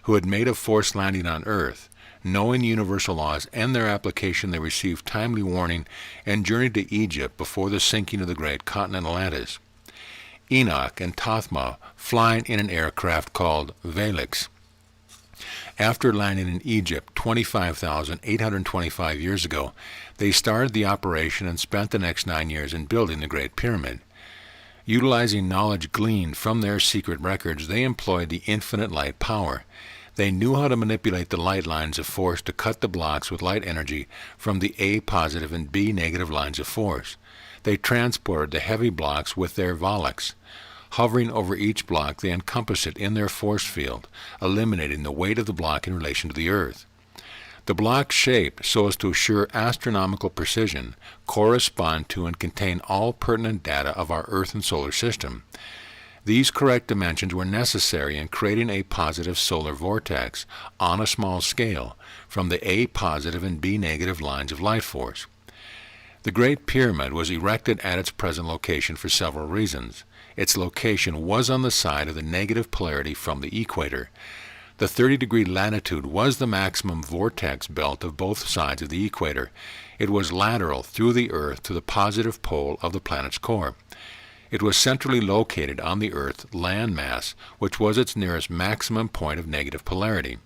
who had made a forced landing on Earth. Knowing universal laws and their application, they received timely warning and journeyed to Egypt before the sinking of the great continent Atlantis. Enoch and Tothma flying in an aircraft called Velix. After landing in Egypt 25,825 years ago, they started the operation and spent the next 9 years in building the Great Pyramid. Utilizing knowledge gleaned from their secret records, they employed the infinite light power. They knew how to manipulate the light lines of force to cut the blocks with light energy from the A positive and B negative lines of force. They transported the heavy blocks with their volux. Hovering over each block, they encompass it in their force field, eliminating the weight of the block in relation to the Earth. The blocks, shaped so as to assure astronomical precision, correspond to and contain all pertinent data of our Earth and solar system. These correct dimensions were necessary in creating a positive solar vortex on a small scale from the A positive and B negative lines of light force. The Great Pyramid was erected at its present location for several reasons. Its location was on the side of the negative polarity from the equator. The 30-degree latitude was the maximum vortex belt of both sides of the equator. It was lateral through the Earth to the positive pole of the planet's core. It was centrally located on the Earth's land mass, which was its nearest maximum point of negative polarity.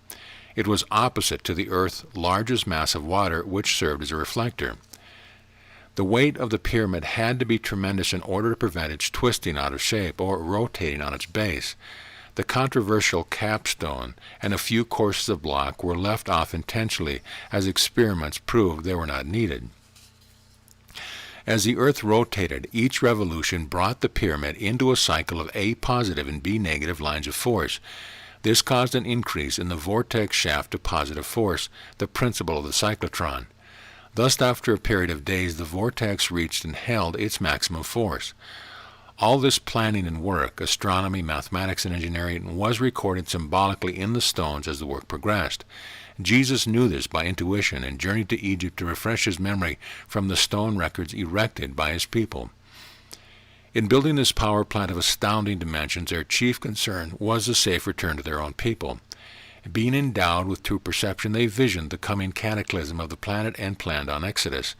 It was opposite to the Earth's largest mass of water, which served as a reflector. The weight of the pyramid had to be tremendous in order to prevent its twisting out of shape or rotating on its base. The controversial capstone and a few courses of block were left off intentionally, as experiments proved they were not needed. As the Earth rotated, each revolution brought the pyramid into a cycle of A positive and B negative lines of force. This caused an increase in the vortex shaft of positive force, the principle of the cyclotron. Thus, after a period of days, the vortex reached and held its maximum force. All this planning and work, astronomy, mathematics, and engineering, was recorded symbolically in the stones as the work progressed. Jesus knew this by intuition and journeyed to Egypt to refresh his memory from the stone records erected by his people. In building this power plant of astounding dimensions, their chief concern was the safe return to their own people. Being endowed with true perception, they visioned the coming cataclysm of the planet and planned on exodus.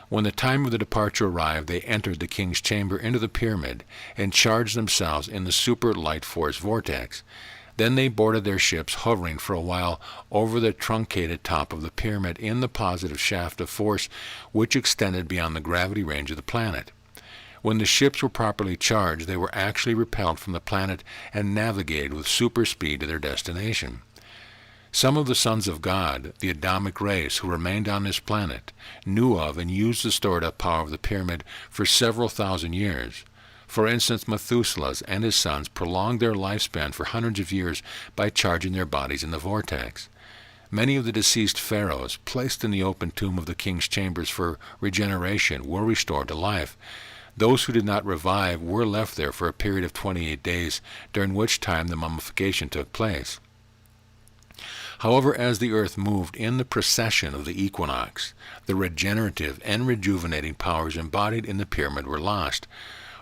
When the time of the departure arrived, they entered the king's chamber into the pyramid and charged themselves in the super light force vortex. Then they boarded their ships, hovering for a while over the truncated top of the pyramid in the positive shaft of force which extended beyond the gravity range of the planet. When the ships were properly charged, they were actually repelled from the planet and navigated with super speed to their destination. Some of the sons of God, the Adamic race who remained on this planet, knew of and used the stored up power of the pyramid for several thousand years. For instance, Methuselah and his sons prolonged their lifespan for hundreds of years by charging their bodies in the vortex. Many of the deceased pharaohs, placed in the open tomb of the king's chambers for regeneration, were restored to life. Those who did not revive were left there for a period of 28 days, during which time the mummification took place. However, as the earth moved in the precession of the equinox, the regenerative and rejuvenating powers embodied in the pyramid were lost.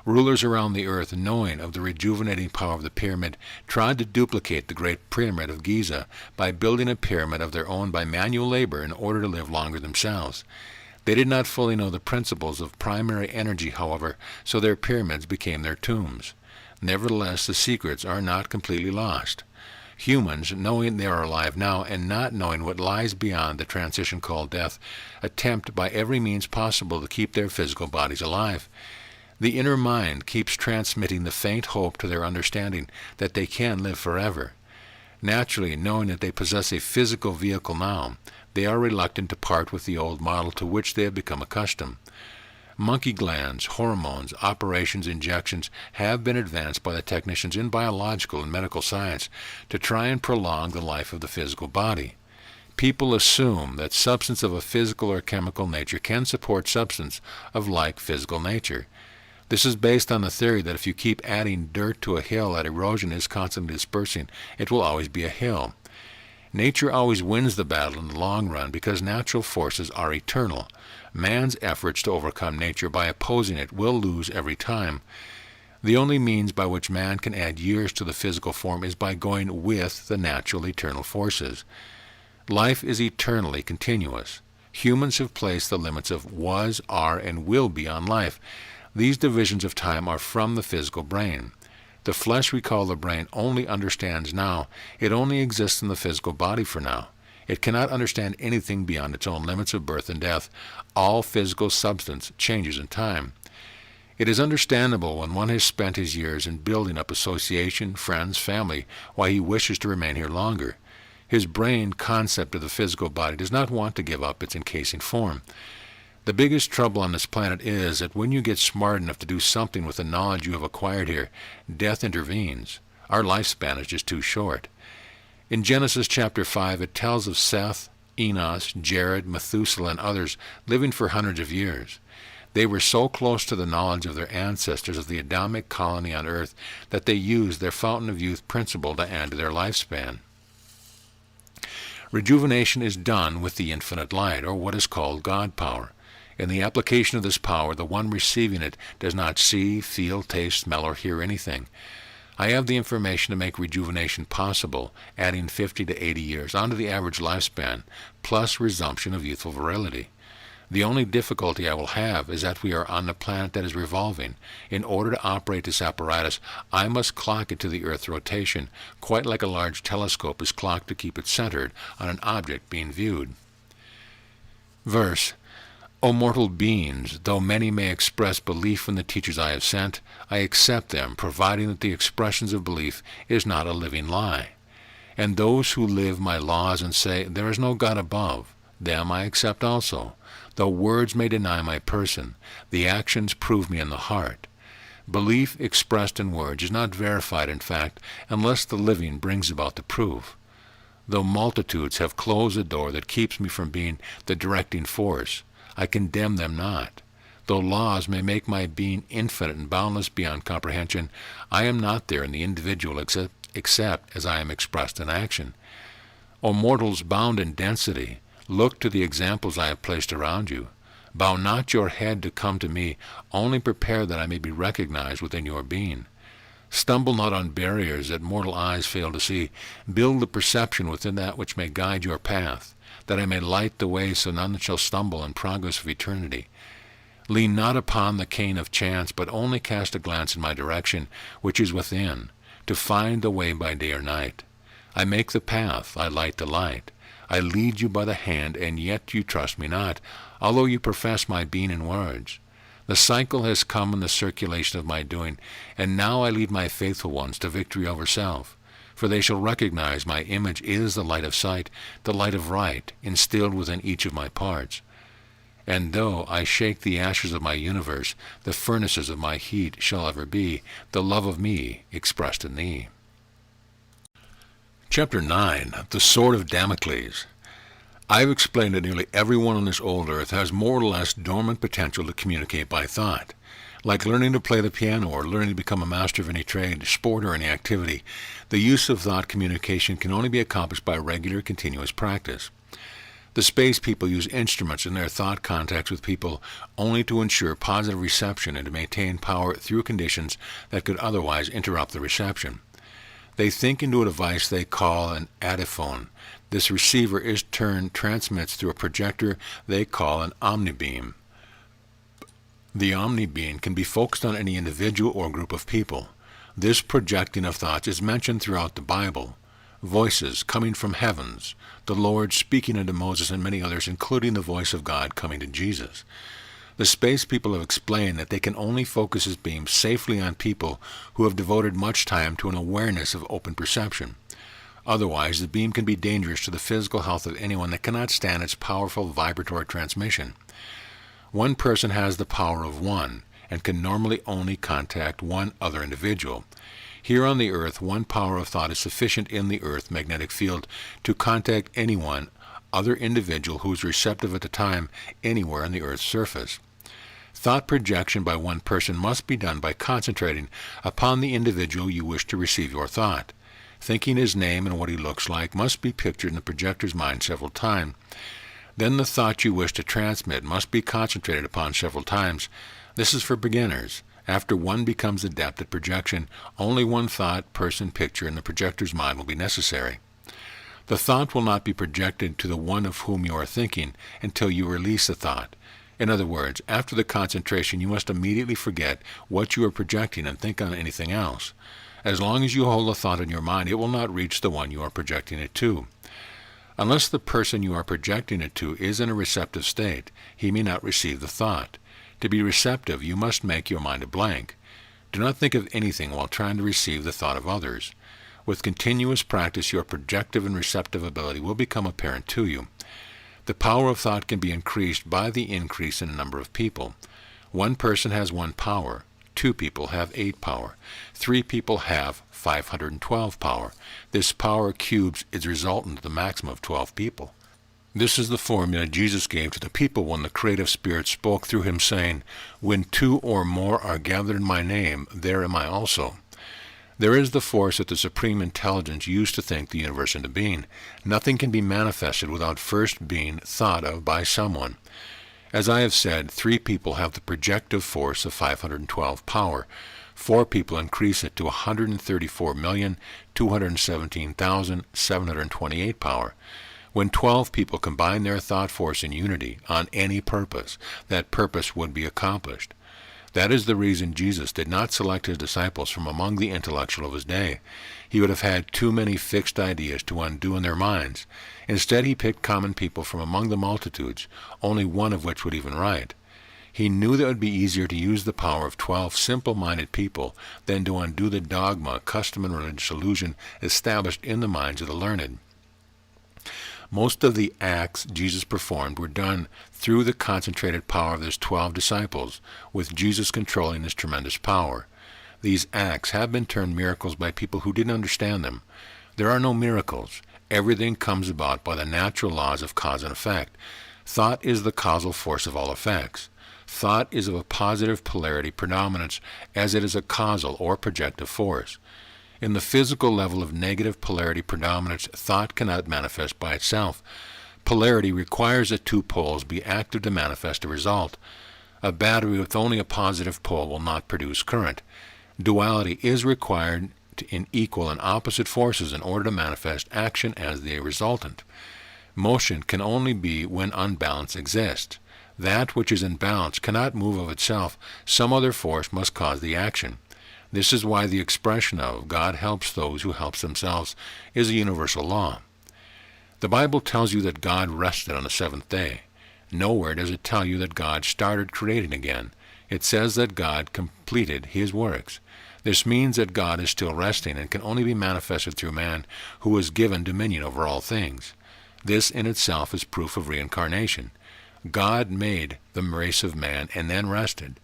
Rulers around the earth, knowing of the rejuvenating power of the pyramid, tried to duplicate the Great Pyramid of Giza by building a pyramid of their own by manual labor in order to live longer themselves. They did not fully know the principles of primary energy, however, so their pyramids became their tombs. Nevertheless, the secrets are not completely lost. Humans, knowing they are alive now and not knowing what lies beyond the transition called death, attempt by every means possible to keep their physical bodies alive. The inner mind keeps transmitting the faint hope to their understanding that they can live forever. Naturally, knowing that they possess a physical vehicle now, they are reluctant to part with the old model to which they have become accustomed. Monkey glands, hormones, operations, injections have been advanced by the technicians in biological and medical science to try and prolong the life of the physical body. People assume that substance of a physical or chemical nature can support substance of like physical nature. This is based on the theory that if you keep adding dirt to a hill that erosion is constantly dispersing, it will always be a hill. Nature always wins the battle in the long run because natural forces are eternal. Man's efforts to overcome nature by opposing it will lose every time. The only means by which man can add years to the physical form is by going with the natural eternal forces. Life is eternally continuous. Humans have placed the limits of was, are, and will be on life. These divisions of time are from the physical brain. The flesh we call the brain only understands now. It only exists in the physical body for now. It cannot understand anything beyond its own limits of birth and death. All physical substance changes in time. It is understandable when one has spent his years in building up association, friends, family, why he wishes to remain here longer. His brain concept of the physical body does not want to give up its encasing form. The biggest trouble on this planet is that when you get smart enough to do something with the knowledge you have acquired here, death intervenes. Our lifespan is just too short. In Genesis chapter 5, it tells of Seth, Enos, Jared, Methuselah, and others living for hundreds of years. They were so close to the knowledge of their ancestors of the Adamic colony on earth that they used their fountain of youth principle to add to their lifespan. Rejuvenation is done with the infinite light, or what is called God power. In the application of this power, the one receiving it does not see, feel, taste, smell, or hear anything. I have the information to make rejuvenation possible, adding 50 to 80 years onto the average lifespan, plus resumption of youthful virility. The only difficulty I will have is that we are on a planet that is revolving. In order to operate this apparatus, I must clock it to the Earth's rotation, quite like a large telescope is clocked to keep it centered on an object being viewed. Verse: O mortal beings, though many may express belief in the teachers I have sent, I accept them, providing that the expressions of belief is not a living lie. And those who live my laws and say, there is no God above, them I accept also. Though words may deny my person, the actions prove me in the heart. Belief expressed in words is not verified in fact unless the living brings about the proof. Though multitudes have closed the door that keeps me from being the directing force, I condemn them not. Though laws may make my being infinite and boundless beyond comprehension, I am not there in the individual except as I am expressed in action. O mortals bound in density, look to the examples I have placed around you. Bow not your head to come to me, only prepare that I may be recognized within your being. Stumble not on barriers that mortal eyes fail to see. Build the perception within that which may guide your path, that I may light the way so none shall stumble in progress of eternity. Lean not upon the cane of chance, but only cast a glance in my direction, which is within, to find the way by day or night. I make the path, I light the light. I lead you by the hand, and yet you trust me not, although you profess my being in words. The cycle has come in the circulation of my doing, and now I lead my faithful ones to victory over self. For they shall recognize my image is the light of sight, the light of right, instilled within each of my parts. And though I shake the ashes of my universe, the furnaces of my heat shall ever be the love of me expressed in thee. Chapter 9, The Sword of Damocles. I've explained that nearly everyone on this old earth has more or less dormant potential to communicate by thought. Like learning to play the piano or learning to become a master of any trade, sport, or any activity, the use of thought communication can only be accomplished by regular, continuous practice. The space people use instruments in their thought contacts with people only to ensure positive reception and to maintain power through conditions that could otherwise interrupt the reception. They think into a device they call an adiphone. This receiver is transmits through a projector they call an omnibeam. The omnibeam can be focused on any individual or group of people. This projecting of thoughts is mentioned throughout the Bible. voices coming from heavens, the Lord speaking unto Moses and many others, including the voice of God coming to Jesus. The space people have explained that they can only focus his beam safely on people who have devoted much time to an awareness of open perception. Otherwise, the beam can be dangerous to the physical health of anyone that cannot stand its powerful vibratory transmission. One person has the power of one, and can normally only contact one other individual. Here on the Earth, one power of thought is sufficient in the Earth magnetic field to contact any one other individual who is receptive at the time anywhere on the Earth's surface. Thought projection by one person must be done by concentrating upon the individual you wish to receive your thought. Thinking his name and what he looks like must be pictured in the projector's mind several times. Then the thought you wish to transmit must be concentrated upon several times. This is for beginners. After one becomes adept at projection, only one thought, person, picture in the projector's mind will be necessary. The thought will not be projected to the one of whom you are thinking until you release the thought. In other words, after the concentration, you must immediately forget what you are projecting and think on anything else. As long as you hold the thought in your mind, it will not reach the one you are projecting it to. Unless the person you are projecting it to is in a receptive state, he may not receive the thought. To be receptive, you must make your mind a blank. Do not think of anything while trying to receive the thought of others. With continuous practice, your projective and receptive ability will become apparent to you. The power of thought can be increased by the increase in the number of people. One person has 1 power. 2 people have 8 power. 3 people have 512 power. This power cubes its resultant to the maximum of 12 people. This is the formula Jesus gave to the people when the creative spirit spoke through him, saying, "When 2 or more are gathered in my name, there am I also." There is the force that the supreme intelligence used to think the universe into being. Nothing can be manifested without first being thought of by someone. As I have said, 3 people have the projective force of 512 power. 4 people increase it to 134,217,728 power. When 12 people combine their thought force in unity on any purpose, that purpose would be accomplished. That is the reason Jesus did not select his disciples from among the intellectual of his day. He would have had too many fixed ideas to undo in their minds. Instead, he picked common people from among the multitudes, only one of which would even write. He knew that it would be easier to use the power of 12 simple-minded people than to undo the dogma, custom, and religious illusion established in the minds of the learned. Most of the acts Jesus performed were done through the concentrated power of his 12 disciples, with Jesus controlling his tremendous power. These acts have been termed miracles by people who didn't understand them. There are no miracles. Everything comes about by the natural laws of cause and effect. Thought is the causal force of all effects. Thought is of a positive polarity predominance, as it is a causal or projective force. In the physical level of negative polarity predominance, thought cannot manifest by itself. Polarity requires that 2 poles be active to manifest a result. A battery with only a positive pole will not produce current. Duality is required in equal and opposite forces in order to manifest action as the resultant. Motion can only be when unbalance exists. That which is in balance cannot move of itself. Some other force must cause the action. This is why the expression of God helps those who help themselves is a universal law. The Bible tells you that God rested on the 7th day. Nowhere does it tell you that God started creating again. It says that God completed his works. This means that God is still resting and can only be manifested through man, who was given dominion over all things. This in itself is proof of reincarnation. God made the race of man and then rested.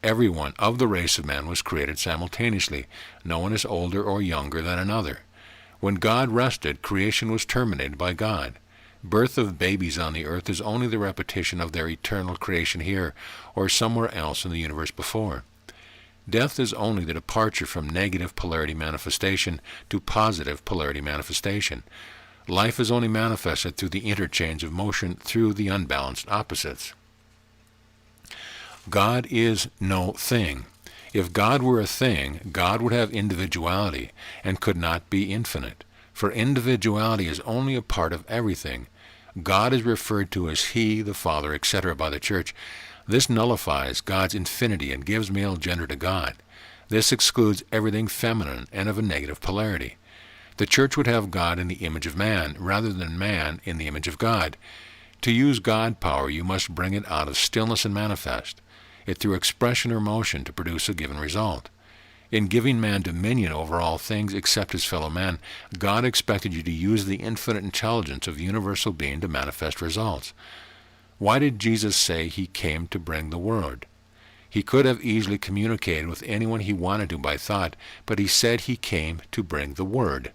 Everyone of the race of man was created simultaneously. No one is older or younger than another. When God rested, creation was terminated by God. Birth of babies on the earth is only the repetition of their eternal creation here or somewhere else in the universe before. Death is only the departure from negative polarity manifestation to positive polarity manifestation. Life is only manifested through the interchange of motion through the unbalanced opposites. God is no thing. If God were a thing, God would have individuality and could not be infinite. For individuality is only a part of everything. God is referred to as He, the Father, etc. by the Church. This nullifies God's infinity and gives male gender to God. This excludes everything feminine and of a negative polarity. The church would have God in the image of man, rather than man in the image of God. To use God power, you must bring it out of stillness and manifest it through expression or motion to produce a given result. In giving man dominion over all things except his fellow man, God expected you to use the infinite intelligence of universal being to manifest results. Why did Jesus say he came to bring the word? He could have easily communicated with anyone he wanted to by thought, but he said he came to bring the word.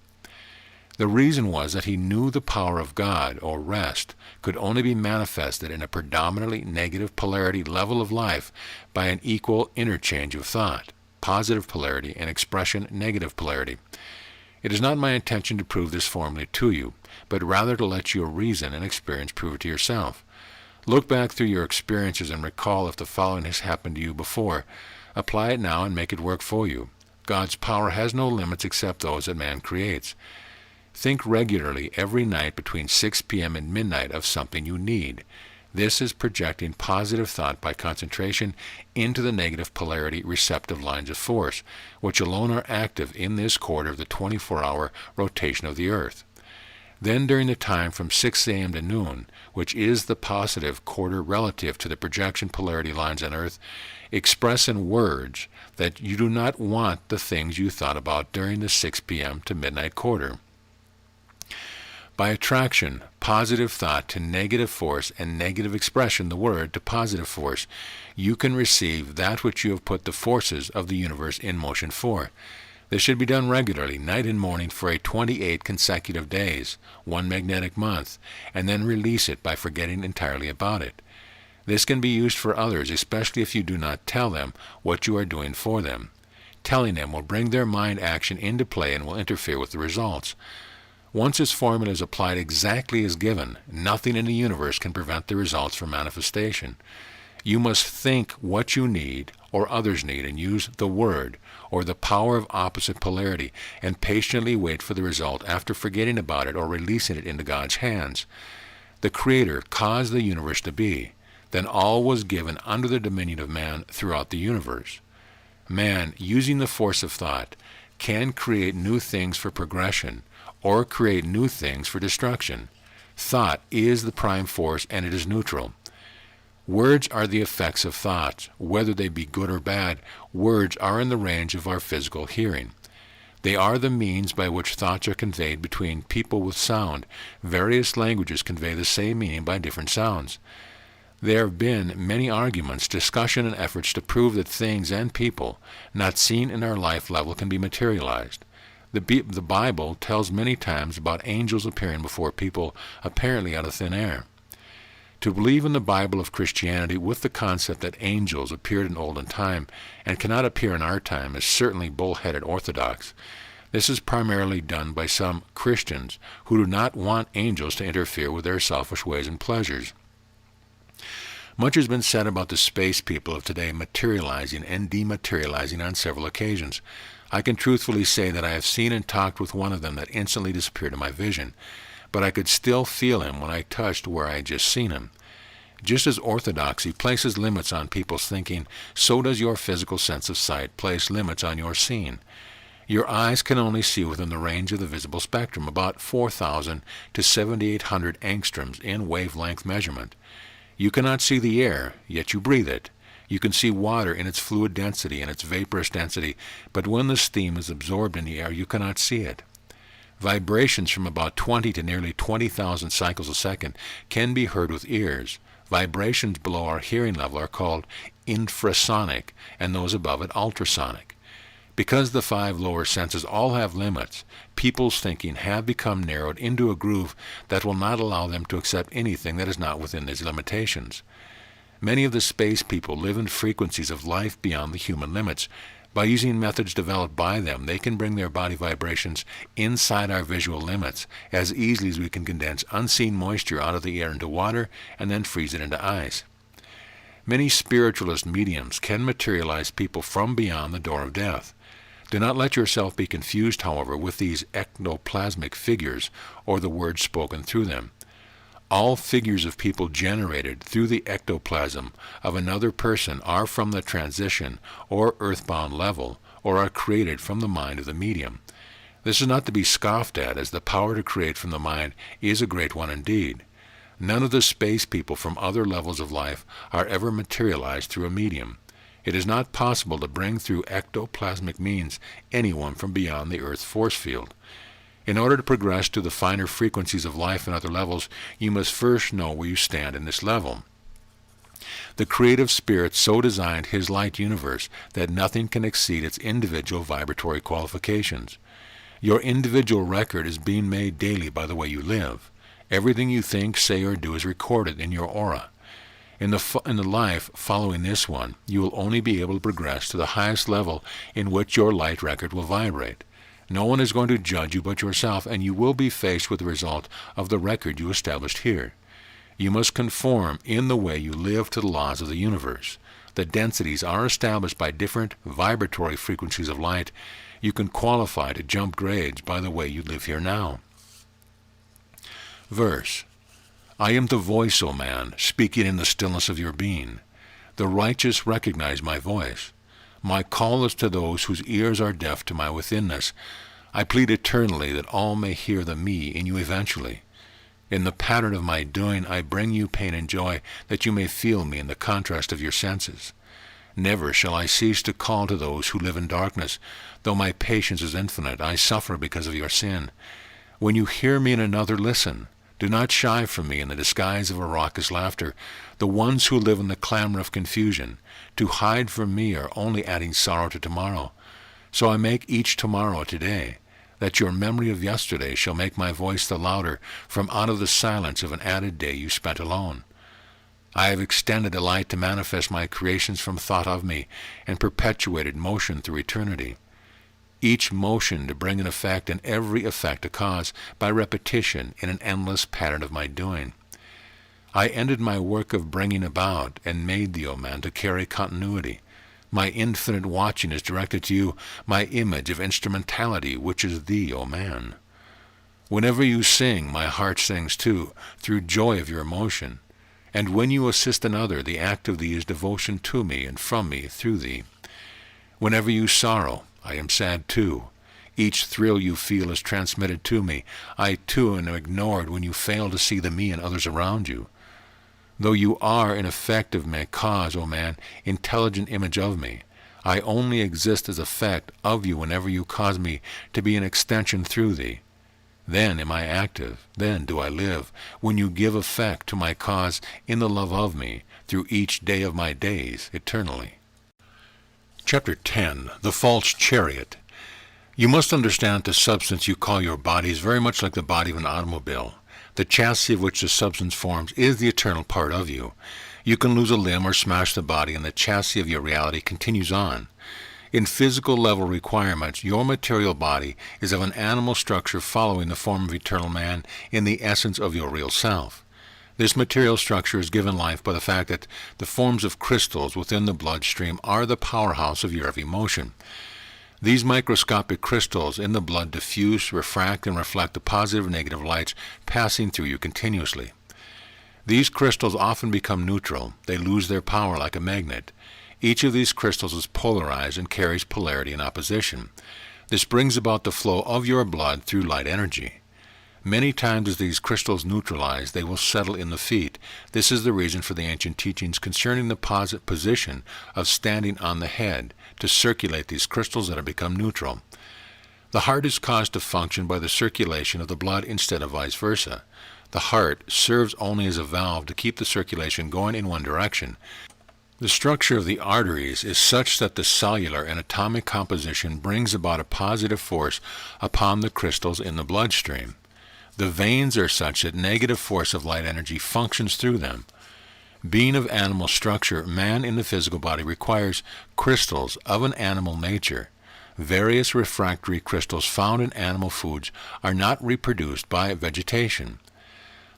The reason was that he knew the power of God, or rest, could only be manifested in a predominantly negative polarity level of life by an equal interchange of thought, positive polarity, and expression, negative polarity. It is not my intention to prove this formally to you, but rather to let your reason and experience prove it to yourself. Look back through your experiences and recall if the following has happened to you before. Apply it now and make it work for you. God's power has no limits except those that man creates. Think regularly every night between 6 p.m. and midnight of something you need. This is projecting positive thought by concentration into the negative polarity receptive lines of force, which alone are active in this quarter of the 24-hour rotation of the earth. Then during the time from 6 a.m. to noon, which is the positive quarter relative to the projection polarity lines on earth, express in words that you do not want the things you thought about during the 6 p.m. to midnight quarter. By attraction, positive thought to negative force and negative expression, the word, to positive force, you can receive that which you have put the forces of the universe in motion for. This should be done regularly, night and morning, for 28 consecutive days, 1 magnetic month, and then release it by forgetting entirely about it. This can be used for others, especially if you do not tell them what you are doing for them. Telling them will bring their mind action into play and will interfere with the results. Once this formula is applied exactly as given, nothing in the universe can prevent the results from manifestation. You must think what you need or others need and use the word or the power of opposite polarity and patiently wait for the result after forgetting about it or releasing it into God's hands. The Creator caused the universe to be. Then all was given under the dominion of man throughout the universe. Man, using the force of thought, can create new things for progression or create new things for destruction. Thought is the prime force, and it is neutral. Words are the effects of thoughts. Whether they be good or bad, words are in the range of our physical hearing. They are the means by which thoughts are conveyed between people with sound. Various languages convey the same meaning by different sounds. There have been many arguments, discussion, and efforts to prove that things and people not seen in our life level can be materialized. The Bible tells many times about angels appearing before people apparently out of thin air. To believe in the Bible of Christianity with the concept that angels appeared in olden time and cannot appear in our time is certainly bull-headed orthodox. This is primarily done by some Christians who do not want angels to interfere with their selfish ways and pleasures. Much has been said about the space people of today materializing and dematerializing on several occasions. I can truthfully say that I have seen and talked with one of them that instantly disappeared in my vision, but I could still feel him when I touched where I had just seen him. Just as orthodoxy places limits on people's thinking, so does your physical sense of sight place limits on your seeing. Your eyes can only see within the range of the visible spectrum, about 4,000 to 7,800 angstroms in wavelength measurement. You cannot see the air, yet you breathe it. You can see water in its fluid density and its vaporous density, but when the steam is absorbed in the air, you cannot see it. Vibrations from about 20 to nearly 20,000 cycles a second can be heard with ears. Vibrations below our hearing level are called infrasonic, and those above it ultrasonic. Because the 5 lower senses all have limits, people's thinking have become narrowed into a groove that will not allow them to accept anything that is not within these limitations. Many of the space people live in frequencies of life beyond the human limits. By using methods developed by them, they can bring their body vibrations inside our visual limits as easily as we can condense unseen moisture out of the air into water and then freeze it into ice. Many spiritualist mediums can materialize people from beyond the door of death. Do not let yourself be confused, however, with these ectoplasmic figures or the words spoken through them. All figures of people generated through the ectoplasm of another person are from the transition or earthbound level, or are created from the mind of the medium. This is not to be scoffed at, as the power to create from the mind is a great one indeed. None of the space people from other levels of life are ever materialized through a medium. It is not possible to bring through ectoplasmic means anyone from beyond the Earth's force field. In order to progress to the finer frequencies of life in other levels, you must first know where you stand in this level. The creative spirit so designed his light universe that nothing can exceed its individual vibratory qualifications. Your individual record is being made daily by the way you live. Everything you think, say, or do is recorded in your aura. In the life following this one, you will only be able to progress to the highest level in which your light record will vibrate. No one is going to judge you but yourself, and you will be faced with the result of the record you established here. You must conform in the way you live to the laws of the universe. The densities are established by different vibratory frequencies of light. You can qualify to jump grades by the way you live here now. Verse: I am the voice, O man, speaking in the stillness of your being. The righteous recognize my voice. My call is to those whose ears are deaf to my withinness. I plead eternally that all may hear the me in you eventually. In the pattern of my doing, I bring you pain and joy, that you may feel me in the contrast of your senses. Never shall I cease to call to those who live in darkness. Though my patience is infinite, I suffer because of your sin. When you hear me in another, listen. Do not shy from me in the disguise of a raucous laughter. The ones who live in the clamor of confusion, to hide from me, are only adding sorrow to tomorrow. So I make each tomorrow a today, that your memory of yesterday shall make my voice the louder from out of the silence of an added day you spent alone. I have extended the light to manifest my creations from thought of me, and perpetuated motion through eternity. Each motion to bring an effect, and every effect a cause, by repetition in an endless pattern of my doing. I ended my work of bringing about, and made thee, O man, to carry continuity. My infinite watching is directed to you, my image of instrumentality, which is thee, O man. Whenever you sing, my heart sings too, through joy of your emotion. And when you assist another, the act of thee is devotion to me, and from me through thee. Whenever you sorrow, I am sad too. Each thrill you feel is transmitted to me. I too am ignored when you fail to see the me in others around you. Though you are an effect of my cause, O man, intelligent image of me, I only exist as effect of you whenever you cause me to be an extension through thee. Then am I active, then do I live, when you give effect to my cause in the love of me, through each day of my days, eternally. Chapter 10. The False Chariot. You must understand that the substance you call your body is very much like the body of an automobile. The chassis of which the substance forms is the eternal part of you. You can lose a limb or smash the body, and the chassis of your reality continues on. In physical level requirements, your material body is of an animal structure following the form of eternal man in the essence of your real self. This material structure is given life by the fact that the forms of crystals within the bloodstream are the powerhouse of your every motion. These microscopic crystals in the blood diffuse, refract, and reflect the positive and negative lights passing through you continuously. These crystals often become neutral. They lose their power like a magnet. Each of these crystals is polarized and carries polarity and opposition. This brings about the flow of your blood through light energy. Many times as these crystals neutralize, they will settle in the feet. This is the reason for the ancient teachings concerning the position of standing on the head, to circulate these crystals that have become neutral. The heart is caused to function by the circulation of the blood instead of vice versa. The heart serves only as a valve to keep the circulation going in one direction. The structure of the arteries is such that the cellular and atomic composition brings about a positive force upon the crystals in the bloodstream. The veins are such that negative force of light energy functions through them. Being of animal structure, man in the physical body requires crystals of an animal nature. Various refractory crystals found in animal foods are not reproduced by vegetation.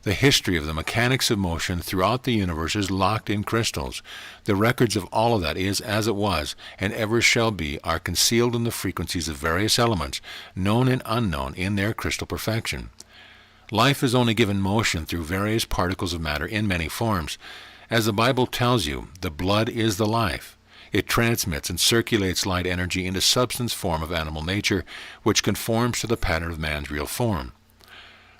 The history of the mechanics of motion throughout the universe is locked in crystals. The records of all of that is as it was, and ever shall be, are concealed in the frequencies of various elements, known and unknown in their crystal perfection. Life is only given motion through various particles of matter in many forms. As the Bible tells you, the blood is the life. It transmits and circulates light energy into substance form of animal nature, which conforms to the pattern of man's real form.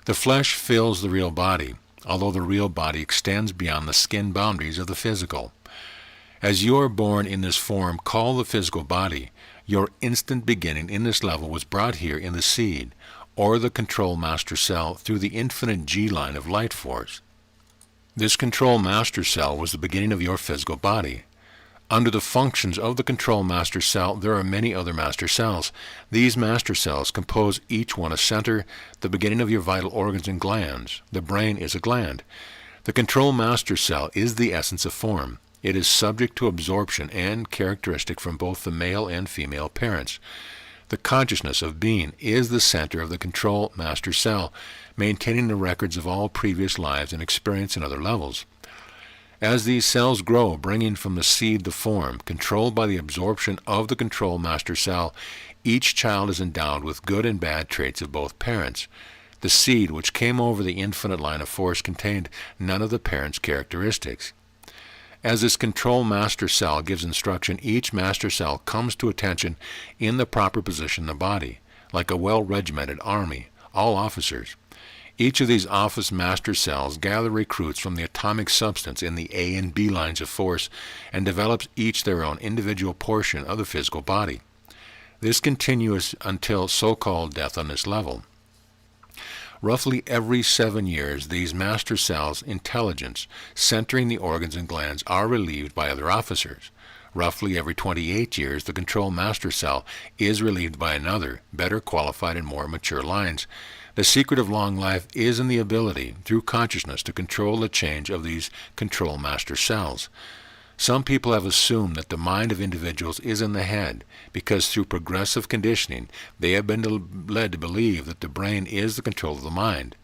The flesh fills the real body, although the real body extends beyond the skin boundaries of the physical. As you are born in this form called the physical body, your instant beginning in this level was brought here in the seed, or the control master cell, through the infinite G-line of light force. This control master cell was the beginning of your physical body. Under the functions of the control master cell, there are many other master cells. These master cells compose each one a center, the beginning of your vital organs and glands. The brain is a gland. The control master cell is the essence of form. It is subject to absorption and characteristic from both the male and female parents. The consciousness of being is the center of the control master cell, maintaining the records of all previous lives and experience in other levels. As these cells grow, bringing from the seed the form, controlled by the absorption of the control master cell, each child is endowed with good and bad traits of both parents. The seed which came over the infinite line of force contained none of the parents' characteristics. As this control master cell gives instruction, each master cell comes to attention in the proper position in the body, like a well-regimented army, all officers. Each of these office master cells gather recruits from the atomic substance in the A and B lines of force and develops each their own individual portion of the physical body. This continues until so-called death on this level. Roughly every 7 years, these master cells' intelligence, centering the organs and glands, are relieved by other officers. Roughly every 28 years, the control master cell is relieved by another, better qualified and more mature lines. The secret of long life is in the ability, through consciousness, to control the change of these control master cells. Some people have assumed that the mind of individuals is in the head, because through progressive conditioning they have been led to believe that the brain is the control of the mind.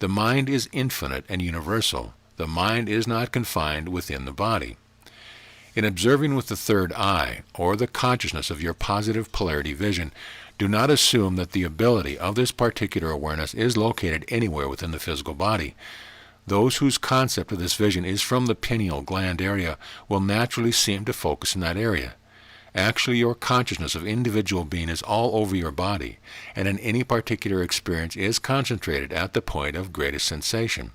The mind is infinite and universal. The mind is not confined within the body. In observing with the third eye, or the consciousness of your positive polarity vision, do not assume that the ability of this particular awareness is located anywhere within the physical body. Those whose concept of this vision is from the pineal gland area will naturally seem to focus in that area. Actually, your consciousness of individual being is all over your body, and in any particular experience is concentrated at the point of greatest sensation.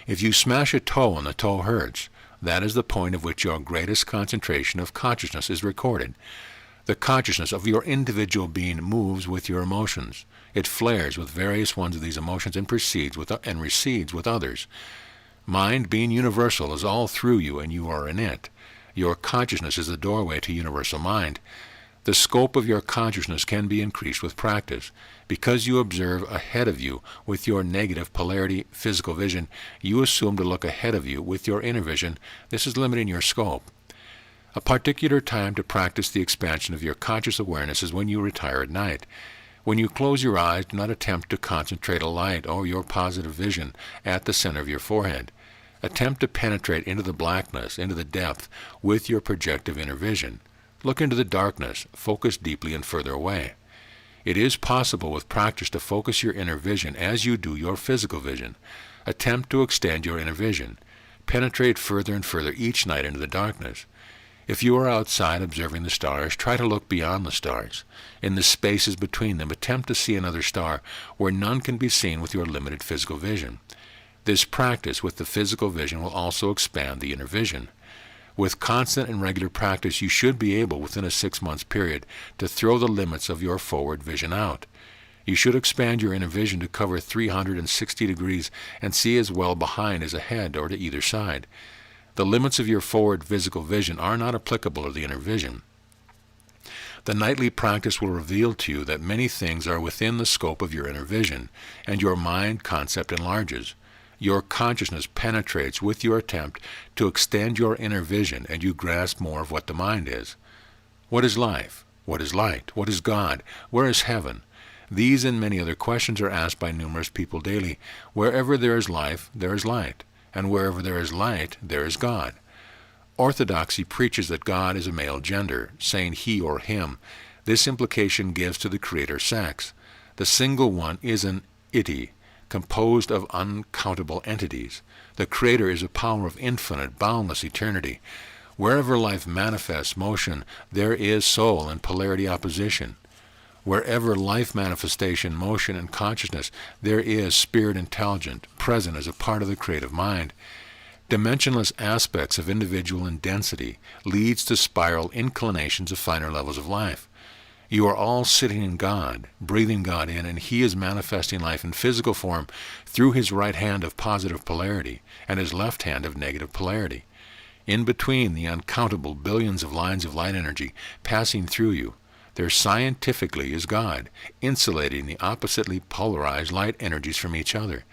If you smash a toe and the toe hurts, that is the point of which your greatest concentration of consciousness is recorded. The consciousness of your individual being moves with your emotions. It flares with various ones of these emotions and recedes with others. Mind, being universal, is all through you, and you are in it. Your consciousness is the doorway to universal mind. The scope of your consciousness can be increased with practice. Because you observe ahead of you with your negative polarity physical vision, you assume to look ahead of you with your inner vision. This is limiting your scope. A particular time to practice the expansion of your conscious awareness is when you retire at night. When you close your eyes, do not attempt to concentrate a light or your positive vision at the center of your forehead. Attempt to penetrate into the blackness, into the depth, with your projective inner vision. Look into the darkness, focus deeply and further away. It is possible with practice to focus your inner vision as you do your physical vision. Attempt to extend your inner vision. Penetrate further and further each night into the darkness. If you are outside observing the stars, try to look beyond the stars. In the spaces between them, attempt to see another star where none can be seen with your limited physical vision. This practice with the physical vision will also expand the inner vision. With constant and regular practice, you should be able, within a 6-month period, to throw the limits of your forward vision out. You should expand your inner vision to cover 360 degrees and see as well behind as ahead or to either side. The limits of your forward physical vision are not applicable to the inner vision. The nightly practice will reveal to you that many things are within the scope of your inner vision, and your mind concept enlarges. Your consciousness penetrates with your attempt to extend your inner vision, and you grasp more of what the mind is. What is life? What is light? What is God? Where is heaven? These and many other questions are asked by numerous people daily. Wherever there is life, there is light. And wherever there is light, there is God. Orthodoxy preaches that God is a male gender, saying he or him. This implication gives to the Creator sex. The single one is an iti, composed of uncountable entities. The Creator is a power of infinite, boundless eternity. Wherever life manifests motion, there is soul and polarity opposition. Wherever life manifestation, motion, and consciousness, there is spirit intelligent, present as a part of the creative mind. Dimensionless aspects of individual and density leads to spiral inclinations of finer levels of life. You are all sitting in God, breathing God in, and He is manifesting life in physical form through His right hand of positive polarity and His left hand of negative polarity. In between the uncountable billions of lines of light energy passing through you, there scientifically is God, insulating the oppositely polarized light energies from each other.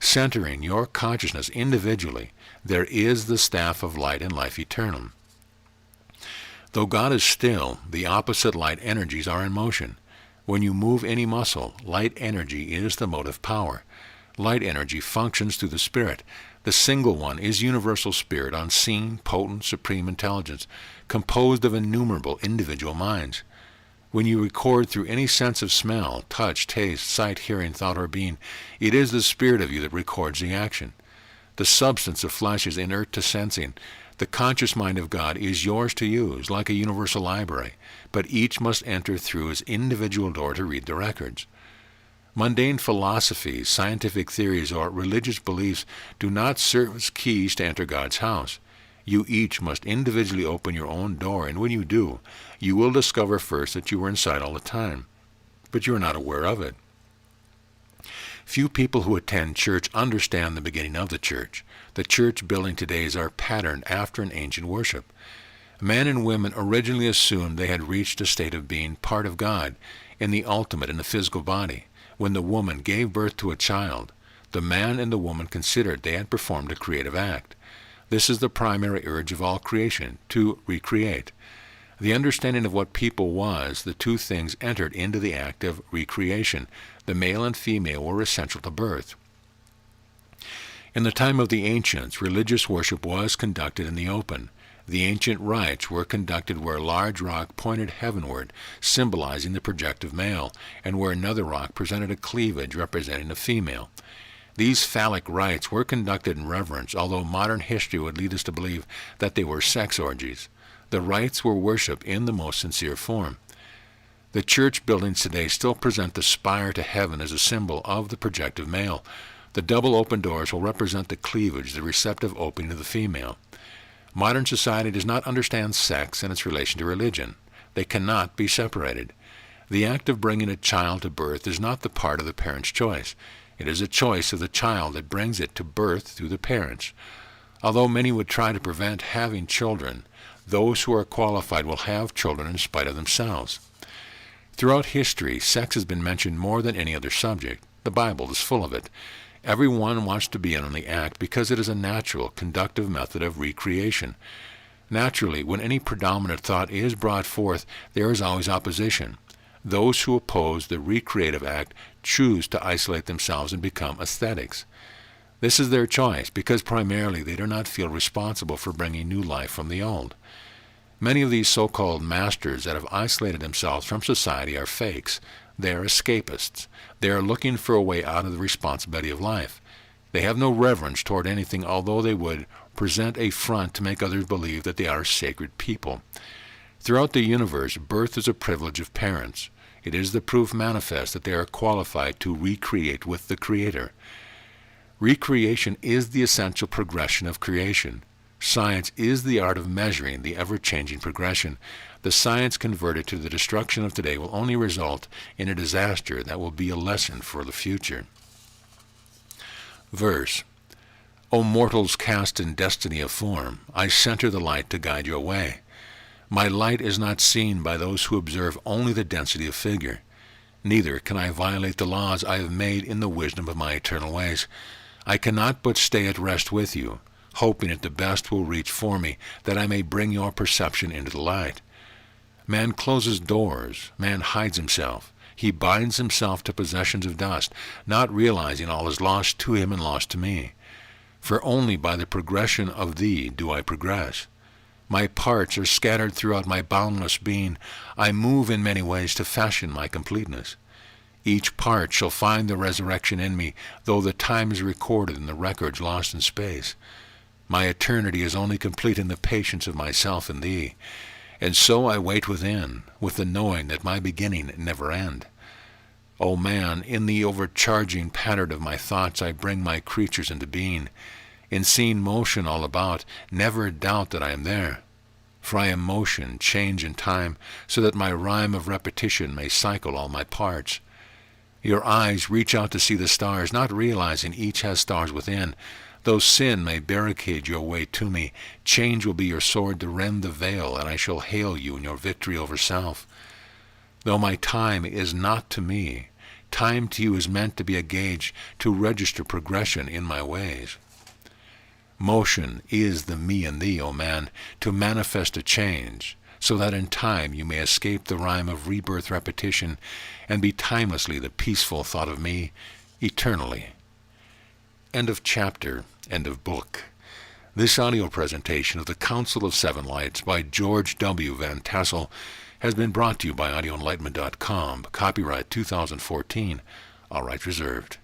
Centering your consciousness individually, there is the staff of light and life eternal. Though God is still, the opposite light energies are in motion. When you move any muscle, light energy is the motive power. Light energy functions through the spirit. The single one is universal spirit, unseen, potent, supreme intelligence, composed of innumerable individual minds. When you record through any sense of smell, touch, taste, sight, hearing, thought, or being, it is the spirit of you that records the action. The substance of flesh is inert to sensing. The conscious mind of God is yours to use, like a universal library, but each must enter through his individual door to read the records. Mundane philosophies, scientific theories, or religious beliefs do not serve as keys to enter God's house. You each must individually open your own door, and when you do, you will discover first that you were inside all the time, but you are not aware of it. Few people who attend church understand the beginning of the church. The church building today are patterned after an ancient worship. Men and women originally assumed they had reached a state of being part of God, in the ultimate in the physical body. When the woman gave birth to a child, the man and the woman considered they had performed a creative act. This is the primary urge of all creation, to recreate. The understanding of what people was, the two things entered into the act of recreation. The male and female were essential to birth. In the time of the ancients, religious worship was conducted in the open. The ancient rites were conducted where a large rock pointed heavenward, symbolizing the projective male, and where another rock presented a cleavage representing a female. These phallic rites were conducted in reverence, although modern history would lead us to believe that they were sex orgies. The rites were worship in the most sincere form. The church buildings today still present the spire to heaven as a symbol of the projective male. The double open doors will represent the cleavage, the receptive opening of the female. Modern society does not understand sex and its relation to religion. They cannot be separated. The act of bringing a child to birth is not the part of the parent's choice. It is a choice of the child that brings it to birth through the parents. Although many would try to prevent having children, those who are qualified will have children in spite of themselves. Throughout history, sex has been mentioned more than any other subject. The Bible is full of it. Everyone wants to be in on the act because it is a natural, conductive method of recreation. Naturally, when any predominant thought is brought forth, there is always opposition. Those who oppose the recreative act choose to isolate themselves and become ascetics. This is their choice because primarily they do not feel responsible for bringing new life from the old. Many of these so-called masters that have isolated themselves from society are fakes. They are escapists. They are looking for a way out of the responsibility of life. They have no reverence toward anything, although they would present a front to make others believe that they are sacred people. Throughout the universe, birth is a privilege of parents. It is the proof manifest that they are qualified to recreate with the Creator. Recreation is the essential progression of creation. Science is the art of measuring the ever-changing progression. The science converted to the destruction of today will only result in a disaster that will be a lesson for the future. Verse: O mortals cast in destiny of form, I center the light to guide your way. My light is not seen by those who observe only the density of figure. Neither can I violate the laws I have made in the wisdom of my eternal ways. I cannot but stay at rest with you, hoping that the best will reach for me, that I may bring your perception into the light. Man closes doors, man hides himself. He binds himself to possessions of dust, not realizing all is lost to him and lost to me. For only by the progression of thee do I progress. My parts are scattered throughout my boundless being. I move in many ways to fashion my completeness. Each part shall find the resurrection in me, though the time is recorded in the records lost in space. My eternity is only complete in the patience of myself and thee, and so I wait within, with the knowing that my beginning never end. O man, in the overcharging pattern of my thoughts I bring my creatures into being. In seeing motion all about, never doubt that I am there. For I am motion, change, and time, so that my rhyme of repetition may cycle all my parts. Your eyes reach out to see the stars, not realizing each has stars within. Though sin may barricade your way to me, change will be your sword to rend the veil, and I shall hail you in your victory over self. Though my time is not to me, time to you is meant to be a gauge to register progression in my ways. Motion is the me in thee, O man, to manifest a change, so that in time you may escape the rhyme of rebirth repetition and be timelessly the peaceful thought of me, eternally. End of chapter, end of book. This audio presentation of the Council of Seven Lights by George W. Van Tassel has been brought to you by audioenlightenment.com. Copyright 2014. All rights reserved.